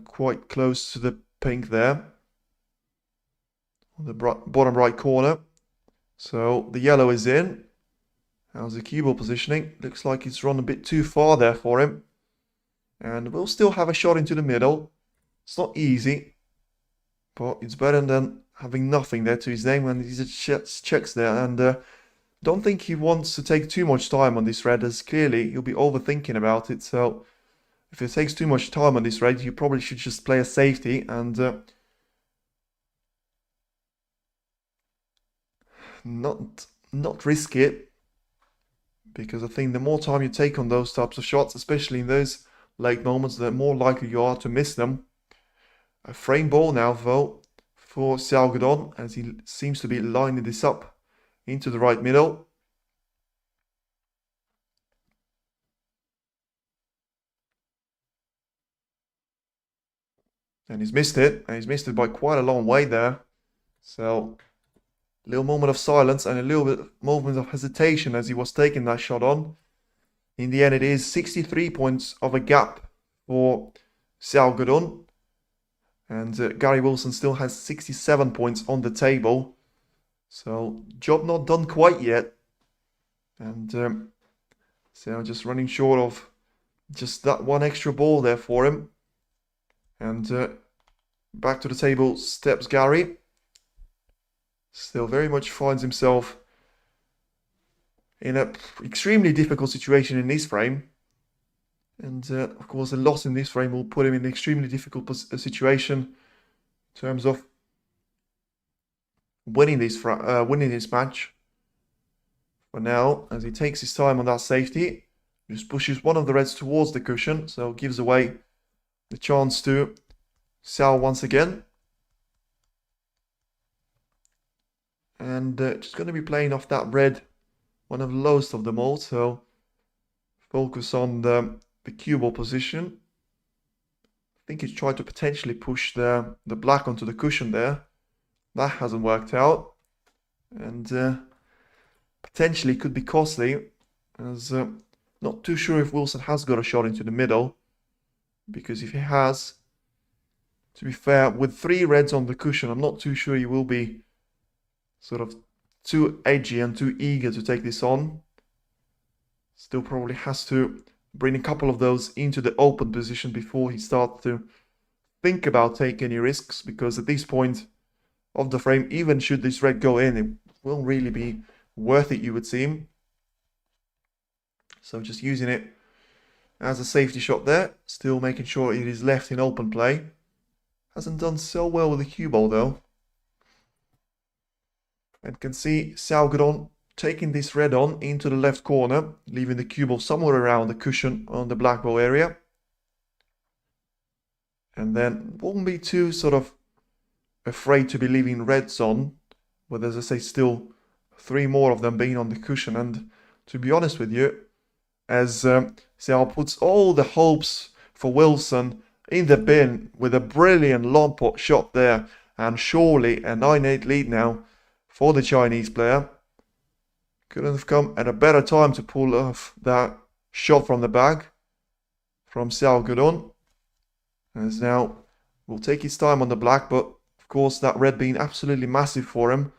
quite close to the pink there on the bottom right corner. So the yellow is in. How's the cue ball positioning? Looks like it's run a bit too far there for him. And we'll still have a shot into the middle. It's not easy, but it's better than having nothing there to his name when he just checks there. And don't think he wants to take too much time on this red, as clearly he'll be overthinking about it. So if it takes too much time on this red, you probably should just play a safety and not risk it. Because I think the more time you take on those types of shots, especially in those late moments, the more likely you are to miss them. A frame ball now, though, for Xiao Guodong, as he seems to be lining this up into the right middle. And he's missed it, and he's missed it by quite a long way there. So, a little moment of silence and a little bit moment of hesitation as he was taking that shot on. In the end, it is 63 points of a gap for Xiao Guodong. And Gary Wilson still has 67 points on the table. So, job not done quite yet. And Xiao just running short of just that one extra ball there for him. And back to the table steps Gary. Still very much finds himself in an extremely difficult situation in this frame. And of course, a loss in this frame will put him in an extremely difficult situation in terms of winning this match. For now, as he takes his time on that safety, just pushes one of the reds towards the cushion, so gives away the chance to Xiao once again. And just going to be playing off that red, one of the lowest of them all, so focus on the cue ball position. I think he's tried to potentially push the black onto the cushion there. That hasn't worked out. And potentially could be costly, as not too sure if Wilson has got a shot into the middle. Because if he has, to be fair, with 3 reds on the cushion, I'm not too sure he will be sort of too edgy and too eager to take this on. Still probably has to bring a couple of those into the open position before he starts to think about taking any risks, because at this point of the frame, even should this red go in, it won't really be worth it, you would seem. So just using it as a safety shot there, still making sure it is left in open play. Hasn't done so well with the cue ball though. And can see Xiao Guodong taking this red on into the left corner, leaving the cue ball somewhere around the cushion on the black ball area. And then won't be too sort of afraid to be leaving reds on, but as I say, still 3 more of them being on the cushion. And to be honest with you, as Xiao puts all the hopes for Wilson in the bin with a brilliant long pot shot there, and surely a 9-8 lead now for the Chinese player. Couldn't have come at a better time to pull off that shot from the bag from Xiao Guodong. As now will take his time on the black, but of course that red being absolutely massive for him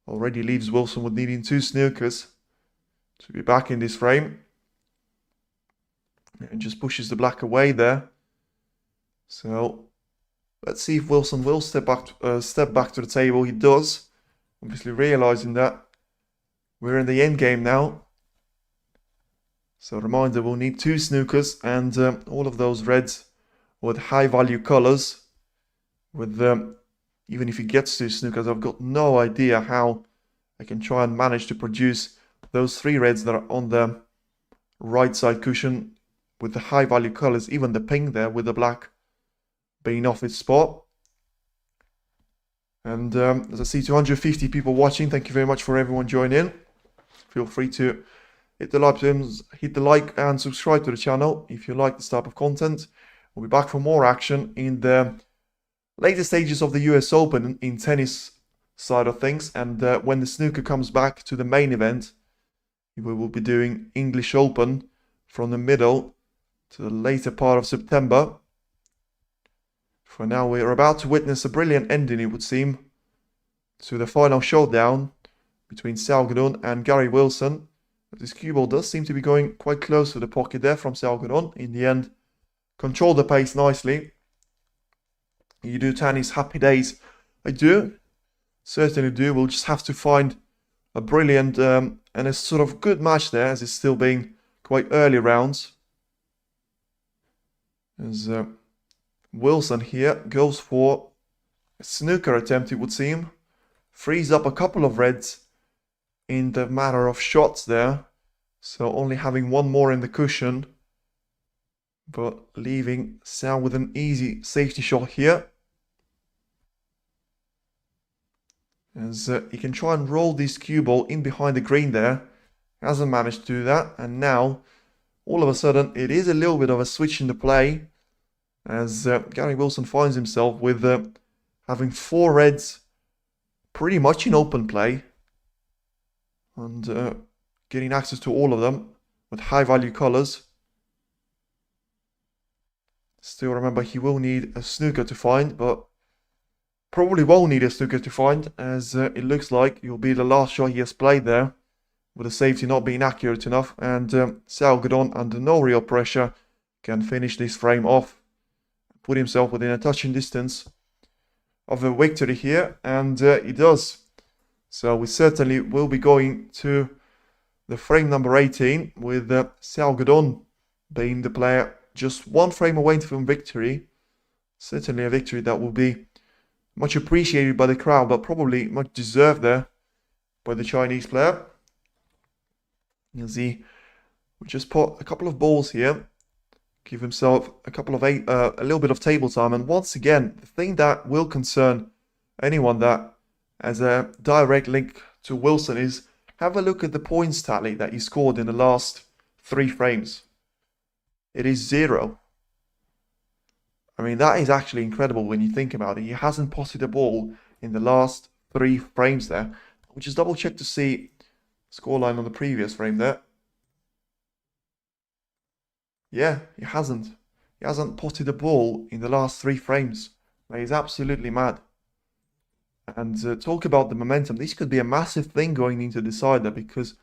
already leaves Wilson with needing 2 snookers to be back in this frame. And just pushes the black away there. So let's see if Wilson will step back to the table. He does, obviously realizing that we're in the end game now. So reminder, we'll need 2 snookers and all of those reds with high value colors. With even if he gets 2 snookers, I've got no idea how I can try and manage to produce those 3 reds that are on the right side cushion with the high value colors, even the pink there with the black being off its spot. And as I see 250 people watching, thank you very much for everyone joining in. Feel free to hit the like and subscribe to the channel if you like this type of content. We'll be back for more action in the later stages of the US Open in tennis side of things. And when the snooker comes back to the main event, we will be doing English Open from the middle to the later part of September For now, we're about to witness a brilliant ending, it would seem, to the final showdown between Xiao Guodong and Gary Wilson. This cue ball does seem to be going quite close to the pocket there from Xiao Guodong. In the end, controlled the pace nicely. You do Tanny's happy days. I do. Certainly do. We'll just have to find a brilliant and a sort of good match there, as it's still being quite early rounds. As Wilson here goes for a snooker attempt, it would seem. Frees up a couple of reds in the matter of shots there. So only having one more in the cushion, but leaving Xiao with an easy safety shot here. As he can try and roll this cue ball in behind the green there. Hasn't managed to do that. And now, all of a sudden, it is a little bit of a switch in the play. As Gary Wilson finds himself with having 4 reds pretty much in open play. And getting access to all of them with high value colors. Still remember, he will need a snooker to find, but probably won't need a snooker to find, as it looks like it will be the last shot he has played there, with the safety not being accurate enough. And Xiao Guodong, under no real pressure, can finish this frame off, put himself within a touching distance of a victory here, and he does. So we certainly will be going to the frame number 18 with Xiao Guodong being the player just 1 frame away from victory. Certainly a victory that will be much appreciated by the crowd, but probably much deserved there by the Chinese player. As he will just put a couple of balls here, give himself a couple of a little bit of table time. And once again, the thing that will concern anyone that has a direct link to Wilson is have a look at the points tally that he scored in the last 3 frames. It is 0. I mean, that is actually incredible when you think about it. He hasn't potted a ball in the last 3 frames there. We'll just double check to see scoreline on the previous frame there. Yeah, he hasn't. He hasn't potted a ball in the last 3 frames. That is absolutely mad. And talk about the momentum. This could be a massive thing going into the decider, because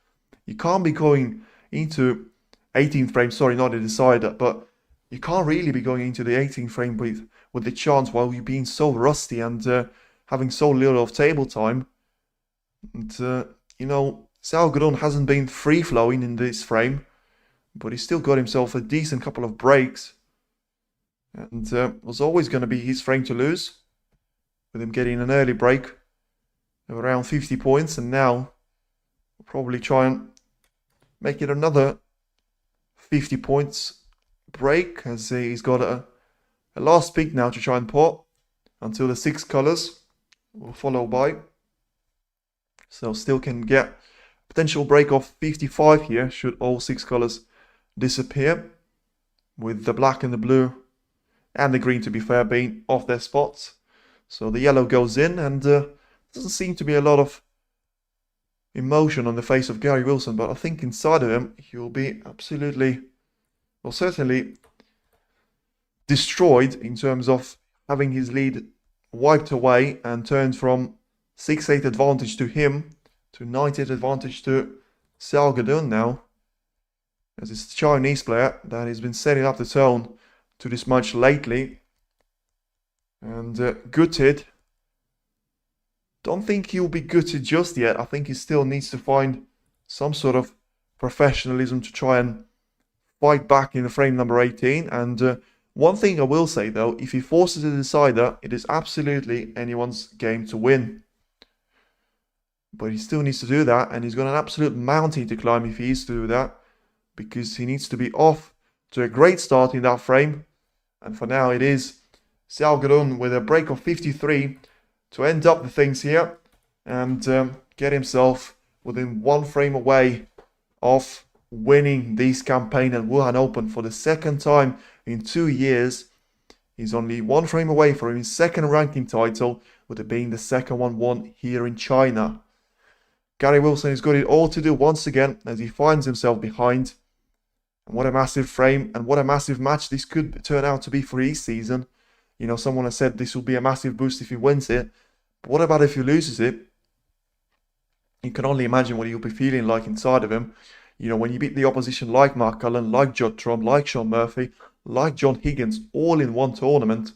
you can't be going into 18th frame, sorry, not a decider, but you can't really be going into the 18th frame with the chance while you're being so rusty and having so little of table time. And, you know, Xiao Guodong hasn't been free-flowing in this frame, but he's still got himself a decent couple of breaks. And was always going to be his frame to lose, with him getting an early break of around 50 points. And now we'll probably try and make it another 50 points break, as he's got a last pick now to try and pot until the 6 colors will follow by. So still can get potential break of 55 here should all 6 colors disappear, with the black and the blue and the green, to be fair, being off their spots. So the yellow goes in, and doesn't seem to be a lot of emotion on the face of Gary Wilson, but I think inside of him he'll be absolutely, well, certainly destroyed in terms of having his lead wiped away and turned from 6-8 advantage to him to 9-8 advantage to Xiao Guodong now, as it's the Chinese player that has been setting up the tone to this match lately. And gutted. Don't think he'll be gutted just yet. I think he still needs to find some sort of professionalism to try and fight back in the frame number 18. And one thing I will say though, if he forces a decider, it is absolutely anyone's game to win. But he still needs to do that, and he's got an absolute mountain to climb if he is to do that, because he needs to be off to a great start in that frame. And for now it is Xiao Guodong with a break of 53 to end up the things here and get himself within 1 frame away of winning this campaign at Wuhan Open for the 2nd time in 2 years. He's only 1 frame away from his 2nd ranking title, with it being the 2nd one won here in China. Gary Wilson has got it all to do once again as he finds himself behind. And what a massive frame and what a massive match this could turn out to be for his season. You know, someone has said this will be a massive boost if he wins it. But what about if he loses it? You can only imagine what he'll be feeling like inside of him. You know, when you beat the opposition like Mark Cullen, like Judd Trump, like Sean Murphy, like John Higgins, all in one tournament,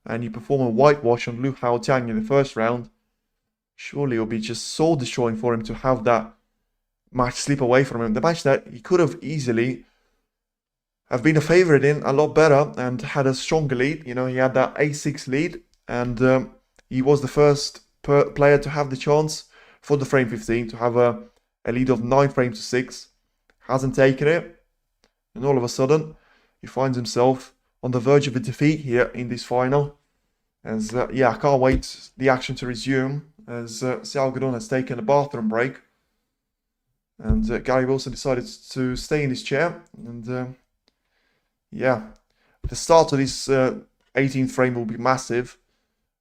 and you perform a whitewash on Lu Hao Tang in the first round, surely it'll be just soul destroying for him to have that match slip away from him. The match that he could have easily have been a favourite in a lot better and had a stronger lead. You know, he had that A6 lead, and he was the first player to have the chance for the frame 15 to have a lead of 9 frames to 6. Hasn't taken it, and all of a sudden he finds himself on the verge of a defeat here in this final. As yeah, I can't wait the action to resume, as Xiao Guodong has taken a bathroom break, and Gary Wilson decided to stay in his chair. And yeah, the start of this 18th frame will be massive,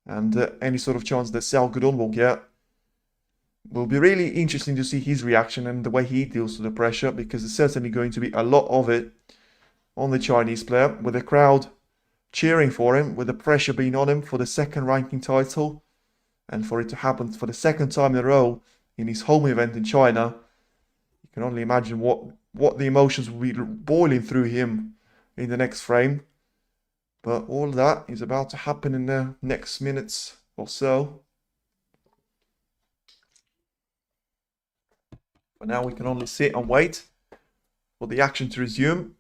and any sort of chance that Xiao Guodong will get will be really interesting to see his reaction and the way he deals with the pressure, because there's certainly going to be a lot of it on the Chinese player, with the crowd cheering for him, with the pressure being on him for the second ranking title, and for it to happen for the second time in a row in his home event in China. You can only imagine what the emotions will be boiling through him in the next frame. But all that is about to happen in the next minutes or so. But now we can only sit and wait for the action to resume.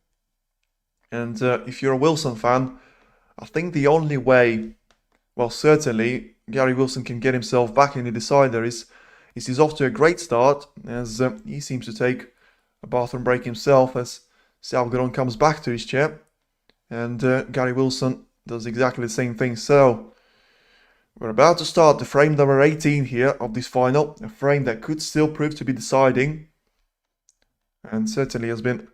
And if you're a Wilson fan, I think the only way, well, certainly Gary Wilson can get himself back in the decider is he's off to a great start, as he seems to take a bathroom break himself as Xiao Guodong comes back to his chair, and Gary Wilson does exactly the same thing. So we're about to start the frame number 18 here of this final, a frame that could still prove to be deciding, and certainly has been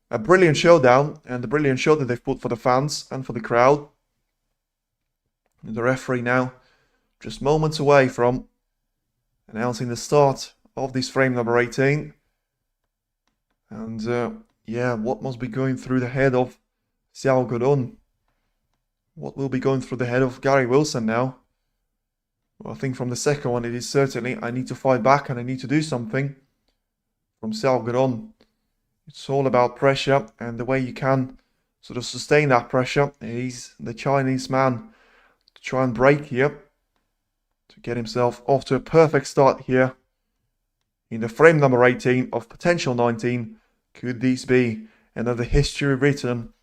a brilliant showdown, and a brilliant show that they've put for the fans and for the crowd. And the referee now just moments away from announcing the start of this frame number 18. And yeah, what must be going through the head of Xiao Guodong? What will be going through the head of Gary Wilson now? Well, I think from the second one, it is certainly, I need to fight back and I need to do something. From Xiao Guodong, it's all about pressure, and the way you can sort of sustain that pressure. He's the Chinese man to try and break here, to get himself off to a perfect start here in the frame number 18 of potential 19. Could this be another history written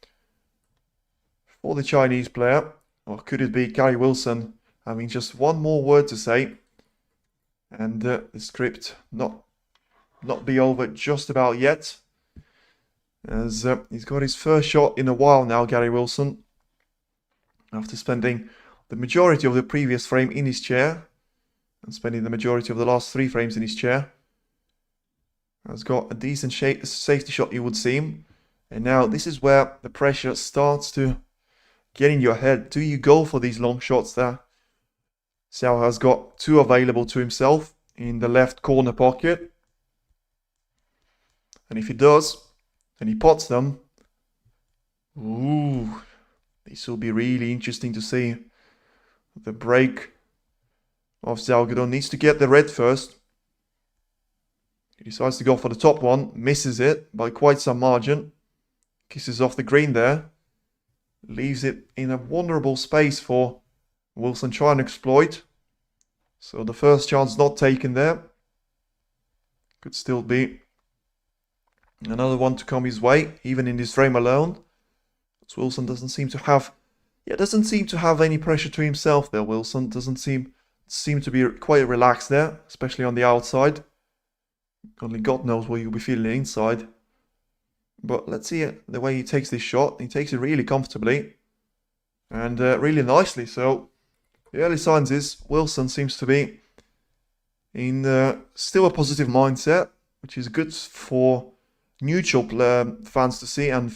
for the Chinese player, or could it be Gary Wilson having just one more word to say, and the script not be over just about yet, as he's got his first shot in a while now, Gary Wilson, after spending the majority of the previous frame in his chair and spending the majority of the last 3 frames in his chair. Has got a decent safety shot, you would seem, and now this is where the pressure starts to get in your head. Do you go for these long shots there? Xiao has got 2 available to himself in the left corner pocket, and if he does, and he pots them, ooh, this will be really interesting to see. The break of Xiao Guodong needs to get the red first. He decides to go for the top one, misses it by quite some margin, kisses off the green there, leaves it in a vulnerable space for Wilson trying to exploit. So the first chance not taken there. Could still be another one to come his way, even in this frame alone. But Wilson doesn't seem to have, any pressure to himself there. Wilson doesn't seem to be quite relaxed there, especially on the outside. Only God knows what you'll be feeling inside. But let's see the way he takes this shot. He takes it really comfortably and really nicely. So the early signs is Wilson seems to be in still a positive mindset, which is good for neutral fans to see, and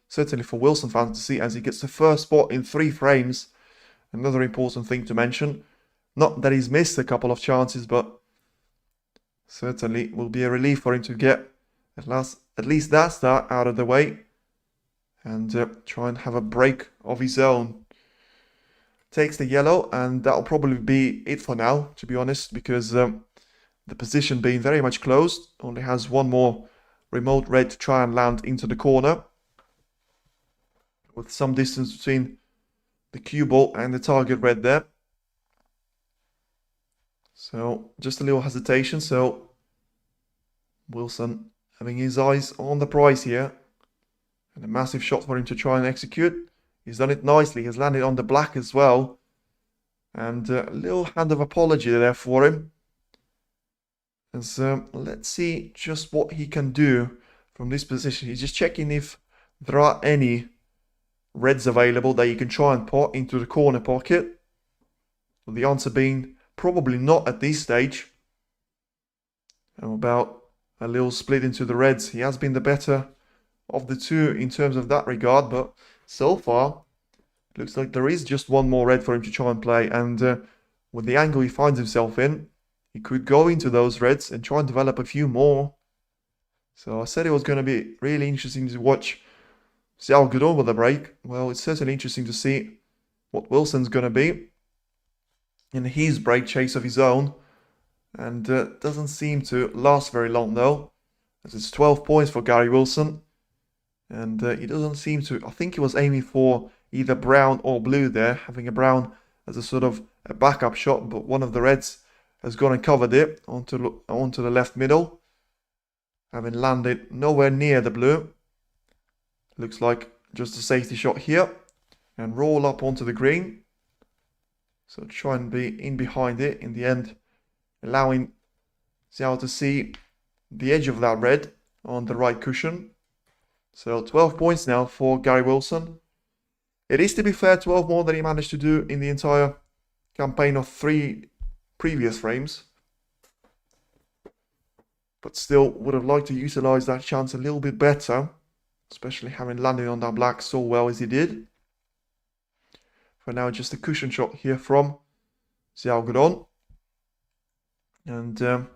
certainly for Wilson fans to see, as he gets the first spot in 3 frames. Another important thing to mention. Not that he's missed a couple of chances, but certainly will be a relief for him to get at least that start out of the way and try and have a break of his own. takes the yellow, and that'll probably be it for now, to be honest, because the position being very much closed, only has one more remote red to try and land into the corner, with some distance between the cue ball and the target red there. So just a little hesitation. So Wilson having his eyes on the prize here, and a massive shot for him to try and execute. He's done it nicely. He's landed on the black as well, and a little hand of apology there for him. And so let's see just what he can do from this position. He's just checking if there are any reds available that you can try and pot into the corner pocket. Well, the answer being probably not at this stage. How about a little split into the reds? He has been the better of the two in terms of that regard, but so far it looks like there is just one more red for him to try and play, and with the angle he finds himself in, he could go into those reds and try and develop a few more. So I said it was going to be really interesting to watch Xiao Guodong with a break. Well, it's certainly interesting to see what Wilson's going to be in his break chase of his own. And doesn't seem to last very long though, as it's 12 points for Gary Wilson. And he doesn't seem to, I think he was aiming for either brown or blue there, having a brown as a sort of a backup shot, but one of the reds has gone and covered it onto the left middle, having landed nowhere near the blue. Looks like just a safety shot here, and roll up onto the green. So try and be in behind it in the end, allowing Xiao to see the edge of that red on the right cushion. So 12 points now for Gary Wilson. It is, to be fair, 12 more than he managed to do in the entire campaign of 3 previous frames. But still would have liked to utilize that chance a little bit better, especially having landed on that black so well as he did. For now, just a cushion shot here from Xiao Guodong. And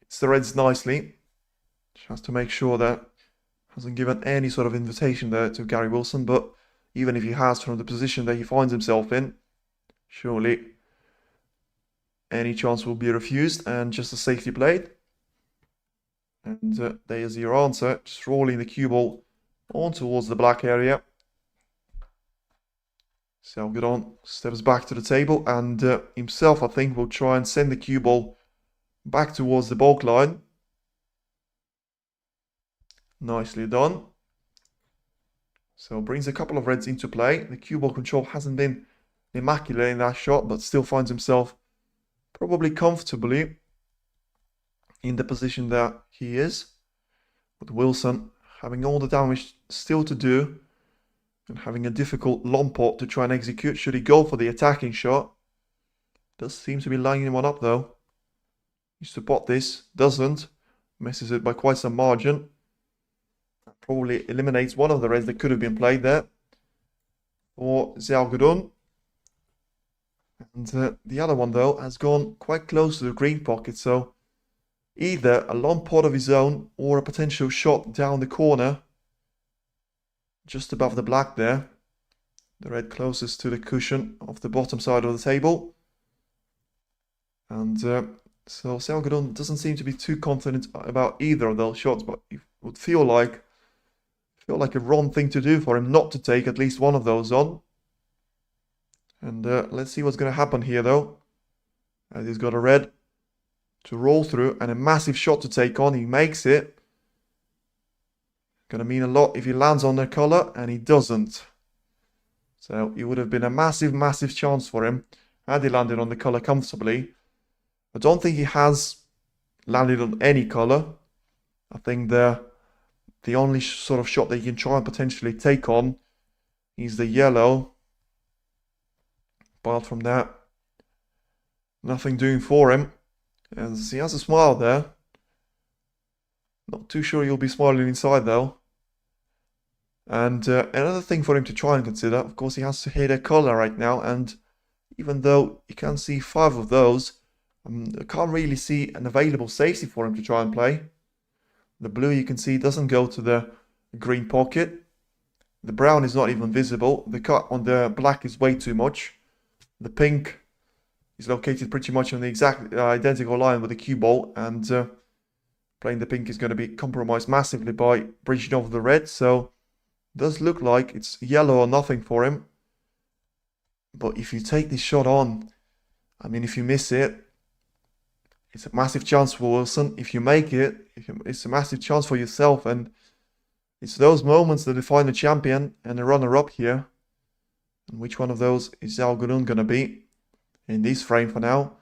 it's the reds nicely. Just has to make sure that hasn't given any sort of invitation there to Gary Wilson, but even if he has, from the position that he finds himself in, surely any chance will be refused, and just a safety blade. And there's your answer, just rolling the cue ball on towards the black area. Xiao Guodong steps back to the table, and himself, I think, will try and send the cue ball back towards the bulk line. Nicely done. So brings a couple of reds into play. The cue ball control hasn't been immaculate in that shot, but still finds himself probably comfortably in the position that he is, with Wilson having all the damage still to do and having a difficult long pot to try and execute should he go for the attacking shot. Does seem to be lining one up though. Used to pot this, doesn't, misses it by quite some margin. Probably eliminates one of the reds that could have been played there for Xiao Guodong. And the other one though has gone quite close to the green pocket, so either a long pot of his own or a potential shot down the corner just above the black there, the red closest to the cushion of the bottom side of the table. And so Xiao Guodong doesn't seem to be too confident about either of those shots, but it would feel like a wrong thing to do for him not to take at least one of those on. And let's see what's going to happen here though, as he's got a red to roll through and a massive shot to take on. He makes it. Gonna mean a lot if he lands on the color, and he doesn't. So it would have been a massive chance for him had he landed on the color comfortably. I don't think he has landed on any color. I think the only sort of shot that he can try and potentially take on is the yellow. Apart from that, nothing doing for him. As he has a smile there. Not too sure he'll be smiling inside though. And another thing for him to try and consider, of course, he has to hit a color right now. And even though you can see 5 of those, I can't really see an available safety for him to try and play. The blue, you can see, doesn't go to the green pocket. The brown is not even visible. The cut on the black is way too much. The pink is located pretty much on the exact identical line with the cue ball, and playing the pink is going to be compromised massively by bridging over the red. So it does look like it's yellow or nothing for him. But if you take this shot on, I mean, if you miss it, it's a massive chance for Wilson. If you make it, it's a massive chance for yourself. And it's those moments that define a champion and a runner-up here. And which one of those is Xiao Guodong going to be in this frame for now?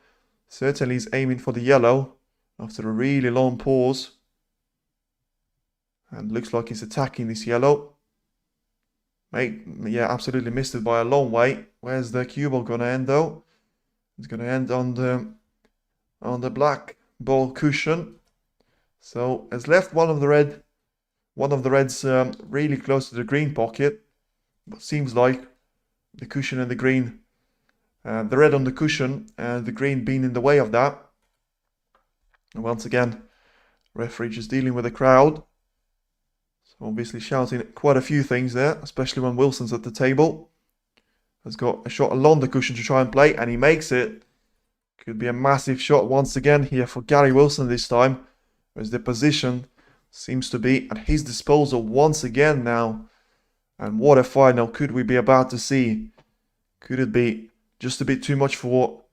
Certainly he's aiming for the yellow after a really long pause. And looks like he's attacking this yellow. Yeah, absolutely missed it by a long way. Where's the cue ball going to end though? It's going to end on the black ball cushion. So has left one of the reds really close to the green pocket. But seems like the cushion and the green, the red on the cushion and the green being in the way of that. And once again, referee just dealing with the crowd. So obviously shouting quite a few things there, especially when Wilson's at the table. Has got a shot along the cushion to try and play, and he makes it. Could be a massive shot once again here for Gary Wilson this time, as the position seems to be at his disposal once again now. And what a final could we be about to see? Could it be just a bit too much for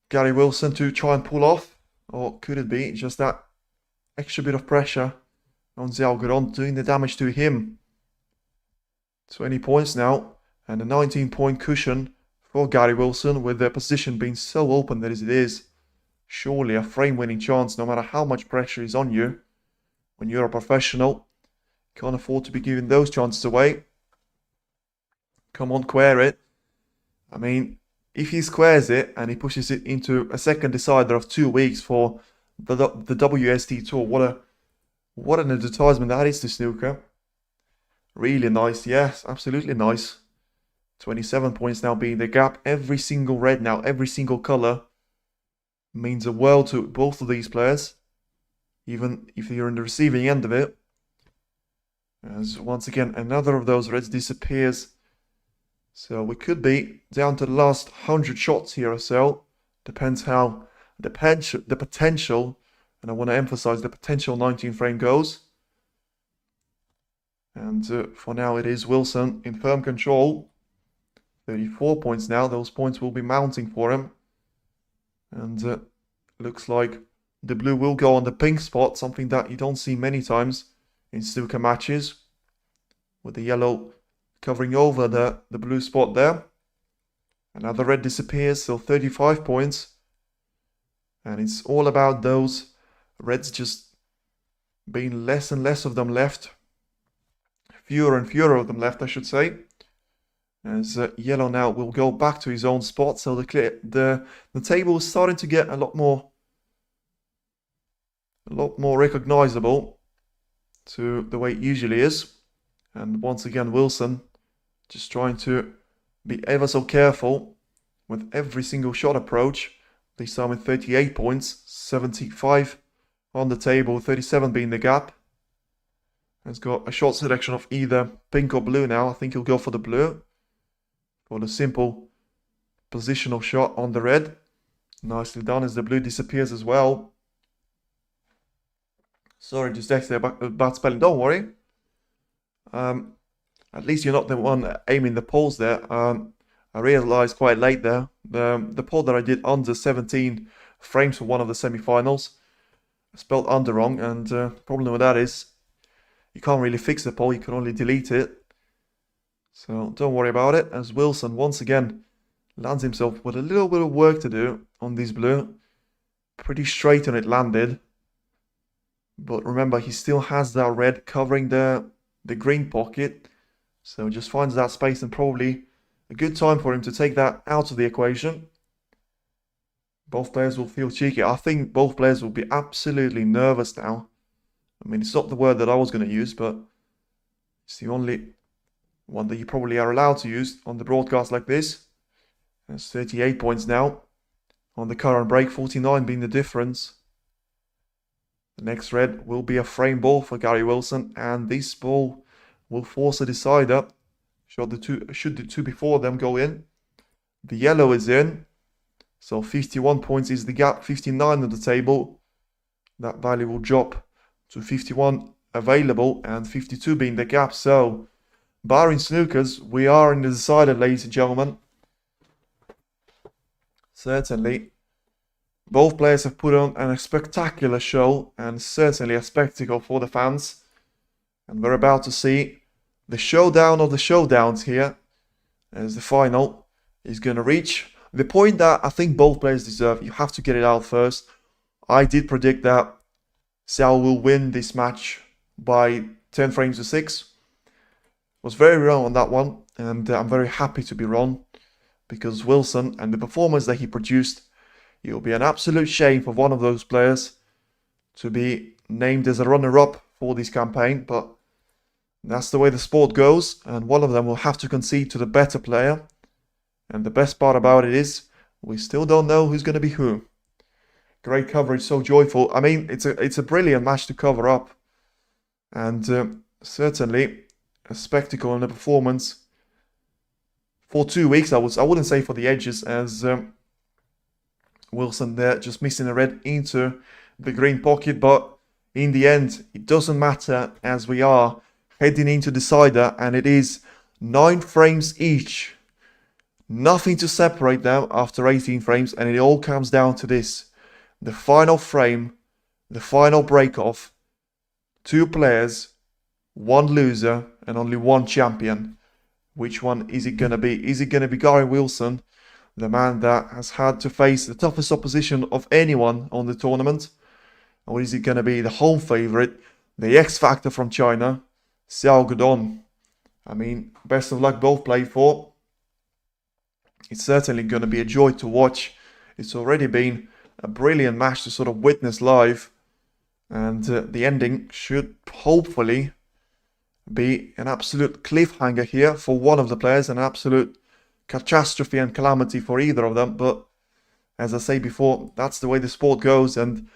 Gary Wilson to try and pull off? Or could it be just that extra bit of pressure on Xiao Guodong doing the damage to him? 20 points now, and a 19-point cushion for Gary Wilson, with their position being so open that as it is. Surely a frame-winning chance, no matter how much pressure is on you. When you're a professional, can't afford to be giving those chances away. Come on, square it. I mean, if he squares it and he pushes it into a second decider of 2 weeks for the WST Tour, what an advertisement that is to snooker. Really nice, yes, absolutely nice. 27 points now being the gap. Every single red now, every single colour means a world to both of these players, even if you're in the receiving end of it. As once again, another of those reds disappears. So we could be down to the last 100 shots here or so. Depends how the potential, and I want to emphasize the potential 19 frame goes. And for now it is Wilson in firm control. 34 points now. Those points will be mounting for him. And looks like the blue will go on the pink spot, something that you don't see many times in snooker matches, with the yellow covering over the blue spot there. Another red disappears, so 35 points. And it's all about those reds just being less and less of them left. Fewer and fewer of them left, I should say. As yellow now will go back to his own spot, so the table is starting to get a lot more recognizable to the way it usually is. And once again, Wilson just trying to be ever so careful with every single shot approach. This time with 38 points, 75 on the table, 37 being the gap. Has got a shot selection of either pink or blue now. I think he'll go for the blue. For the simple positional shot on the red. Nicely done as the blue disappears as well. Sorry, dyslexia about spelling. Don't worry. At least you're not the one aiming the polls there. I realized quite late there. The poll that I did under 17 frames for one of the semi-finals. I spelled under wrong, and the problem with that is you can't really fix the poll, you can only delete it. So don't worry about it, as Wilson once again lands himself with a little bit of work to do on this blue. Pretty straight on it landed. But remember, he still has that red covering the green pocket. So just finds that space, and probably a good time for him to take that out of the equation. Both players will feel cheeky. I think both players will be absolutely nervous now. I mean, it's not the word that I was going to use, but it's the only one that you probably are allowed to use on the broadcast like this. There's 38 points now on the current break, 49 being the difference. The next red will be a frame ball for Gary Wilson, and this ball will force a decider. Should the two before them go in, The yellow is in. So 51 points is the gap, 59 on the table. That value will drop to 51 available and 52 being the gap. So, barring snookers, we are in the decider, ladies and gentlemen. Certainly. Both players have put on a spectacular show and certainly a spectacle for the fans. And we're about to see the showdown of the showdowns here as the final is going to reach the point that I think both players deserve. You have to get it out first. I did predict that Xiao will win this match by 10 frames to 6. Was very wrong on that one, and I'm very happy to be wrong, because Wilson and the performance that he produced, it will be an absolute shame for one of those players to be named as a runner-up for this campaign, but that's the way the sport goes, and one of them will have to concede to the better player. And the best part about it is, we still don't know who's going to be who. Great coverage, so joyful. I mean, it's a brilliant match to cover up. And certainly a spectacle and a performance for 2 weeks. I wouldn't say for the edges, as Wilson there just missing a red into the green pocket. But in the end, it doesn't matter, as we are heading into decider, and it is 9 frames each. Nothing to separate them after 18 frames, and it all comes down to this. The final frame, the final break-off, 2 players, 1 loser, and only 1 champion. Which one is it going to be? Is it going to be Gary Wilson, the man that has had to face the toughest opposition of anyone on the tournament? Or is it going to be the home favourite, the X-Factor from China, Xiao Guodong? I mean, best of luck both play for. It's certainly going to be a joy to watch. It's already been a brilliant match to sort of witness live. And the ending should hopefully be an absolute cliffhanger here for one of the players, an absolute catastrophe and calamity for either of them. But as I say before, that's the way the sport goes. And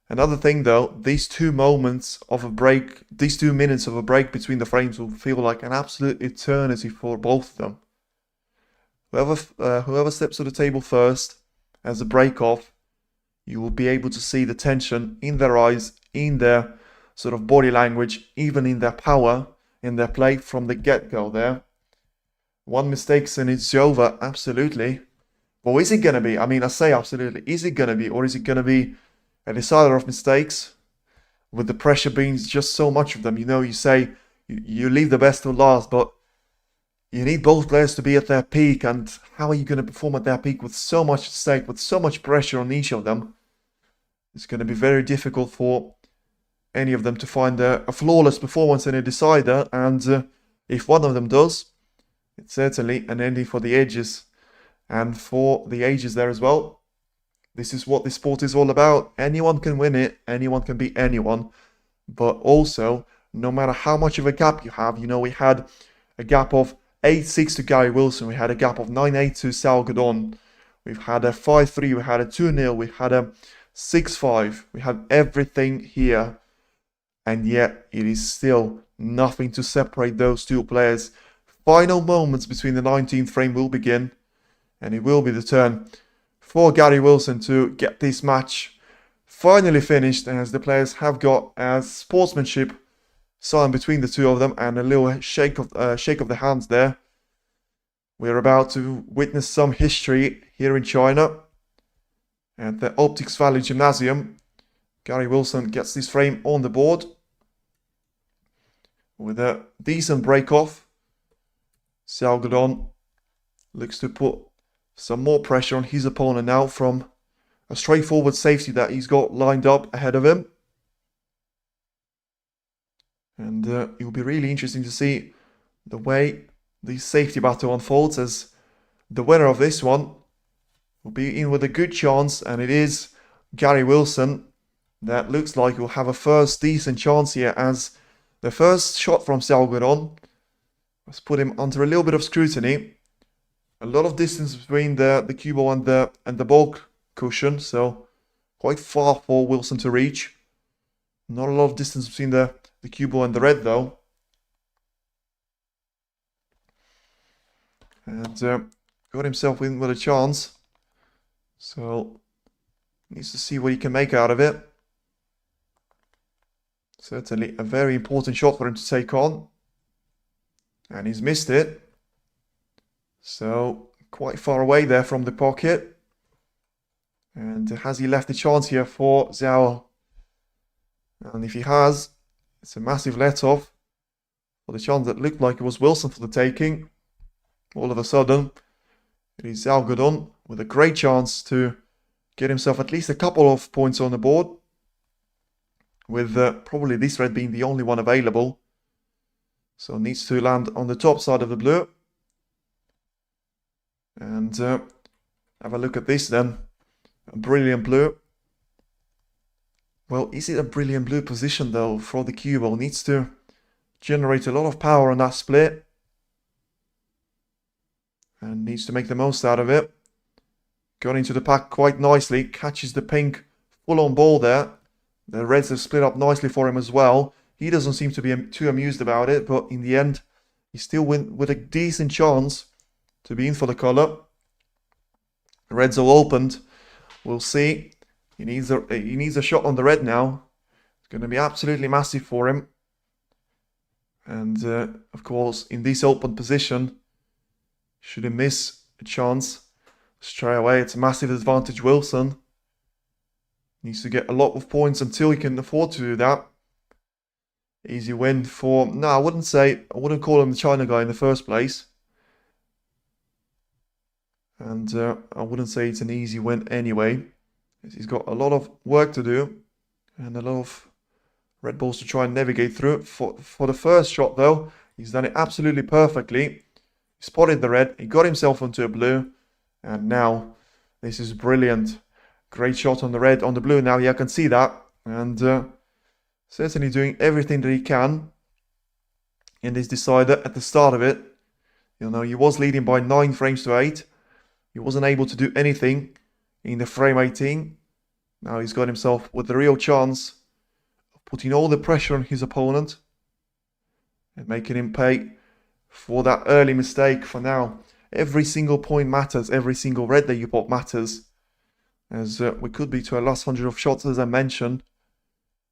another thing though, these 2 moments of a break, these 2 minutes of a break between the frames will feel like an absolute eternity for both of them. Whoever steps to the table first as a break-off, you will be able to see the tension in their eyes, in their sort of body language, even in their power, in their play from the get-go there. One mistake and it's over, absolutely. Well, is it going to be? I mean, I say absolutely. Is it going to be, or is it going to be a decider of mistakes? With the pressure being just so much of them, you know, you say you leave the best to last, but you need both players to be at their peak, and how are you going to perform at their peak with so much at stake, with so much pressure on each of them? It's going to be very difficult for any of them to find a flawless performance in a decider, and if one of them does, it's certainly an ending for the ages, and for the ages there as well. This is what this sport is all about. Anyone can win it, anyone can beat anyone, but also, no matter how much of a gap you have, you know, we had a gap of 8-6 to Gary Wilson, we had a gap of 9-8 to Xiao Guodong, we've had a 5-3, we had a 2-0, we had a 6-5, we had everything here, and yet it is still nothing to separate those 2 players. Final moments between the 19th frame will begin, and it will be the turn for Gary Wilson to get this match finally finished, as the players have got sportsmanship sign between the 2 of them and a little shake of the hands there. We're about to witness some history here in China at the Optics Valley Gymnasium. Gary Wilson gets this frame on the board with a decent break-off. Xiao Guodong looks to put some more pressure on his opponent now from a straightforward safety that he's got lined up ahead of him. And it will be really interesting to see the way the safety battle unfolds, as the winner of this one will be in with a good chance, and it is Gary Wilson that looks like will have a first decent chance here, as the first shot from Xiao Guodong has put him under a little bit of scrutiny. A lot of distance between the cue ball and the ball cushion, so quite far for Wilson to reach. Not a lot of distance between the cue ball and the red though. And got himself in with a chance. So, needs to see what he can make out of it. Certainly a very important shot for him to take on. And he's missed it. So, quite far away there from the pocket. And has he left a chance here for Xiao? And if he has, it's a massive let-off for the chance that looked like it was Wilson for the taking. All of a sudden, it is Xiao Guodong with a great chance to get himself at least a couple of points on the board, with probably this red being the only one available. So needs to land on the top side of the blue. And have a look at this then. A brilliant blue. Well, is it a brilliant blue position though for the cue ball? Needs to generate a lot of power on that split. And needs to make the most out of it. Got into the pack quite nicely. Catches the pink full-on ball there. The reds have split up nicely for him as well. He doesn't seem to be too amused about it, but in the end, he still went with a decent chance to be in for the colour. The reds are opened. We'll see. He needs a shot on the red now. It's going to be absolutely massive for him. And of course, in this open position, should he miss a chance straight away, it's a massive advantage. Wilson needs to get a lot of points until he can afford to do that. Easy win for... No, I wouldn't call him the China guy in the first place. And I wouldn't say it's an easy win anyway. He's got a lot of work to do. And a lot of red balls to try and navigate through. For the first shot though, he's done it absolutely perfectly. He spotted the red, he got himself onto a blue. And now, this is brilliant. Great shot on the red, on the blue now, yeah, I can see that. And certainly doing everything that he can in this decider at the start of it. You know, he was leading by 9 frames to 8. He wasn't able to do anything in the frame 18. Now he's got himself with the real chance of putting all the pressure on his opponent and making him pay for that early mistake. For now, every single point matters. Every single red that you pop matters. As we could be to a last 100 of shots, as I mentioned.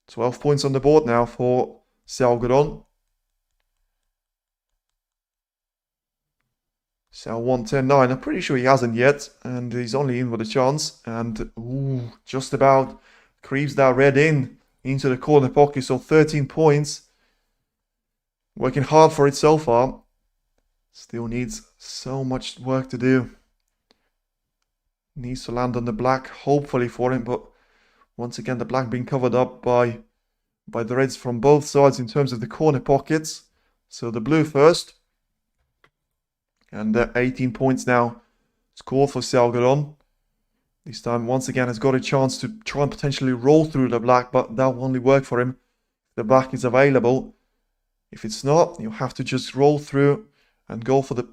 12 points on the board now for Xiao Guodong. Xiao 110.9. I'm pretty sure he hasn't yet. And he's only in with a chance. And ooh, just about creeps that red into the corner pocket. So 13 points. Working hard for it so far. Still needs so much work to do. Needs to land on the black, hopefully for him, but once again the black being covered up by the reds from both sides in terms of the corner pockets. So the blue first. And 18 points now scored for Xiao Guodong. This time once again has got a chance to try and potentially roll through the black, but that will only work for him if the black is available. If it's not, you'll have to just roll through and go for the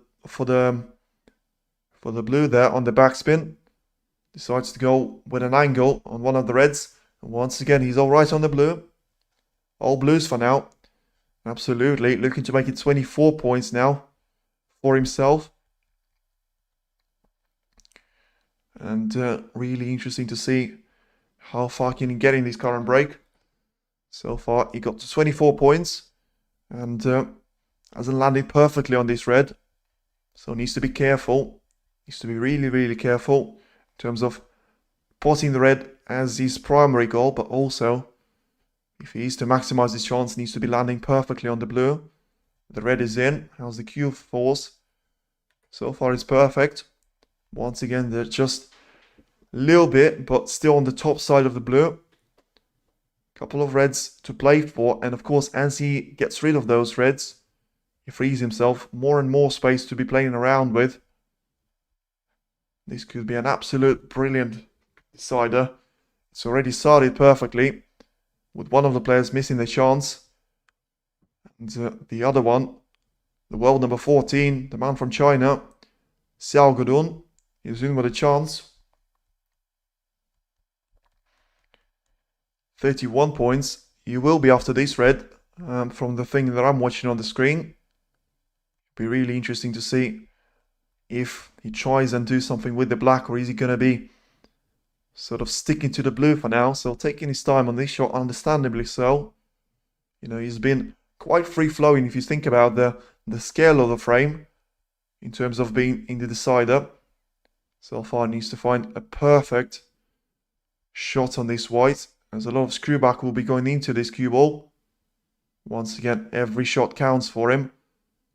blue there on the backspin. Decides to go with an angle on one of the reds. And once again, he's all right on the blue. All blues for now. Absolutely. Looking to make it 24 points now for himself. And really interesting to see how far can he get in this current break. So far, he got to 24 points. And hasn't landed perfectly on this red. So needs to be careful. Needs to be really, really careful in terms of potting the red as his primary goal, but also if he is to maximize his chance, needs to be landing perfectly on the blue. The red is in. How's the cue force? So far it's perfect. Once again, they're just a little bit, but still on the top side of the blue. Couple of reds to play for, and of course, as he gets rid of those reds, he frees himself more and more space to be playing around with. This could be an absolute brilliant decider. It's already started perfectly, with one of the players missing the chance. And the other one, the world number 14, the man from China, Xiao Guodong, is in with a chance. 31 points. You will be after this red, from the thing that I'm watching on the screen. Be really interesting to see if he tries and do something with the black, or is he going to be sort of sticking to the blue for now? So taking his time on this shot, understandably so. You know, he's been quite free-flowing if you think about the scale of the frame in terms of being in the decider. So far needs to find a perfect shot on this white, as a lot of screwback will be going into this cue ball. Once again, every shot counts for him.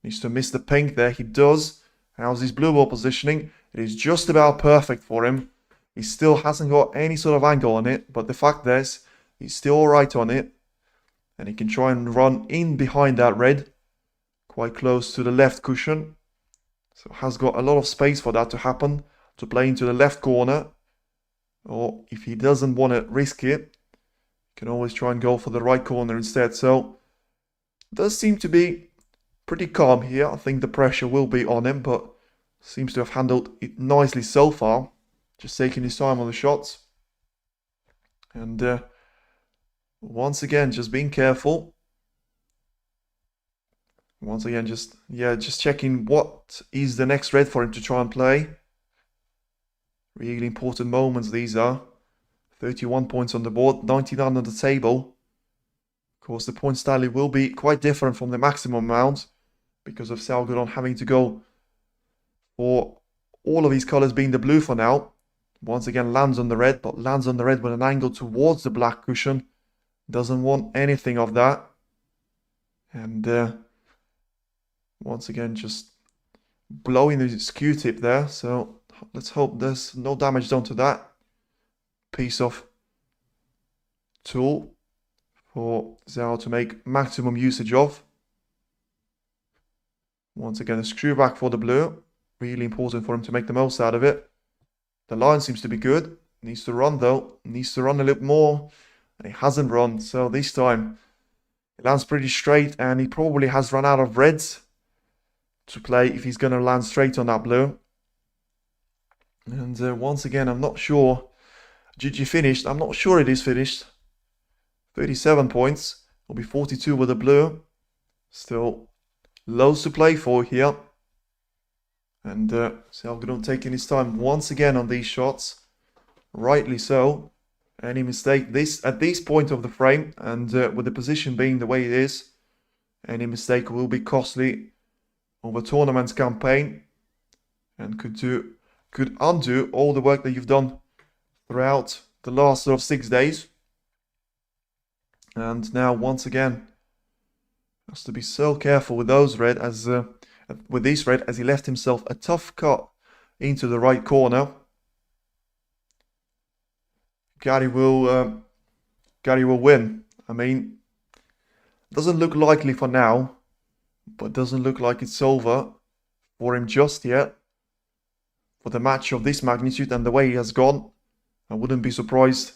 Needs to miss the pink there. He does. How's his blue ball positioning? It is just about perfect for him. He still hasn't got any sort of angle on it, but the fact is, he's still alright on it. And he can try and run in behind that red, quite close to the left cushion. So has got a lot of space for that to happen, to play into the left corner. Or if he doesn't want to risk it, he can always try and go for the right corner instead. So does seem to be pretty calm here. I think the pressure will be on him, but seems to have handled it nicely so far. Just taking his time on the shots. And once again, just being careful. Once again, just checking what is the next red for him to try and play. Really important moments these are. 31 points on the board, 99 on the table. Of course, the point tally will be quite different from the maximum amount because of Xiao Guodong having to go for all of his colors being the blue for now. Once again, lands on the red, but lands on the red with an angle towards the black cushion. Doesn't want anything of that. And once again, just blowing his Q-tip there. So let's hope there's no damage done to that piece of tool for Xiao to make maximum usage of. Once again, a screw back for the blue. Really important for him to make the most out of it. The line seems to be good. Needs to run though. Needs to run a little more. And he hasn't run. So this time it lands pretty straight. And he probably has run out of reds to play if he's going to land straight on that blue. And once again, I'm not sure. GG finished. I'm not sure it is finished. 37 points. Will be 42 with the blue. Still loads to play for here. And Xiao Guodong taking his time once again on these shots. Rightly so. Any mistake at this point of the frame, and with the position being the way it is, any mistake will be costly over tournament's campaign, and could undo all the work that you've done throughout the last sort of 6 days. And now once again, has to be so careful with those red with this red, as he left himself a tough cut into the right corner. Gary will win. I mean, doesn't look likely for now, but doesn't look like it's over for him just yet. For the match of this magnitude and the way he has gone, I wouldn't be surprised.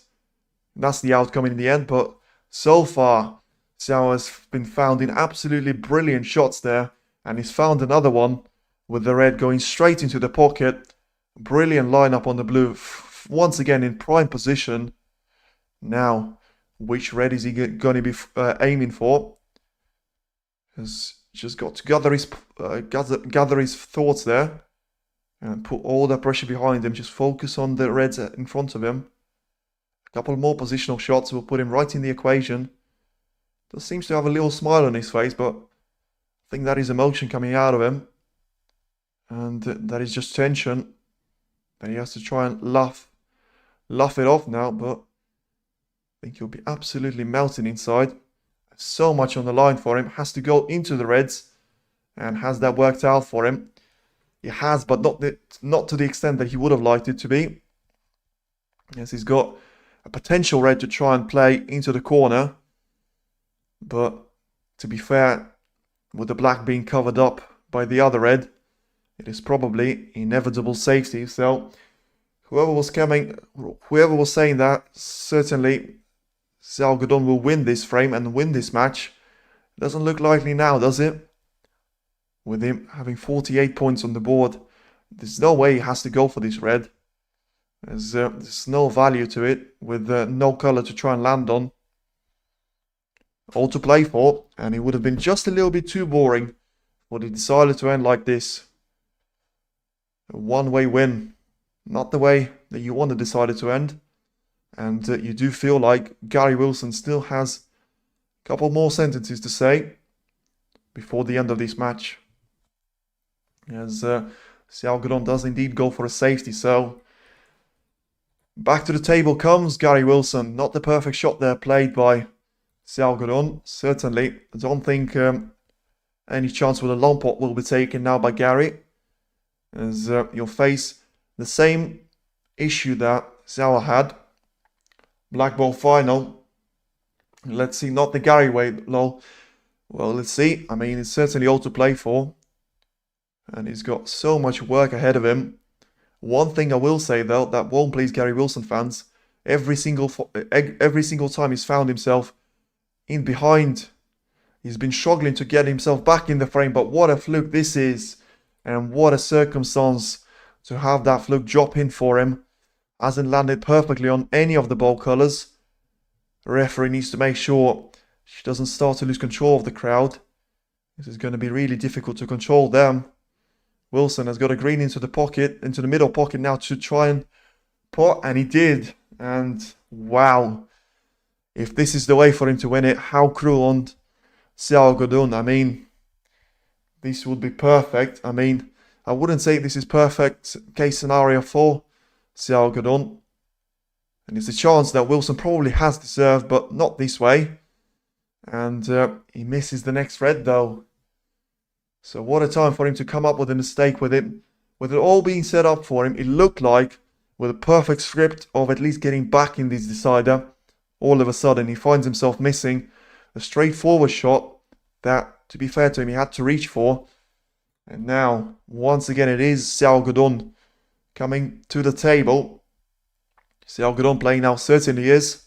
That's the outcome in the end, but so far, Xiao has been found in absolutely brilliant shots there, and he's found another one with the red going straight into the pocket. Brilliant lineup on the blue, once again in prime position. Now, which red is he going to be aiming for? Has just got to gather his thoughts there and put all the pressure behind him. Just focus on the reds in front of him. A couple more positional shots will put him right in the equation. Does seems to have a little smile on his face, but I think that is emotion coming out of him, and that is just tension. And he has to try and laugh it off now, but I think he'll be absolutely melting inside. So much on the line for him. Has to go into the reds, and has that worked out for him? He has, but not to the extent that he would have liked it to be. Yes, he's got a potential red to try and play into the corner, but to be fair, with the black being covered up by the other red, it is probably inevitable safety. So whoever was saying that, certainly Xiao Guodong will win this frame and win this match. It doesn't look likely now, does it? With him having 48 points on the board, there's no way he has to go for this red. There's no value to it, with no color to try and land on. All to play for, and it would have been just a little bit too boring for the decider to end like this. A one-way win. Not the way that you want to decide it to end. And you do feel like Gary Wilson still has a couple more sentences to say before the end of this match. As Xiao Guodong does indeed go for a safety. So back to the table comes Gary Wilson. Not the perfect shot there played by Xiao Guodong. Certainly, I don't think any chance with a long pot will be taken now by Gary. As you'll face the same issue that Xiao had. Black ball final. Let's see, not the Gary way, lol. Well, let's see. I mean, it's certainly all to play for. And he's got so much work ahead of him. One thing I will say, though, that won't please Gary Wilson fans. Every single time he's found himself in behind, he's been struggling to get himself back in the frame. But what a fluke this is. And what a circumstance to have that fluke drop in for him. Hasn't landed perfectly on any of the ball colours. The referee needs to make sure she doesn't start to lose control of the crowd. This is going to be really difficult to control them. Wilson has got a green into the pocket, into the middle pocket now to try and pot, and he did. And wow, if this is the way for him to win it, how cruel on Xiao Guodong. I mean, this would be perfect. I mean, I wouldn't say this is perfect case scenario for Xiao Guodong. And it's a chance that Wilson probably has deserved, but not this way. And he misses the next red though. So what a time for him to come up with a mistake with it. With it all being set up for him, it looked like with a perfect script of at least getting back in this decider. All of a sudden, he finds himself missing a straightforward shot that, to be fair to him, he had to reach for. And now, once again, it is Xiao Guodong coming to the table. Xiao Guodong playing now certainly is.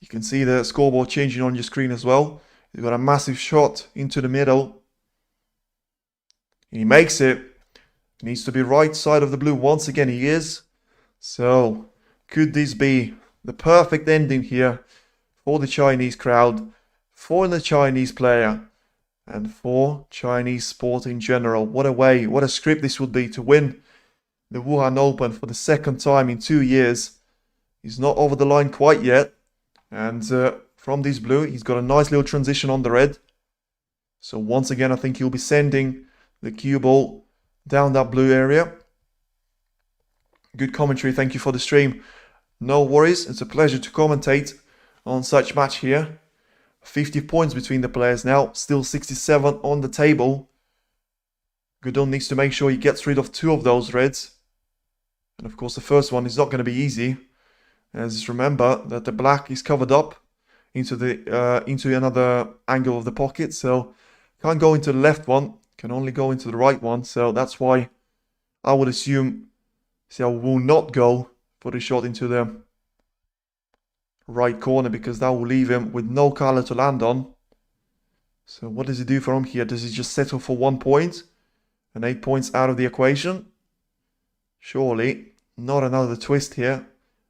You can see the scoreboard changing on your screen as well. He's got a massive shot into the middle. He makes it. He needs to be right side of the blue. Once again, he is. So, could this be the perfect ending here for the Chinese crowd, for the Chinese player, and for Chinese sport in general? What a way, what a script this would be to win the Wuhan Open for the second time in 2 years. He's not over the line quite yet. And from this blue, he's got a nice little transition on the red. So once again, I think he'll be sending the cue ball down that blue area. Good commentary. Thank you for the stream. No worries. It's a pleasure to commentate on such match here. 50 points between the players now. Still 67 on the table. Guodong needs to make sure he gets rid of 2 of those reds. And of course, the first one is not going to be easy. As remember that the black is covered up into another angle of the pocket. So can't go into the left one. Can only go into the right one. So that's why I would assume Xiao will not go for the shot into the right corner, because that will leave him with no color to land on. So what does he do from here? Does he just settle for 1 point? And 8 points out of the equation? Surely not another twist here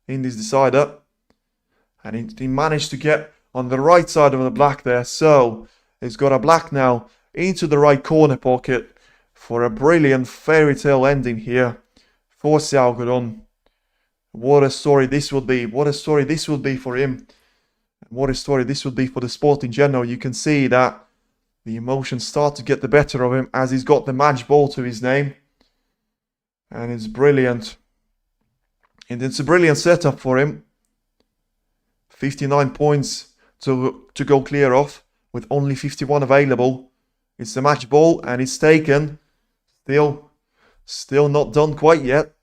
in this decider. And he managed to get on the right side of the black there. So he's got a black now into the right corner pocket for a brilliant fairy tale ending here for Xiao Guodong. What a story this would be. What a story this would be for him. What a story this would be for the sport in general. You can see that the emotions start to get the better of him as he's got the match ball to his name. And it's brilliant. And it's a brilliant setup for him. 59 points to go clear off with only 51 available. It's the match ball and it's taken. Still not done quite yet.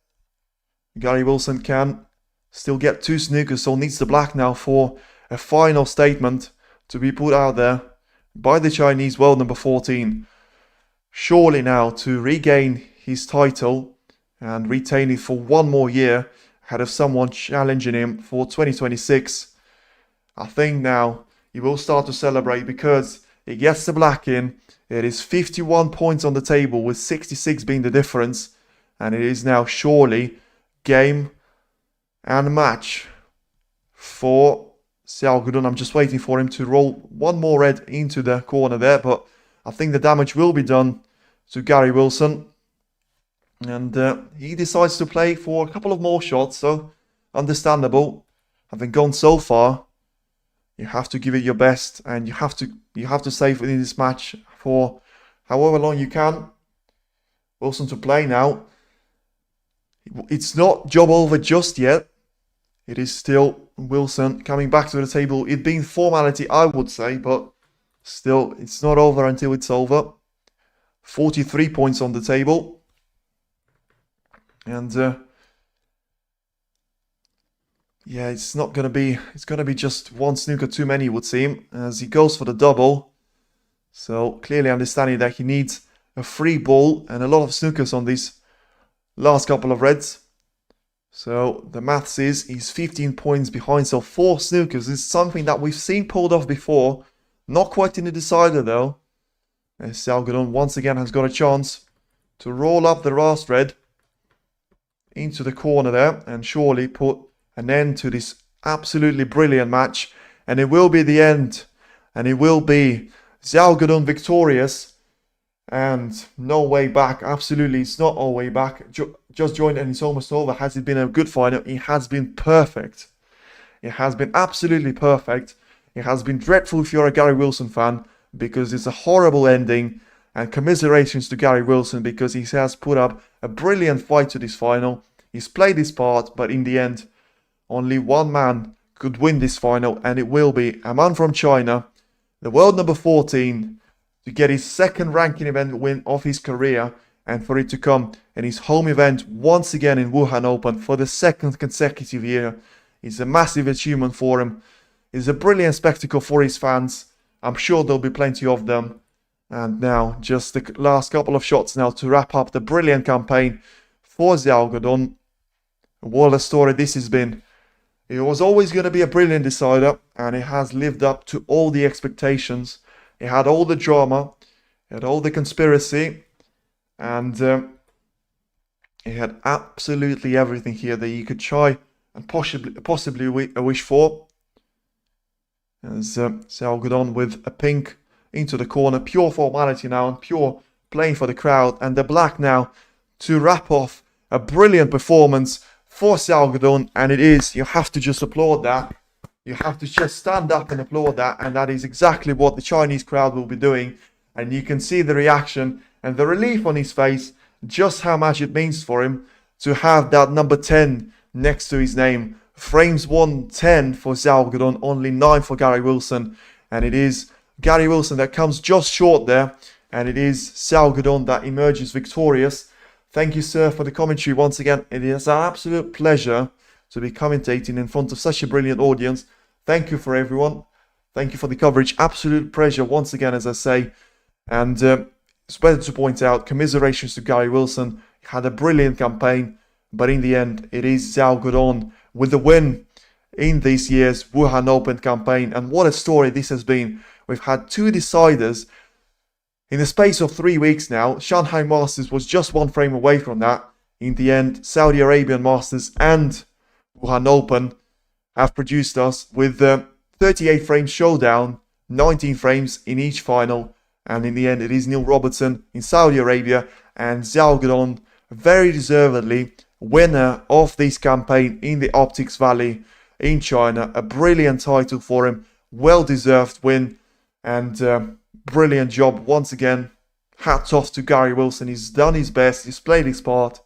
Gary Wilson can still get 2 snookers, so needs the black now for a final statement to be put out there by the Chinese world number 14. Surely now to regain his title and retain it for 1 more year ahead of someone challenging him for 2026. I think now he will start to celebrate because he gets the black in. It is 51 points on the table with 66 being the difference. And it is now surely game and match for Xiao Guodong. I'm just waiting for him to roll 1 more red into the corner there. But I think the damage will be done to Gary Wilson. And he decides to play for a couple of more shots, so understandable. Having gone so far, you have to give it your best, and you have to save within this match for however long you can. Wilson to play now. It's not job over just yet. It is still Wilson coming back to the table. It being formality, I would say, but still, it's not over until it's over. 43 points on the table. And yeah, it's gonna be just one snooker too many, it would seem, as he goes for the double. So clearly understanding that he needs a free ball and a lot of snookers on these last couple of reds. So the maths is he's 15 points behind, so 4 snookers is something that we've seen pulled off before. Not quite in the decider though. As Xiao Guodong once again has got a chance to roll up the last red into the corner there and surely put an end to this absolutely brilliant match. And it will be the end. And it will be Xiao Guodong victorious. And no way back. Absolutely, it's not all way back. Just joined and it's almost over. Has it been a good final? It has been perfect. It has been absolutely perfect. It has been dreadful if you're a Gary Wilson fan, because it's a horrible ending. And commiserations to Gary Wilson, because he has put up a brilliant fight to this final. He's played his part, but in the end, only one man could win this final, and it will be a man from China, the world number 14, to get his second ranking event win of his career, and for it to come in his home event once again in Wuhan Open for the second consecutive year. It's a massive achievement for him. It's a brilliant spectacle for his fans. I'm sure there'll be plenty of them. And now, just the last couple of shots now to wrap up the brilliant campaign for Xiao Guodong. What a story this has been. It was always going to be a brilliant decider, and it has lived up to all the expectations. It had all the drama, it had all the conspiracy, and it had absolutely everything here that you could try and possibly wish for. As Xiao Guodong with a pink into the corner, pure formality now and pure playing for the crowd, and the black now to wrap off a brilliant performance for Xiao Guodong, and it is, you have to just applaud that. You have to just stand up and applaud that, and that is exactly what the Chinese crowd will be doing. And you can see the reaction and the relief on his face, just how much it means for him to have that number 10 next to his name. Frames 110 for Xiao Guodong, only 9 for Gary Wilson. And it is Gary Wilson that comes just short there, and it is Xiao Guodong that emerges victorious. Thank you, sir, for the commentary once again. It is an absolute pleasure to be commentating in front of such a brilliant audience. Thank you for everyone. Thank you for the coverage. Absolute pleasure once again, as I say. And it's better to point out, commiserations to Gary Wilson. He had a brilliant campaign, but in the end, it is Xiao Guodong with the win in this year's Wuhan Open campaign. And what a story this has been. We've had 2 deciders in the space of 3 weeks now. Shanghai Masters was just 1 frame away from that. In the end, Saudi Arabian Masters and Wuhan Open have produced us with 38 frames showdown, 19 frames in each final. And in the end, it is Neil Robertson in Saudi Arabia and Xiao Guodong, very deservedly winner of this campaign in the Optics Valley in China. A brilliant title for him, well-deserved win, and brilliant job once again. Hats off to Gary Wilson. He's done his best, he's played his part.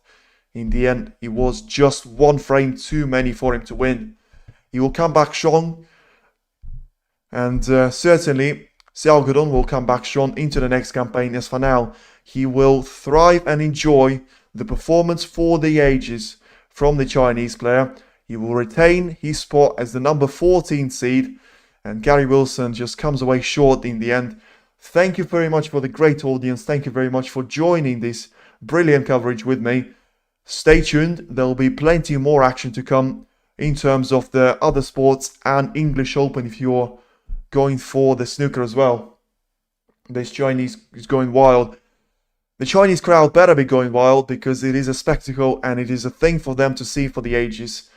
In the end, it was just 1 frame too many for him to win. He will come back strong, and certainly Xiao Guodong will come back strong into the next campaign, as for now he will thrive and enjoy the performance for the ages from the Chinese player. He will retain his spot as the number 14 seed, and Gary Wilson just comes away short in the end. Thank you very much for the great audience. Thank you very much for joining this brilliant coverage with me. Stay tuned, there will be plenty more action to come in terms of the other sports and English Open if you're going for the snooker as well. This Chinese is going wild. The Chinese crowd better be going wild, because it is a spectacle and it is a thing for them to see for the ages.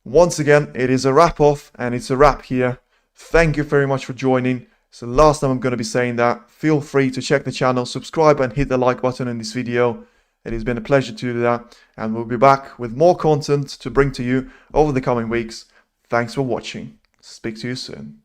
Once again, it is a wrap off, and it's a wrap here. Thank you very much for joining. It's the last time I'm going to be saying that. Feel free to check the channel, subscribe and hit the like button in this video. It has been a pleasure to do that, and we'll be back with more content to bring to you over the coming weeks. Thanks for watching. Speak to you soon.